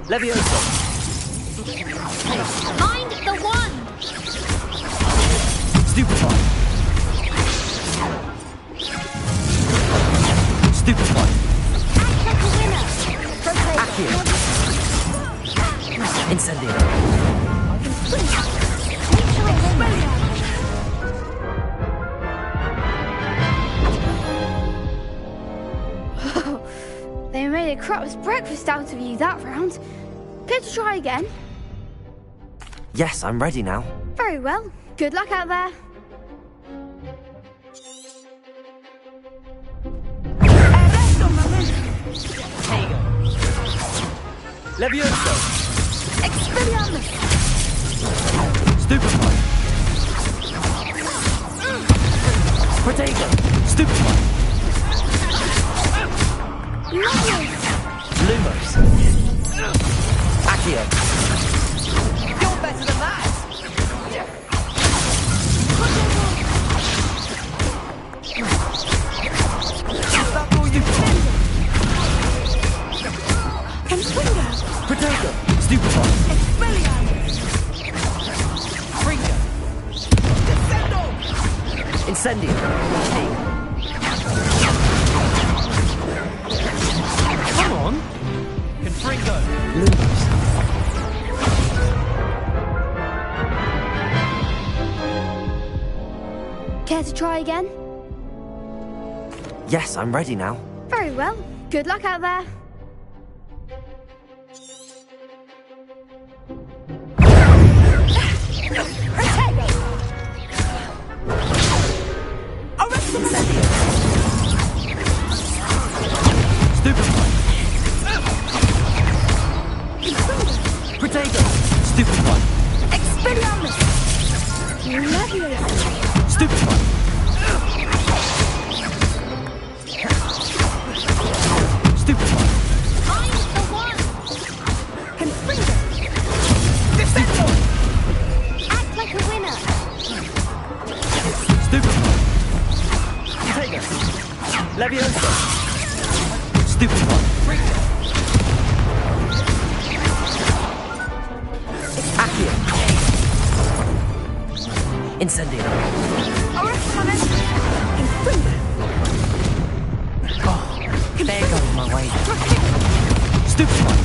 Levioso! Mind the one! Stupefy! Stupefy! Accio! Incendio! They made a crap's breakfast out of you that round. Care to try again? Yes, I'm ready now. Very well. Good luck out there. Levioso! Expelliarmus! Stupefy! Potato! Stupefy! Lumos! Accio! You're better than that! That's all you've got. Potato! Stupefy! Fringo! Incendio! Come on! Confringo! Lumos! Care to try again? Yes, I'm ready now. Very well. Good luck out there. Potato! Stupefy! Expelliarmus! Stupefy! Stupefy! Mind the one! Confringo! Act like a winner! Stupefy! Potato! Levioso! Stupefy! Accio! Incendio! Oh, there goes my way. Stupefy!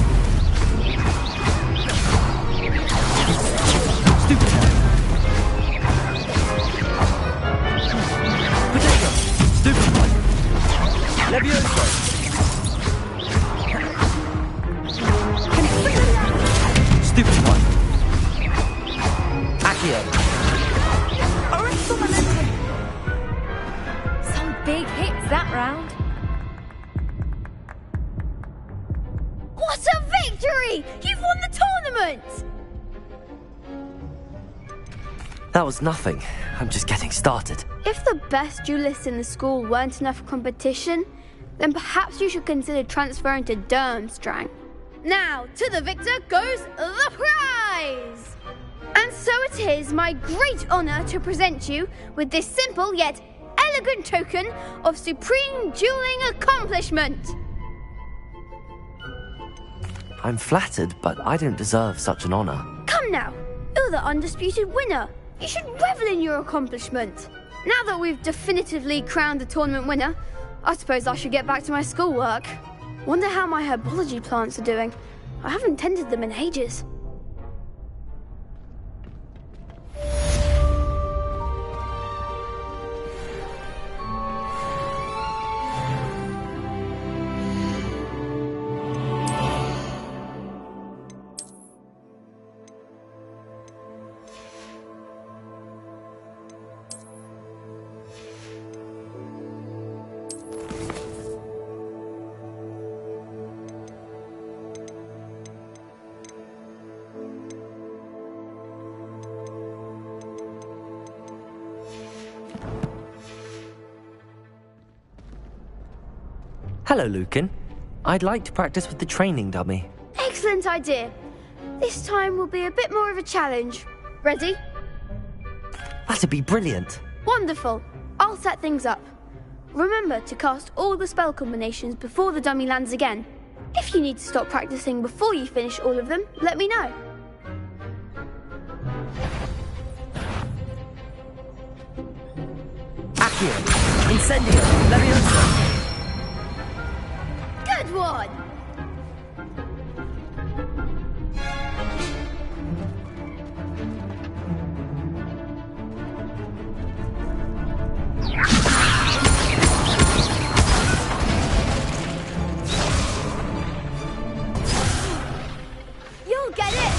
Stupefy! Potato! Stupefy! Levioso! Stupefy! Accio! Some big hits that round. What a victory! You've won the tournament! That was nothing. I'm just getting started. If the best duelists in the school weren't enough competition, then perhaps you should consider transferring to Durmstrang. Now, to the victor goes the prize! And so it is my great honour to present you with this simple yet elegant token of supreme dueling accomplishment. I'm flattered, but I don't deserve such an honor. Come now, you're the undisputed winner. You should revel in your accomplishment. Now that we've definitively crowned the tournament winner, I suppose I should get back to my schoolwork. Wonder how my herbology plants are doing. I haven't tended them in ages. Hello, Lucan. I'd like to practice with the training dummy. Excellent idea. This time will be a bit more of a challenge. Ready? That'd be brilliant. Wonderful. I'll set things up. Remember to cast all the spell combinations before the dummy lands again. If you need to stop practicing before you finish all of them, let me know. Accio! Incendio! Leviosa! Good one! You'll get it!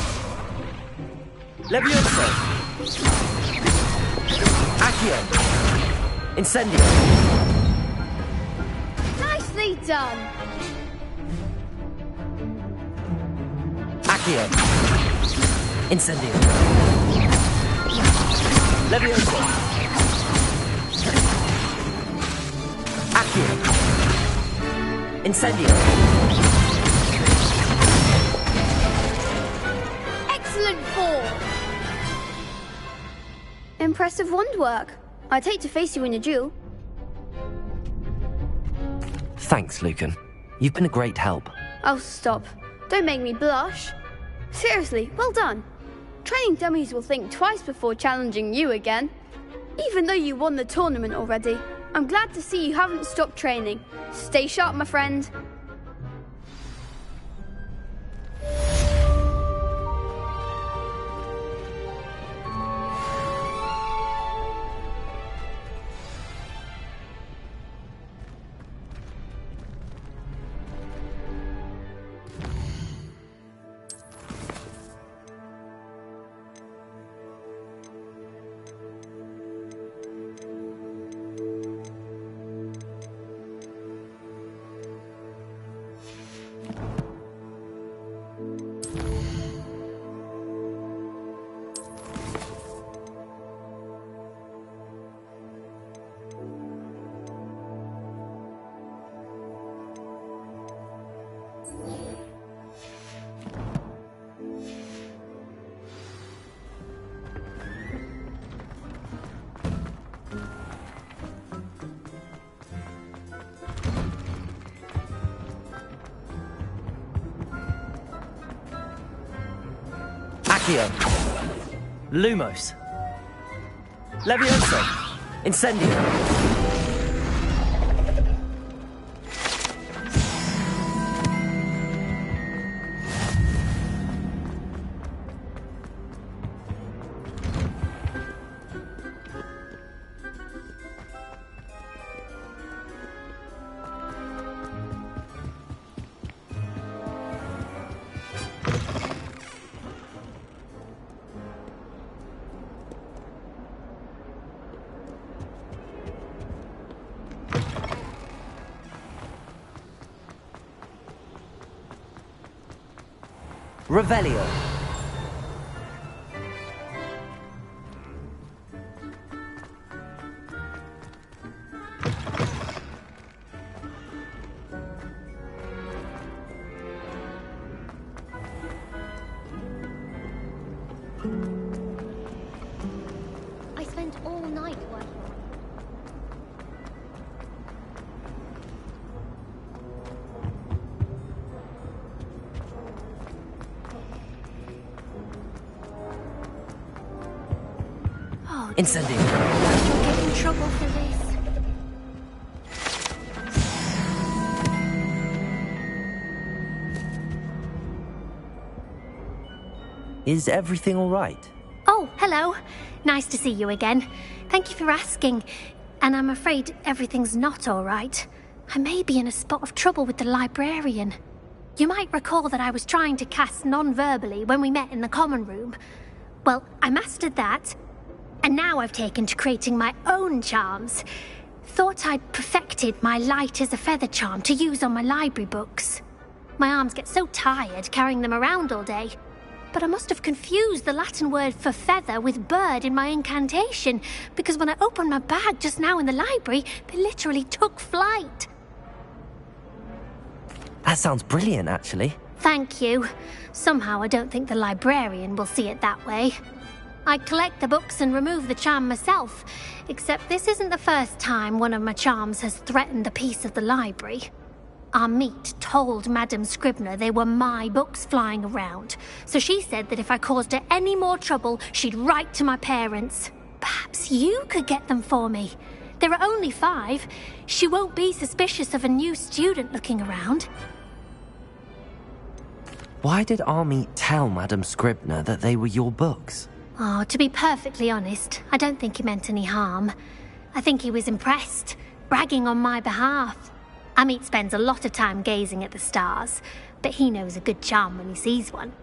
Leviosa! Accio! Incendio! Nicely done! Accio! Incendio! Leviosa! Accio! Incendio! Excellent form! Impressive wand work. I'd hate to face you in a duel. Thanks, Lucan. You've been a great help. Oh, stop. Don't make me blush. Seriously, well done. Training dummies will think twice before challenging you again. Even though you won the tournament already, I'm glad to see you haven't stopped training. Stay sharp, my friend. Accio! Lumos! Leviosa! Incendio! Revelio! I spent all night working. Incendio! You'll get in trouble for this. Is everything all right? Oh, hello. Nice to see you again. Thank you for asking. And I'm afraid everything's not all right. I may be in a spot of trouble with the librarian. You might recall that I was trying to cast non-verbally when we met in the common room. Well, I mastered that. And now I've taken to creating my own charms. Thought I'd perfected my light as a feather charm to use on my library books. My arms get so tired carrying them around all day. But I must have confused the Latin word for feather with bird in my incantation, because when I opened my bag just now in the library, they literally took flight. That sounds brilliant, actually. Thank you. Somehow I don't think the librarian will see it that way. I collect the books and remove the charm myself, except this isn't the first time one of my charms has threatened a piece of the library. Our meet told Madame Scribner they were my books flying around, so she said that if I caused her any more trouble, she'd write to my parents. Perhaps you could get them for me. There are only 5. She won't be suspicious of a new student looking around. Why did Army tell Madame Scribner that they were your books? Oh, to be perfectly honest, I don't think he meant any harm. I think he was impressed, bragging on my behalf. Amit spends a lot of time gazing at the stars, but he knows a good charm when he sees one.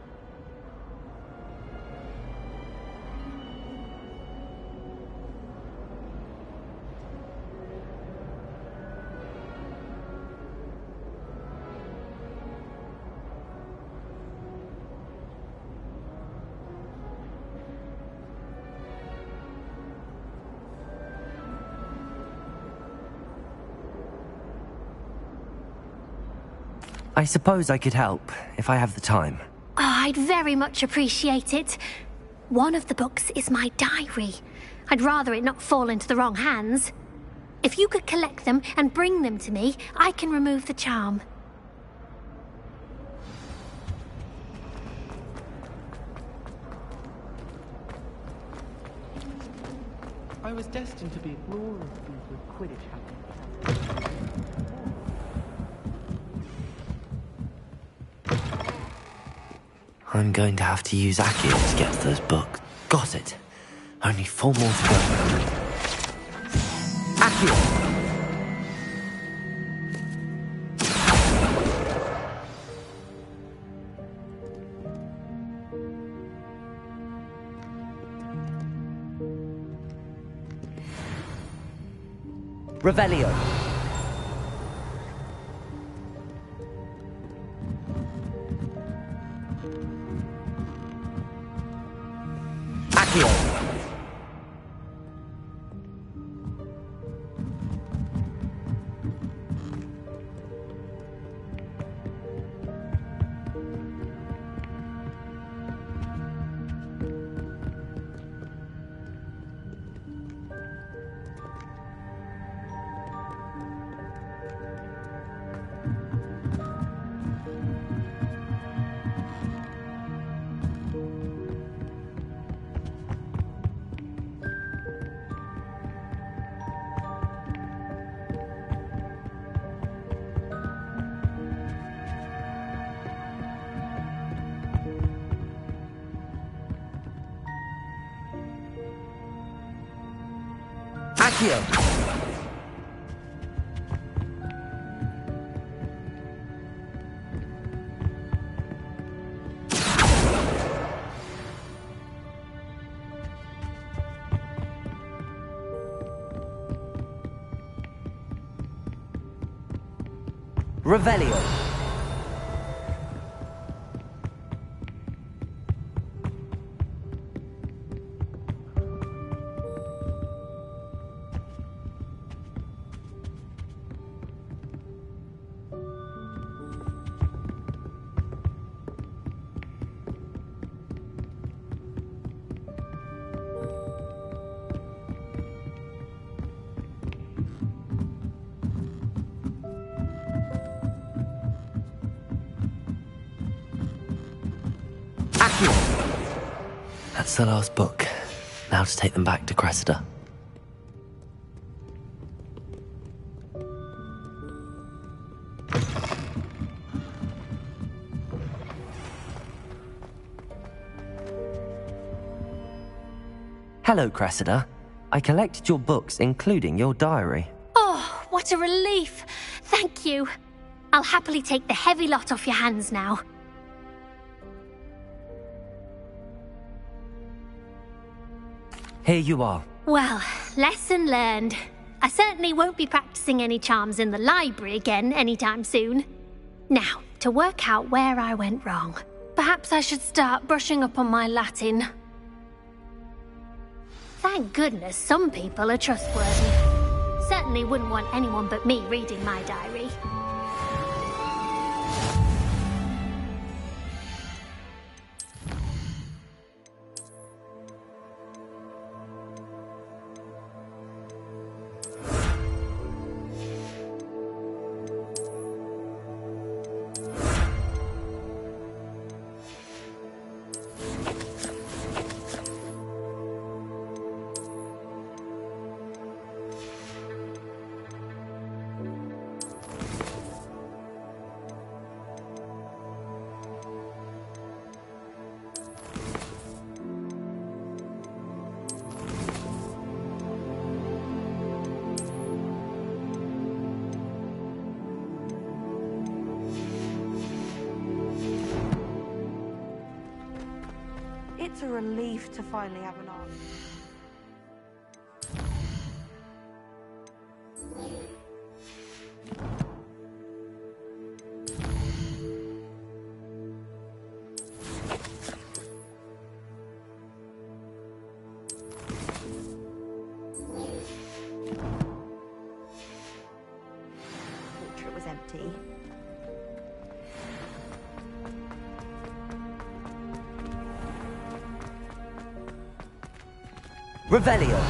I suppose I could help, if I have the time. Oh, I'd very much appreciate it. One of the books is my diary. I'd rather it not fall into the wrong hands. If you could collect them and bring them to me, I can remove the charm. I was destined to be a glorious piece of Quidditch happening. I'm going to have to use Accio to get to those books. Got it. Only 4 more to go. Accio! Revelio. Accio. Accio. Revelio. That's the last book. Now to take them back to Cressida. Hello, Cressida. I collected your books, including your diary. Oh, what a relief. Thank you. I'll happily take the heavy lot off your hands now. Here you are. Well, lesson learned. I certainly won't be practicing any charms in the library again anytime soon. Now, to work out where I went wrong. Perhaps I should start brushing up on my Latin. Thank goodness some people are trustworthy. Certainly wouldn't want anyone but me reading my diary. It's a relief to finally have an answer. Portrait was empty. Revelio.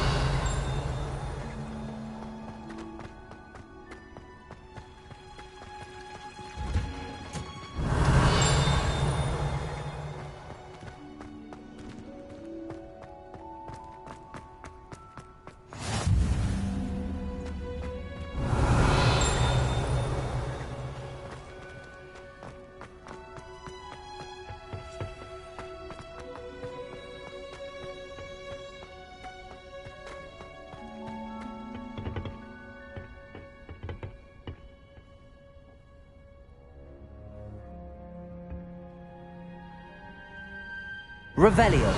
Revelio.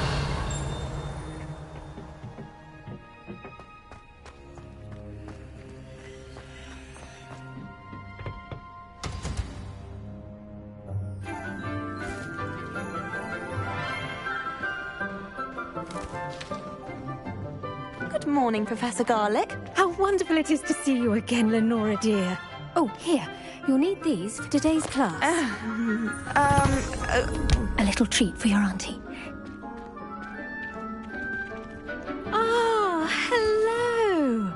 Good morning, Professor Garlick. How wonderful it is to see you again, Lenora dear. Oh, here. You'll need these for today's class. A little treat for your auntie. Ah, hello.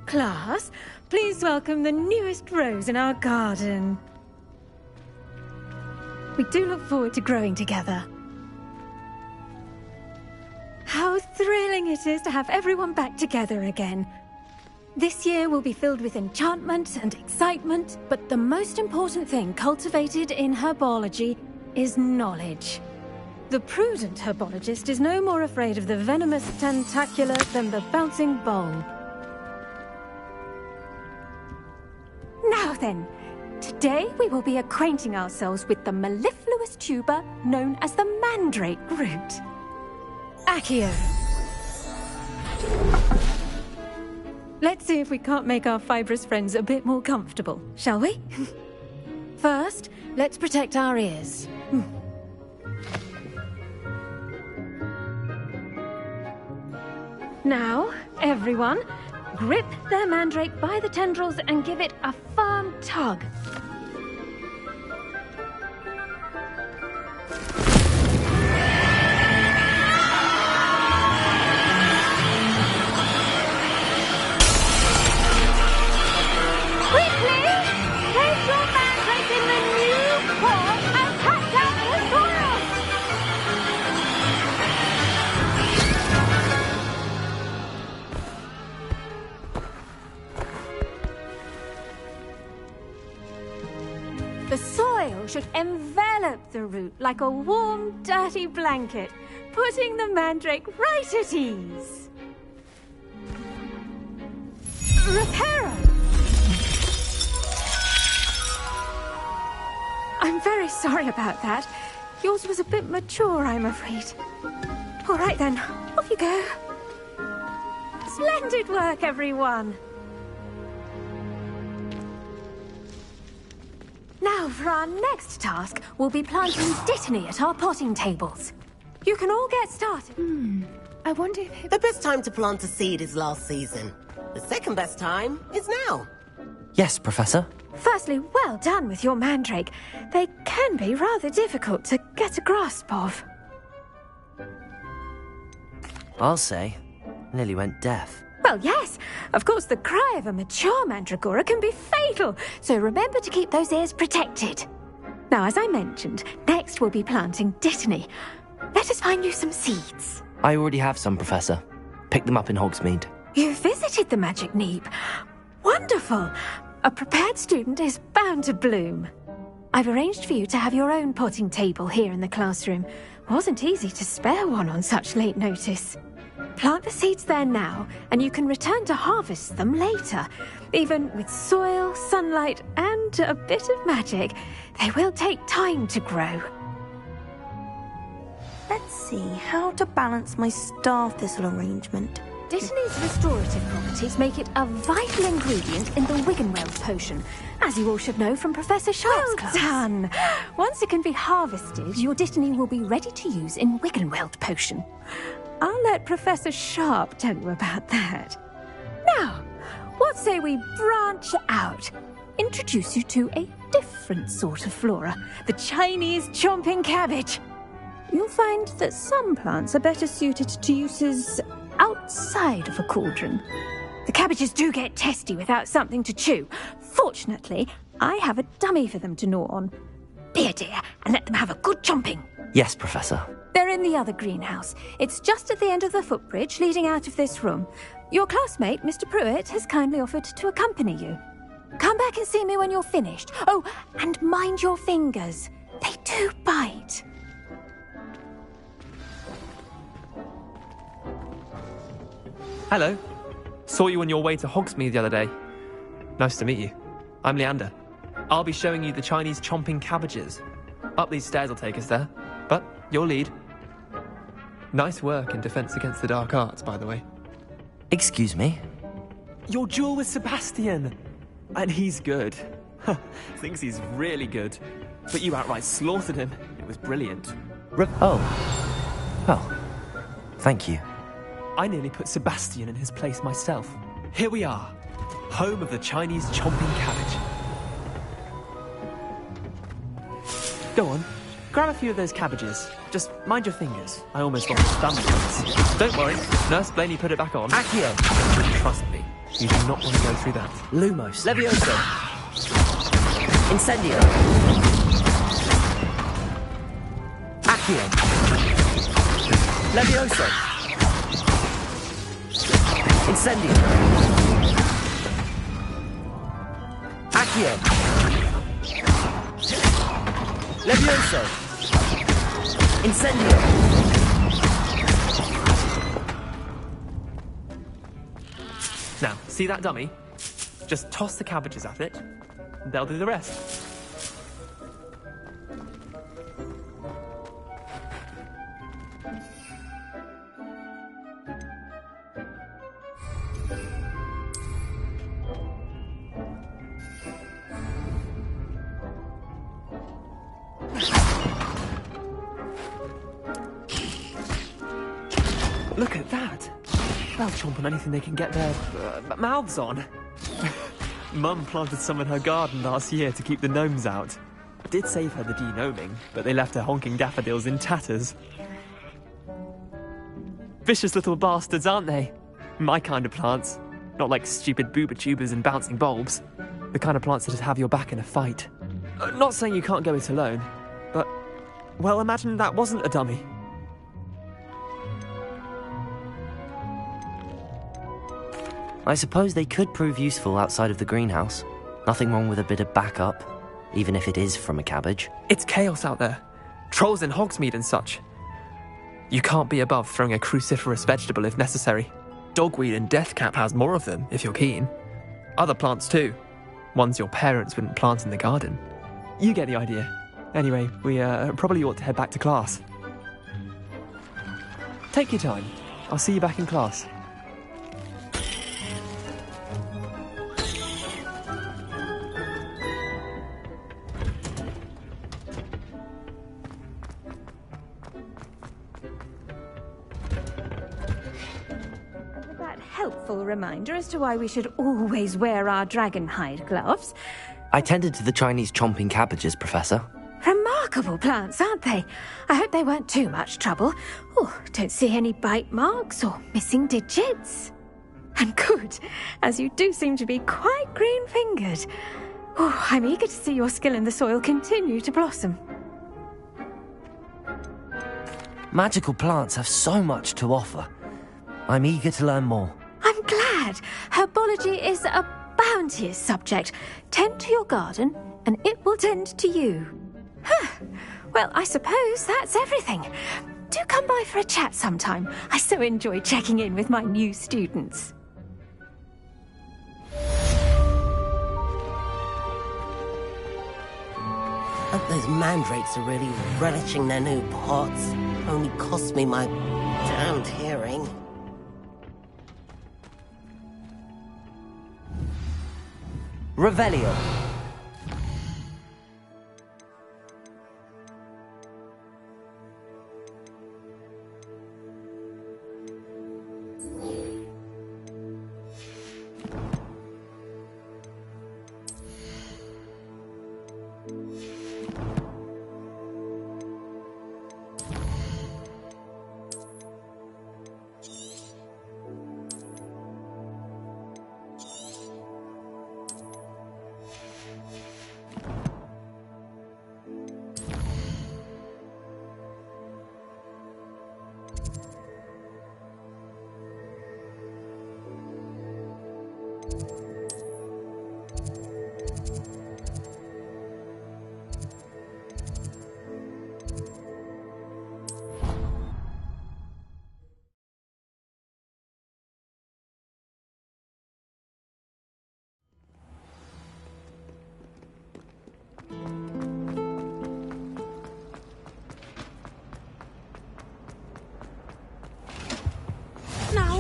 Class, please welcome the newest rose in our garden. We do look forward to growing together. How thrilling it is to have everyone back together again. This year will be filled with enchantment and excitement, but the most important thing cultivated in herbology is knowledge. The prudent herbologist is no more afraid of the venomous tentacula than the bouncing bulb. Now then, today we will be acquainting ourselves with the mellifluous tuber known as the mandrake root. Accio. Let's see if we can't make our fibrous friends a bit more comfortable, shall we? First, let's protect our ears. Now, everyone, grip their mandrake by the tendrils and give it a firm tug. The soil should envelop the root like a warm, dirty blanket, putting the mandrake right at ease. Reparo! I'm very sorry about that. Yours was a bit mature, I'm afraid. All right then, off you go. Splendid work, everyone. Now, for our next task, we'll be planting dittany at our potting tables. You can all get started. I wonder if... The best time to plant a seed is last season. The second best time is now. Yes, Professor. Firstly, well done with your mandrake. They can be rather difficult to get a grasp of. I'll say. Nearly went deaf. Well, yes. Of course, the cry of a mature mandragora can be fatal, so remember to keep those ears protected. Now, as I mentioned, next we'll be planting dittany. Let us find you some seeds. I already have some, Professor. Picked them up in Hogsmeade. You visited the Magic Neep. Wonderful. A prepared student is bound to bloom. I've arranged for you to have your own potting table here in the classroom. Wasn't easy to spare one on such late notice. Plant the seeds there now, and you can return to harvest them later. Even with soil, sunlight, and a bit of magic, they will take time to grow. Let's see how to balance my star thistle arrangement. Dittany's restorative properties make it a vital ingredient in the Wiggenweld potion, as you all should know from Professor Sharp's class. Well done! Once it can be harvested, your Dittany will be ready to use in Wiggenweld potion. I'll let Professor Sharp tell you about that. Now, what say we branch out? Introduce you to a different sort of flora, the Chinese chomping cabbage. You'll find that some plants are better suited to uses outside of a cauldron. The cabbages do get testy without something to chew. Fortunately, I have a dummy for them to gnaw on. Be a dear and let them have a good chomping. Yes, Professor. They're in the other greenhouse. It's just at the end of the footbridge leading out of this room. Your classmate, Mr. Pruitt, has kindly offered to accompany you. Come back and see me when you're finished. Oh, and mind your fingers. They do bite. Hello. Saw you on your way to Hogsmeade the other day. Nice to meet you. I'm Leander. I'll be showing you the Chinese chomping cabbages. Up these stairs will take us there, but your lead. Nice work in Defense Against the Dark Arts, by the way. Excuse me? Your duel with Sebastian! And he's good. Thinks he's really good. But you outright slaughtered him. It was brilliant. Oh. Well, thank you. I nearly put Sebastian in his place myself. Here we are, home of the Chinese chomping cabbage. Go on, grab a few of those cabbages. Just mind your fingers. I almost lost a stamina once. Don't worry, Nurse Blaney put it back on. Accio! Trust me, you do not want to go through that. Lumos. Levioso. Incendio. Accio. Levioso. Incendio. Accio. Levioso. Incendio. Now, see that dummy? Just toss the cabbages at it, and they'll do the rest. Look at that! They'll chomp on anything they can get their mouths on. Mum planted some in her garden last year to keep the gnomes out. Did save her the de-gnoming, but they left her honking daffodils in tatters. Vicious little bastards, aren't they? My kind of plants. Not like stupid booba tubers and bouncing bulbs. The kind of plants that have your back in a fight. Not saying you can't go it alone, but... well, imagine that wasn't a dummy. I suppose they could prove useful outside of the greenhouse. Nothing wrong with a bit of backup, even if it is from a cabbage. It's chaos out there. Trolls in Hogsmeade and such. You can't be above throwing a cruciferous vegetable if necessary. Dogweed and deathcap has more of them, if you're keen. Other plants too. Ones your parents wouldn't plant in the garden. You get the idea. Anyway, we probably ought to head back to class. Take your time. I'll see you back in class. Helpful reminder as to why we should always wear our dragon hide gloves. I tended to the Chinese chomping cabbages, Professor. Remarkable plants, aren't they? I hope they weren't too much trouble. Oh, don't see any bite marks or missing digits. And good, as you do seem to be quite green-fingered. Oh, I'm eager to see your skill in the soil continue to blossom. Magical plants have so much to offer. I'm eager to learn more. I'm glad. Herbology is a bounteous subject. Tend to your garden, and it will tend to you. Well, I suppose that's everything. Do come by for a chat sometime. I so enjoy checking in with my new students. Hope those mandrakes are really relishing their new pots. Only cost me my damned hearing. Revelio.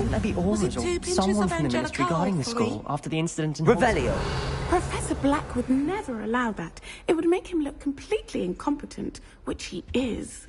There be orders or someone from the ministry guarding the school after the incident in Revelio. Professor Black would never allow that. It would make him look completely incompetent, which he is.